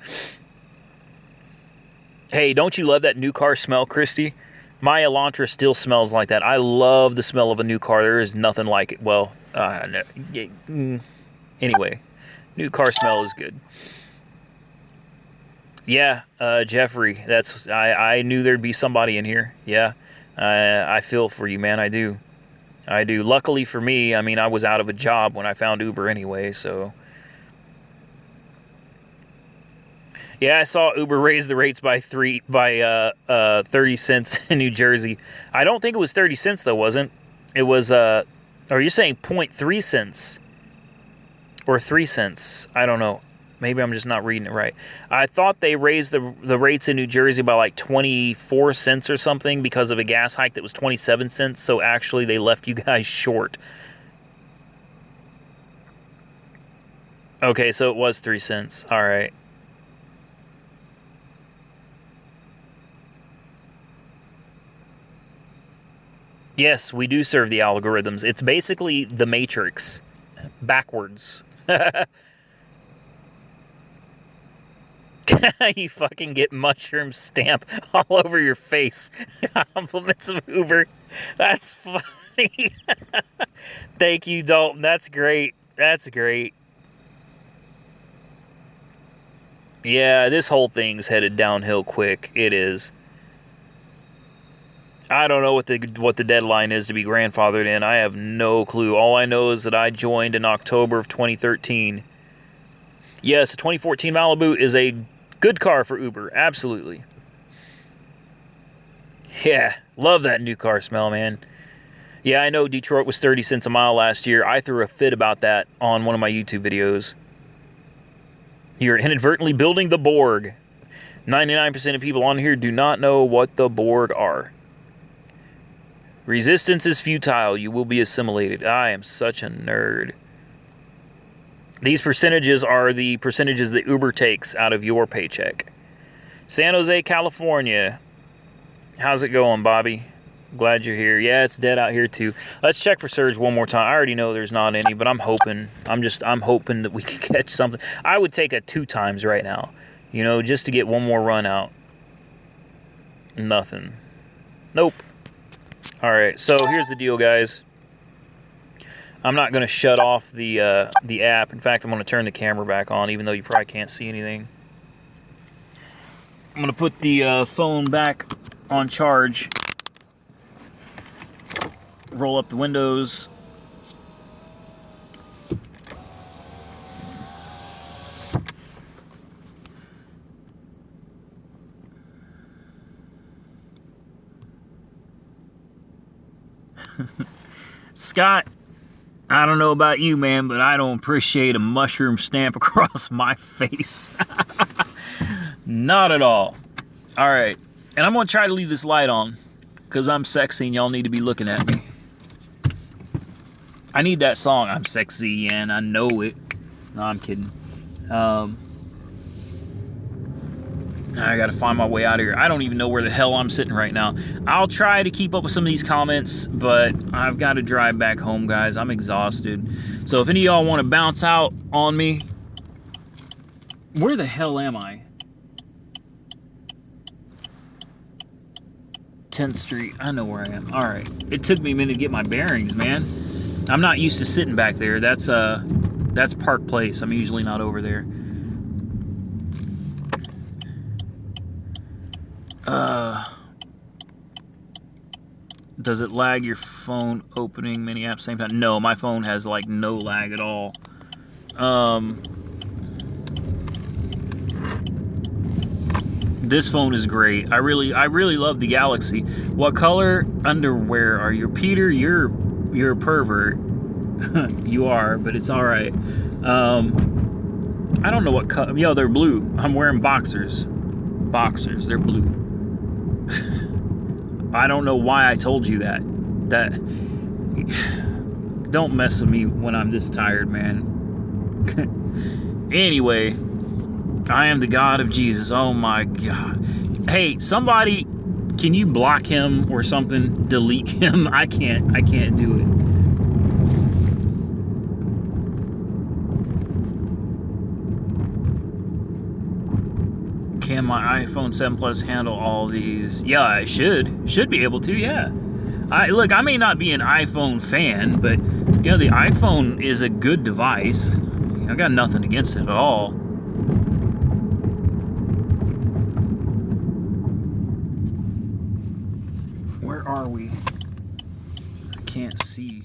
Hey, don't you love that new car smell, Christy? My Elantra still smells like that. I love the smell of a new car. There is nothing like it. Well, no. Anyway, new car smell is good. Yeah, Jeffrey, I knew there'd be somebody in here. Yeah, I feel for you, man. I do. Luckily for me, I mean, I was out of a job when I found Uber anyway, so. Yeah, I saw Uber raise the rates by 30 cents in New Jersey. I don't think it was 30 cents though, wasn't? It was are you saying 0.3 cents or 3 cents? I don't know. Maybe I'm just not reading it right. I thought they raised the rates in New Jersey by like 24 cents or something because of a gas hike that was 27 cents. So actually they left you guys short. Okay, so it was 3 cents. All right. Yes, we do serve the algorithms. It's basically the Matrix backwards. You fucking get mushroom stamp all over your face. Compliments of Uber. That's funny. Thank you, Dalton. That's great. That's great. Yeah, this whole thing's headed downhill quick. It is. I don't know what the deadline is to be grandfathered in. I have no clue. All I know is that I joined in October of 2013. Yes, a 2014 Malibu is a good car for Uber. Absolutely. Yeah, love that new car smell, man. Yeah, I know Detroit was 30 cents a mile last year. I threw a fit about that on one of my YouTube videos. You're inadvertently building the Borg. 99% of people on here do not know what the Borg are. Resistance is futile. You will be assimilated. I am such a nerd. These percentages are the percentages that Uber takes out of your paycheck. San Jose, California. How's it going, Bobby? Glad you're here. Yeah, it's dead out here too. Let's check for surge one more time. I already know there's not any, but I'm hoping. I'm hoping that we can catch something. I would take a 2 times right now, you know, just to get one more run out. Nothing. Nope. All right. So here's the deal, guys. I'm not going to shut off the app. In fact, I'm going to turn the camera back on, even though you probably can't see anything. I'm going to put the phone back on charge. Roll up the windows. Scott, I don't know about you, man, but I don't appreciate a mushroom stamp across my face. Not at all. All right. And I'm going to try to leave this light on because I'm sexy and y'all need to be looking at me. I need that song, I'm sexy and I know it. No, I'm kidding. I gotta find my way out of here. I don't even know where the hell I'm sitting right now. I'll try to keep up with some of these comments, but I've got to drive back home, guys. I'm exhausted. So if any of y'all want to bounce out on me, where the hell am I? 10th Street. I know where I am. All right. It took me a minute to get my bearings, man. I'm not used to sitting back there. That's Park Place. I'm usually not over there. Does it lag your phone opening many apps at the same time? No, my phone has like no lag at all. This phone is great. I really love the Galaxy. What color underwear are you? Peter, you're a pervert. You are, but it's all right. I don't know what color. Yo, they're blue. I'm wearing boxers. Boxers, they're blue. I don't know why I told you that. Don't mess with me when I'm this tired, man. Anyway, I am the God of Jesus. Oh my God. Hey, somebody, can you block him or something? Delete him? I can't do it. Can my iPhone 7 Plus handle all these? Yeah, it should be able to. Yeah. Look, I may not be an iPhone fan, but you know the iPhone is a good device. I got nothing against it at all. Where are we? I can't see.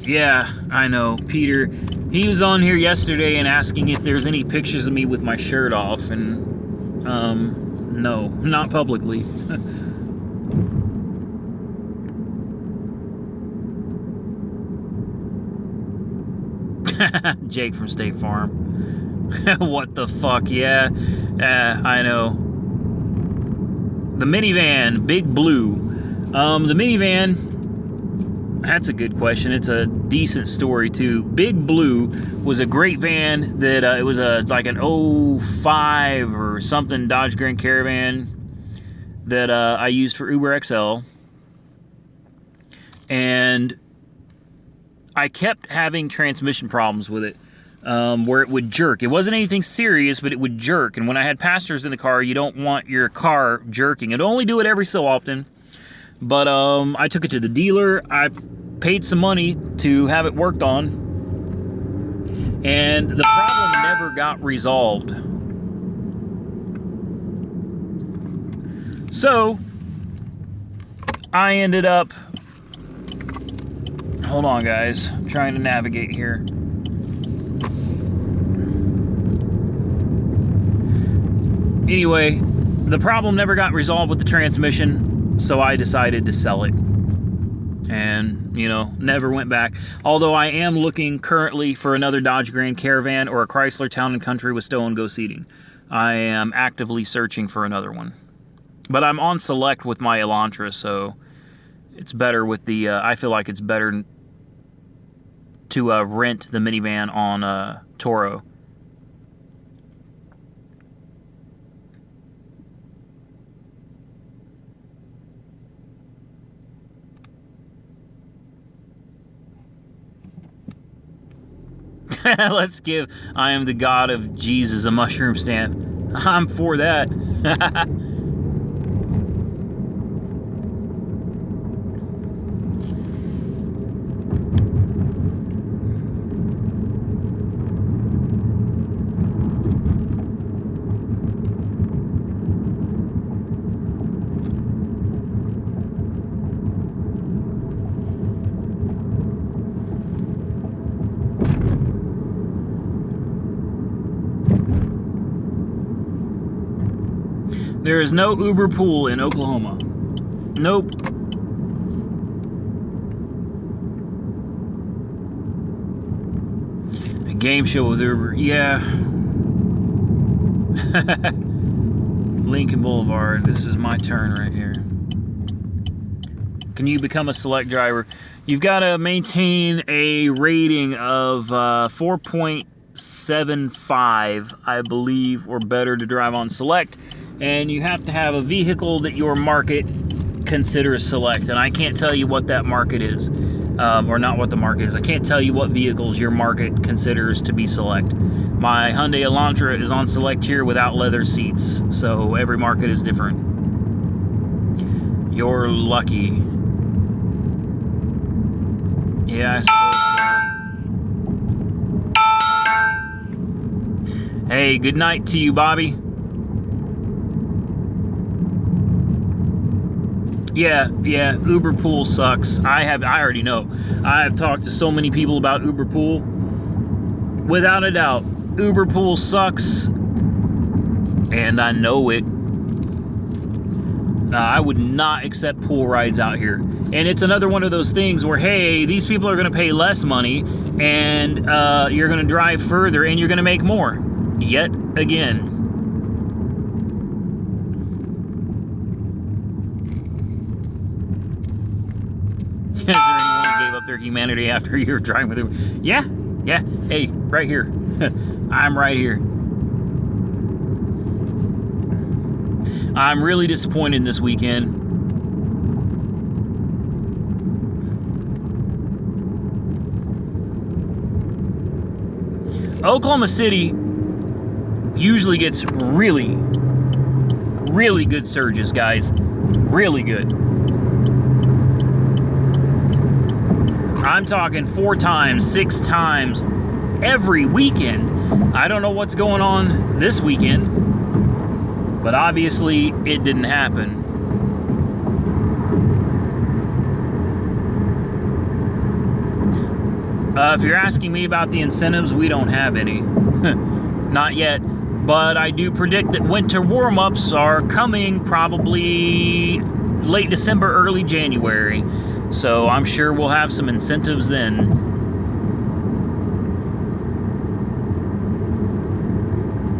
Yeah, I know, Peter. He was on here yesterday and asking if there's any pictures of me with my shirt off, and no, not publicly. Jake from State Farm. What the fuck? Yeah, I know. The minivan, Big Blue. The minivan. That's a good question. It's a decent story too. Big Blue was a great van that it was like an 05 or something Dodge Grand Caravan that I used for Uber XL, and I kept having transmission problems with it, where it would jerk. It wasn't anything serious, but it would jerk. And when I had passengers in the car, you don't want your car jerking. It'd only do it every so often. But I took it to the dealer. I paid some money to have it worked on, and the problem never got resolved. So I ended up, hold on guys, I'm trying to navigate here. Anyway, the problem never got resolved with the transmission. So I decided to sell it, and you know, never went back. Although I am looking currently for another Dodge Grand Caravan or a Chrysler Town & Country with stow and go seating. I am actively searching for another one, but I'm on select with my Elantra, so it's better with the I feel like it's better to rent the minivan on Toro. Let's give I Am the God of Jesus a mushroom stamp. I'm for that. There is no Uber pool in Oklahoma. Nope. A game show with Uber. Yeah. Lincoln Boulevard. This is my turn right here. Can you become a select driver? You've got to maintain a rating of 4.75, I believe, or better to drive on select. And you have to have a vehicle that your market considers select. And I can't tell you what that market is, or not what the market is. I can't tell you what vehicles your market considers to be select. My Hyundai Elantra is on select here without leather seats, so every market is different. You're lucky. Yeah, I suppose so. Hey, good night to you, Bobby. Yeah, Uber Pool sucks. I already know. I've talked to so many people about Uber Pool. Without a doubt, Uber Pool sucks, and I know it. I would not accept pool rides out here. And it's another one of those things where, hey, these people are going to pay less money, and you're going to drive further, and you're going to make more. Yet again. Is there anyone who gave up their humanity after you were driving with him? Yeah. Hey, right here. I'm right here. I'm really disappointed this weekend. Oklahoma City usually gets really, really good surges, guys. Really good. I'm talking 4 times, 6 times every weekend. I don't know what's going on this weekend, but obviously it didn't happen. If you're asking me about the incentives, we don't have any. Not yet. But I do predict that winter warm-ups are coming probably late December, early January. So I'm sure we'll have some incentives then.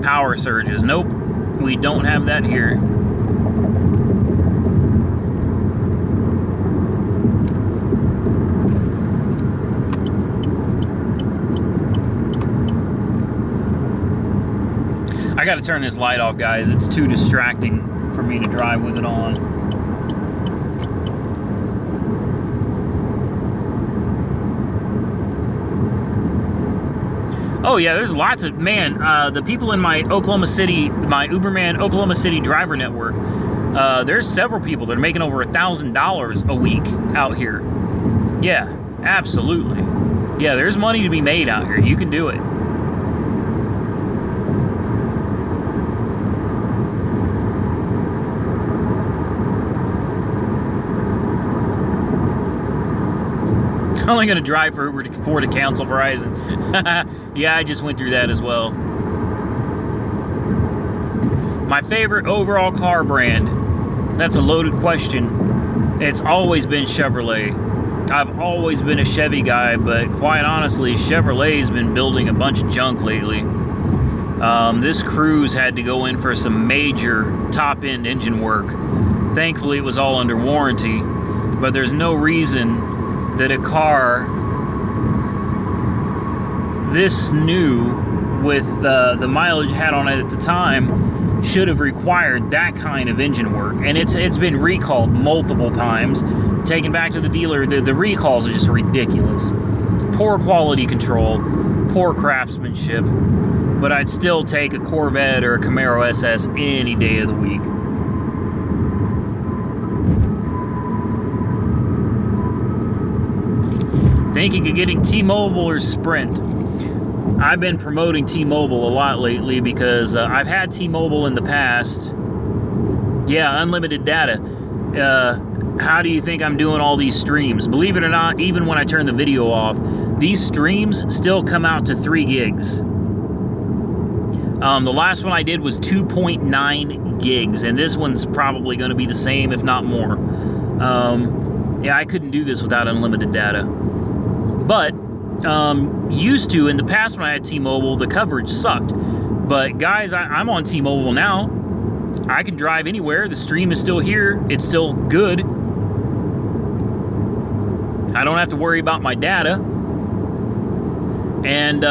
Power surges. Nope. We don't have that here. I gotta turn this light off, guys. It's too distracting for me to drive with it on. Oh yeah, there's lots of, the people in my Oklahoma City, my Uberman Oklahoma City driver network, there's several people that are making over $1,000 a week out here. Yeah, absolutely. Yeah, there's money to be made out here. You can do it. I'm only going to drive for Uber to Ford to cancel Verizon. Yeah, I just went through that as well. My favorite overall car brand? That's a loaded question. It's always been Chevrolet. I've always been a Chevy guy, but quite honestly, Chevrolet's been building a bunch of junk lately. This Cruze had to go in for some major top-end engine work. Thankfully, it was all under warranty, but there's no reason that a car this new, with the mileage it had on it at the time, should have required that kind of engine work. And it's been recalled multiple times, taken back to the dealer. The recalls are just ridiculous. Poor quality control, poor craftsmanship, but I'd still take a Corvette or a Camaro SS any day of the week. Thinking of getting T-Mobile or Sprint. I've been promoting T-Mobile a lot lately because I've had T-Mobile in the past. Yeah, unlimited data. How do you think I'm doing all these streams? Believe it or not, even when I turn the video off, these streams still come out to 3 gigs. The last one I did was 2.9 gigs, and this one's probably going to be the same, if not more. Yeah, I couldn't do this without unlimited data. But, used to, in the past when I had T-Mobile, the coverage sucked. But guys, I'm on T-Mobile now. I can drive anywhere. The stream is still here. It's still good. I don't have to worry about my data. And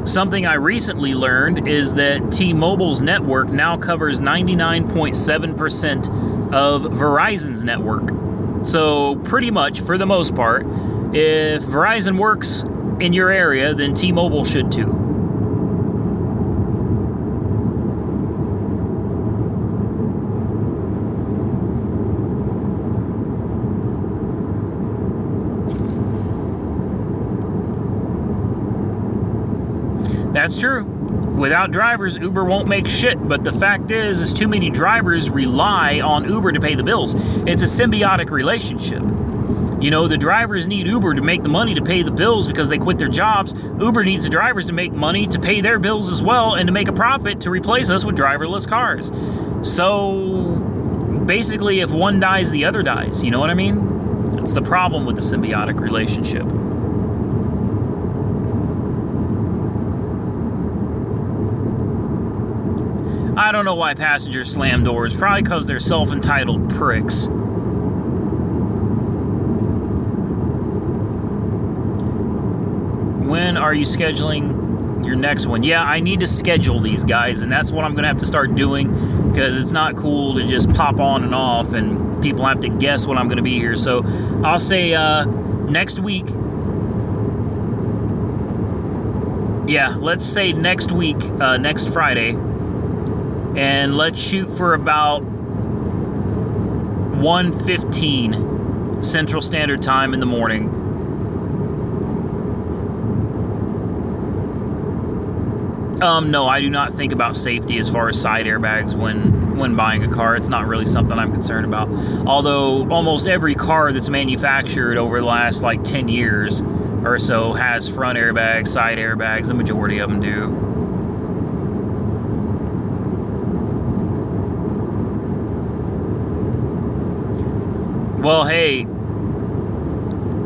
something I recently learned is that T-Mobile's network now covers 99.7% of Verizon's network. So pretty much, for the most part, if Verizon works in your area, then T-Mobile should too. That's true. Without drivers, Uber won't make shit, but the fact is too many drivers rely on Uber to pay the bills. It's a symbiotic relationship. You know, the drivers need Uber to make the money to pay the bills because they quit their jobs. Uber needs the drivers to make money to pay their bills as well and to make a profit to replace us with driverless cars. So, basically, if one dies, the other dies. You know what I mean? That's the problem with the symbiotic relationship. I don't know why passengers slam doors. Probably because they're self-entitled pricks. When are you scheduling your next one? Yeah, I need to schedule these, guys, and that's what I'm going to have to start doing because it's not cool to just pop on and off and people have to guess when I'm going to be here. So I'll say next week. Yeah, let's say next week, next Friday. And let's shoot for about 1:15 Central Standard Time in the morning. No, I do not think about safety as far as side airbags when buying a car. It's not really something I'm concerned about. Although almost every car that's manufactured over the last like 10 years or so has front airbags, side airbags. The majority of them do. Well, hey,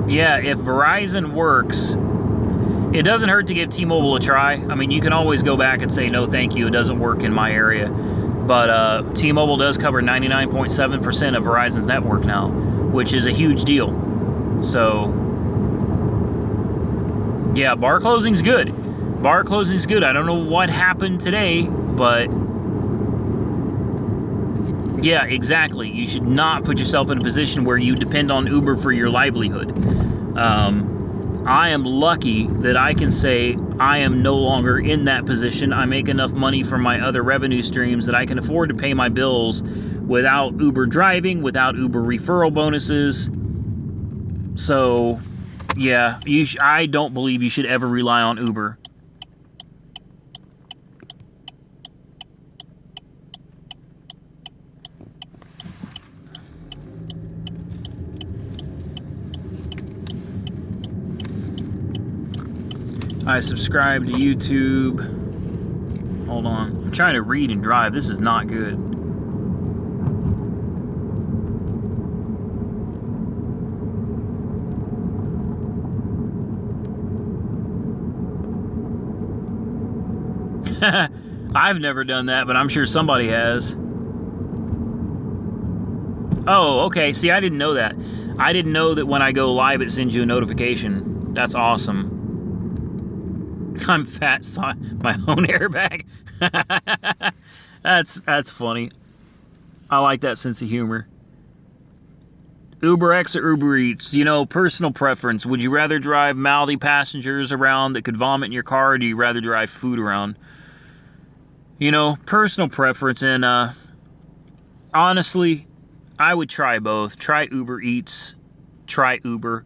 yeah, if Verizon works, it doesn't hurt to give T-Mobile a try. I mean, you can always go back and say, no, thank you, it doesn't work in my area. But T-Mobile does cover 99.7% of Verizon's network now, which is a huge deal. So, yeah, bar closing's good. Bar closing's good. I don't know what happened today, but yeah, exactly. You should not put yourself in a position where you depend on Uber for your livelihood. I am lucky that I can say I am no longer in that position. I make enough money from my other revenue streams that I can afford to pay my bills without Uber driving, without Uber referral bonuses. So, yeah, I don't believe you should ever rely on Uber. I subscribe to YouTube. Hold on. I'm trying to read and drive. This is not good. I've never done that, but I'm sure somebody has. Oh, okay. See, I didn't know that. I didn't know that when I go live, it sends you a notification. That's awesome. I'm fat, saw my own airbag. That's funny. I like that sense of humor. UberX or Uber Eats, you know, personal preference. Would you rather drive mouthy passengers around that could vomit in your car, or do you rather drive food around? You know, personal preference. And honestly, I would try both. Try Uber Eats, try Uber.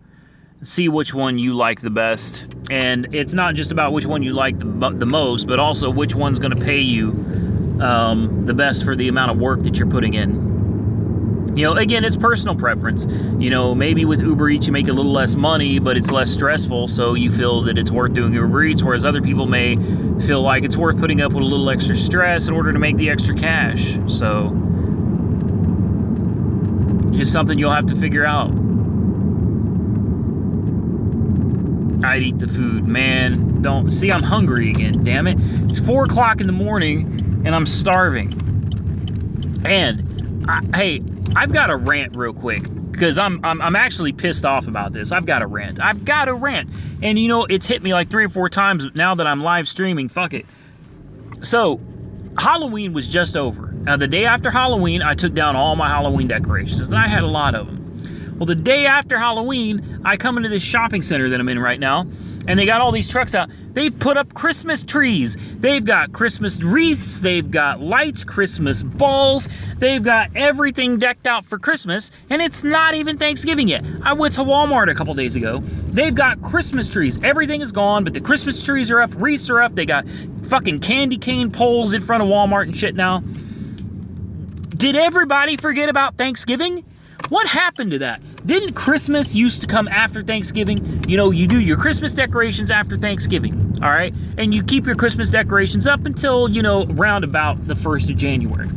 See which one you like the best. And it's not just about which one you like the most, but also which one's going to pay you the best for the amount of work that you're putting in. You know, again, it's personal preference. You know, maybe with Uber Eats you make a little less money, but it's less stressful, so you feel that it's worth doing Uber Eats, whereas other people may feel like it's worth putting up with a little extra stress in order to make the extra cash. So, just something you'll have to figure out. I'd eat the food, man. Don't see, I'm hungry again, damn it. It's 4 o'clock in the morning and I'm starving. And hey, I've got a rant real quick, because I'm actually pissed off about this. I've got a rant. And you know, it's hit me like 3 or 4 times now that I'm live streaming. Fuck it. So, Halloween was just over. Now, the day after Halloween, I took down all my Halloween decorations, and I had a lot of them. Well, the day after Halloween, I come into this shopping center that I'm in right now, and they got all these trucks out. They've put up Christmas trees. They've got Christmas wreaths. They've got lights, Christmas balls. They've got everything decked out for Christmas, and it's not even Thanksgiving yet. I went to Walmart a couple days ago. They've got Christmas trees. Everything is gone, but the Christmas trees are up, wreaths are up. They got fucking candy cane poles in front of Walmart and shit now. Did everybody forget about Thanksgiving? What happened to that? Didn't Christmas used to come after Thanksgiving? You know, you do your Christmas decorations after Thanksgiving, all right? And you keep your Christmas decorations up until, you know, round about the 1st of January.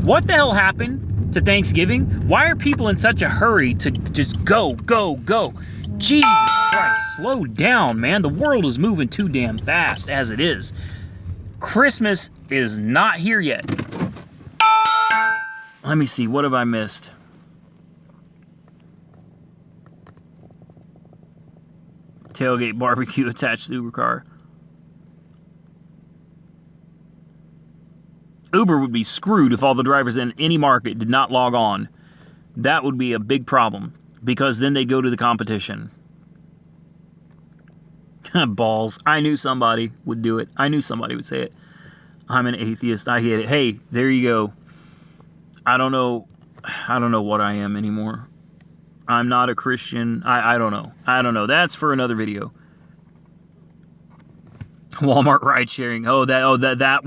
What the hell happened to Thanksgiving? Why are people in such a hurry to just go? Jesus Christ, slow down, man. The world is moving too damn fast as it is. Christmas is not here yet. Let me see, what have I missed? Tailgate barbecue attached to the Uber car. Uber would be screwed if all the drivers in any market did not log on. That would be a big problem, because then they'd go to the competition. Balls. I knew somebody would do it. I knew somebody would say it. I'm an atheist. I get it. Hey, there you go. I don't know what I am anymore. I'm not a Christian. I don't know. That's for another video. Walmart ride sharing. That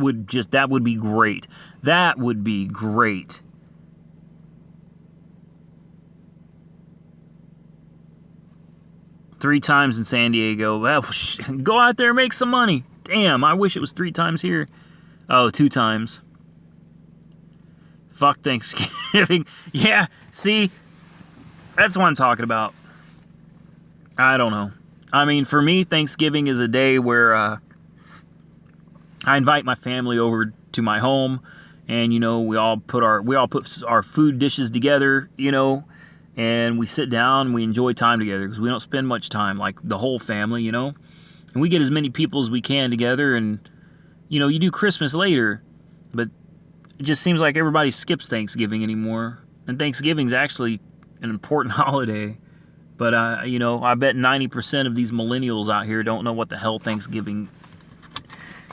would be great. That would be great. Three times in San Diego. Well, go out there and make some money. Damn, I wish it was 3 times here. Oh, 2 times. Fuck Thanksgiving. Yeah, see, that's what I'm talking about. I don't know. I mean, for me, Thanksgiving is a day where I invite my family over to my home, and you know, we all put our food dishes together, you know, and we sit down and we enjoy time together, because we don't spend much time, like the whole family, you know, and we get as many people as we can together. And you know, you do Christmas later, but it just seems like everybody skips Thanksgiving anymore. And Thanksgiving's actually an important holiday. But, you know, I bet 90% of these millennials out here don't know what the hell Thanksgiving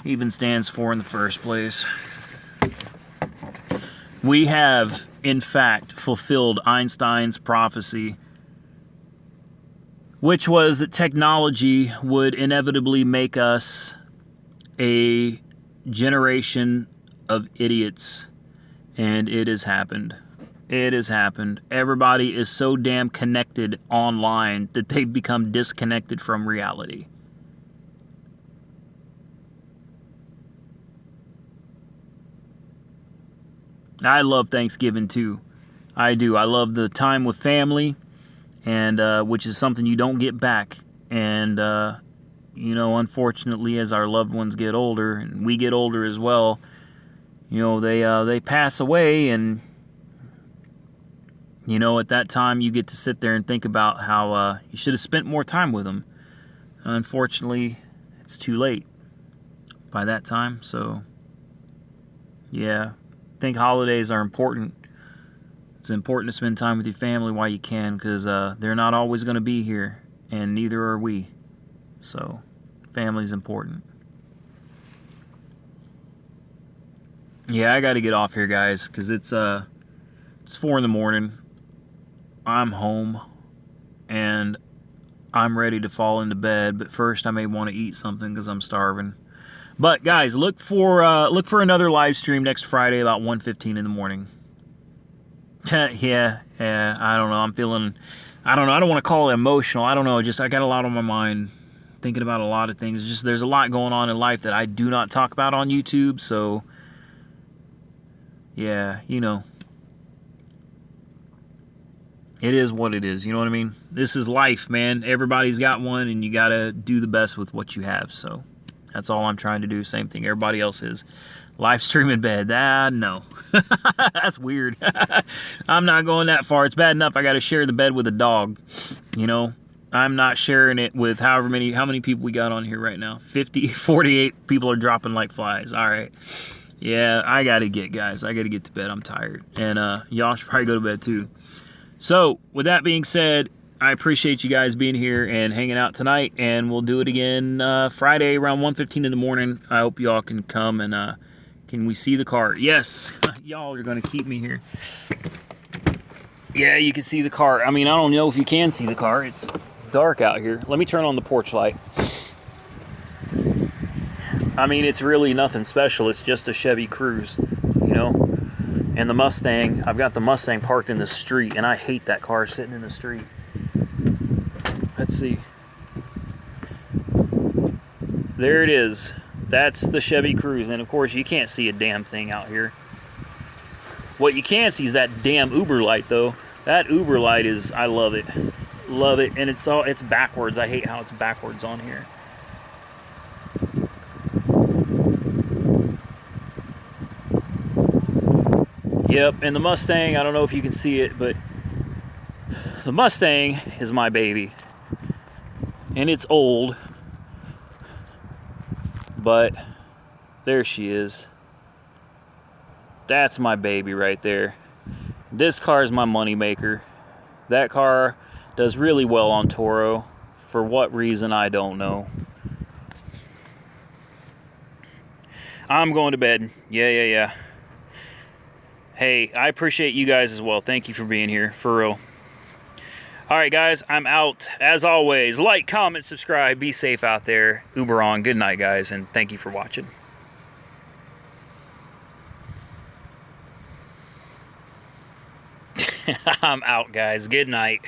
even stands for in the first place. We have, in fact, fulfilled Einstein's prophecy, which was that technology would inevitably make us a generation of idiots. And it has happened. It has happened. Everybody is so damn connected online that they've become disconnected from reality. I love Thanksgiving too. I do. I love the time with family, and which is something you don't get back. And you know, unfortunately, as our loved ones get older, and we get older as well, you know, they pass away, and you know, at that time you get to sit there and think about how you should have spent more time with them. Unfortunately, it's too late by that time. So yeah, I think holidays are important. It's important to spend time with your family while you can, because they're not always going to be here, and neither are we. So, family's important. Yeah, I got to get off here, guys, because it's 4 in the morning. I'm home, and I'm ready to fall into bed. But first, I may want to eat something because I'm starving. But guys, look for another live stream next Friday about 1:15 in the morning. yeah, I don't know. I'm feeling, I don't know. I don't want to call it emotional. I don't know. Just I got a lot on my mind, thinking about a lot of things. Just there's a lot going on in life that I do not talk about on YouTube. So yeah, you know, it is what it is. You know what I mean? This is life, man. Everybody's got one, and you gotta do the best with what you have. So that's all I'm trying to do. Same thing everybody else is. Live stream in bed. No. That's weird. I'm not going that far. It's bad enough I got to share the bed with a dog. You know, I'm not sharing it with how many people we got on here right now. 48 people are dropping like flies. All right. Yeah, I got to get to bed. I'm tired. And y'all should probably go to bed too. So, with that being said, I appreciate you guys being here and hanging out tonight, and we'll do it again Friday around 1:15 in the morning. I hope y'all can come, and can we see the car? Yes, y'all are going to keep me here. Yeah, you can see the car. I mean, I don't know if you can see the car. It's dark out here. Let me turn on the porch light. I mean, it's really nothing special. It's just a Chevy Cruze, you know? And the Mustang, I've got the Mustang parked in the street, and I hate that car sitting in the street. Let's see. There it is. That's the Chevy Cruze, and of course you can't see a damn thing out here. What you can see is that damn Uber light, though. That Uber light is, I love it. Love it, and it's backwards. I hate how it's backwards on here. Yep, and the Mustang, I don't know if you can see it, but the Mustang is my baby. And it's old, but there she is. That's my baby right there. This car is my money maker. That car does really well on Toro. For what reason, I don't know. I'm going to bed. Yeah. Hey, I appreciate you guys as well. Thank you for being here, for real. All right, guys, I'm out. As always, like, comment, subscribe. Be safe out there. Uber on. Good night, guys, and thank you for watching. I'm out, guys. Good night.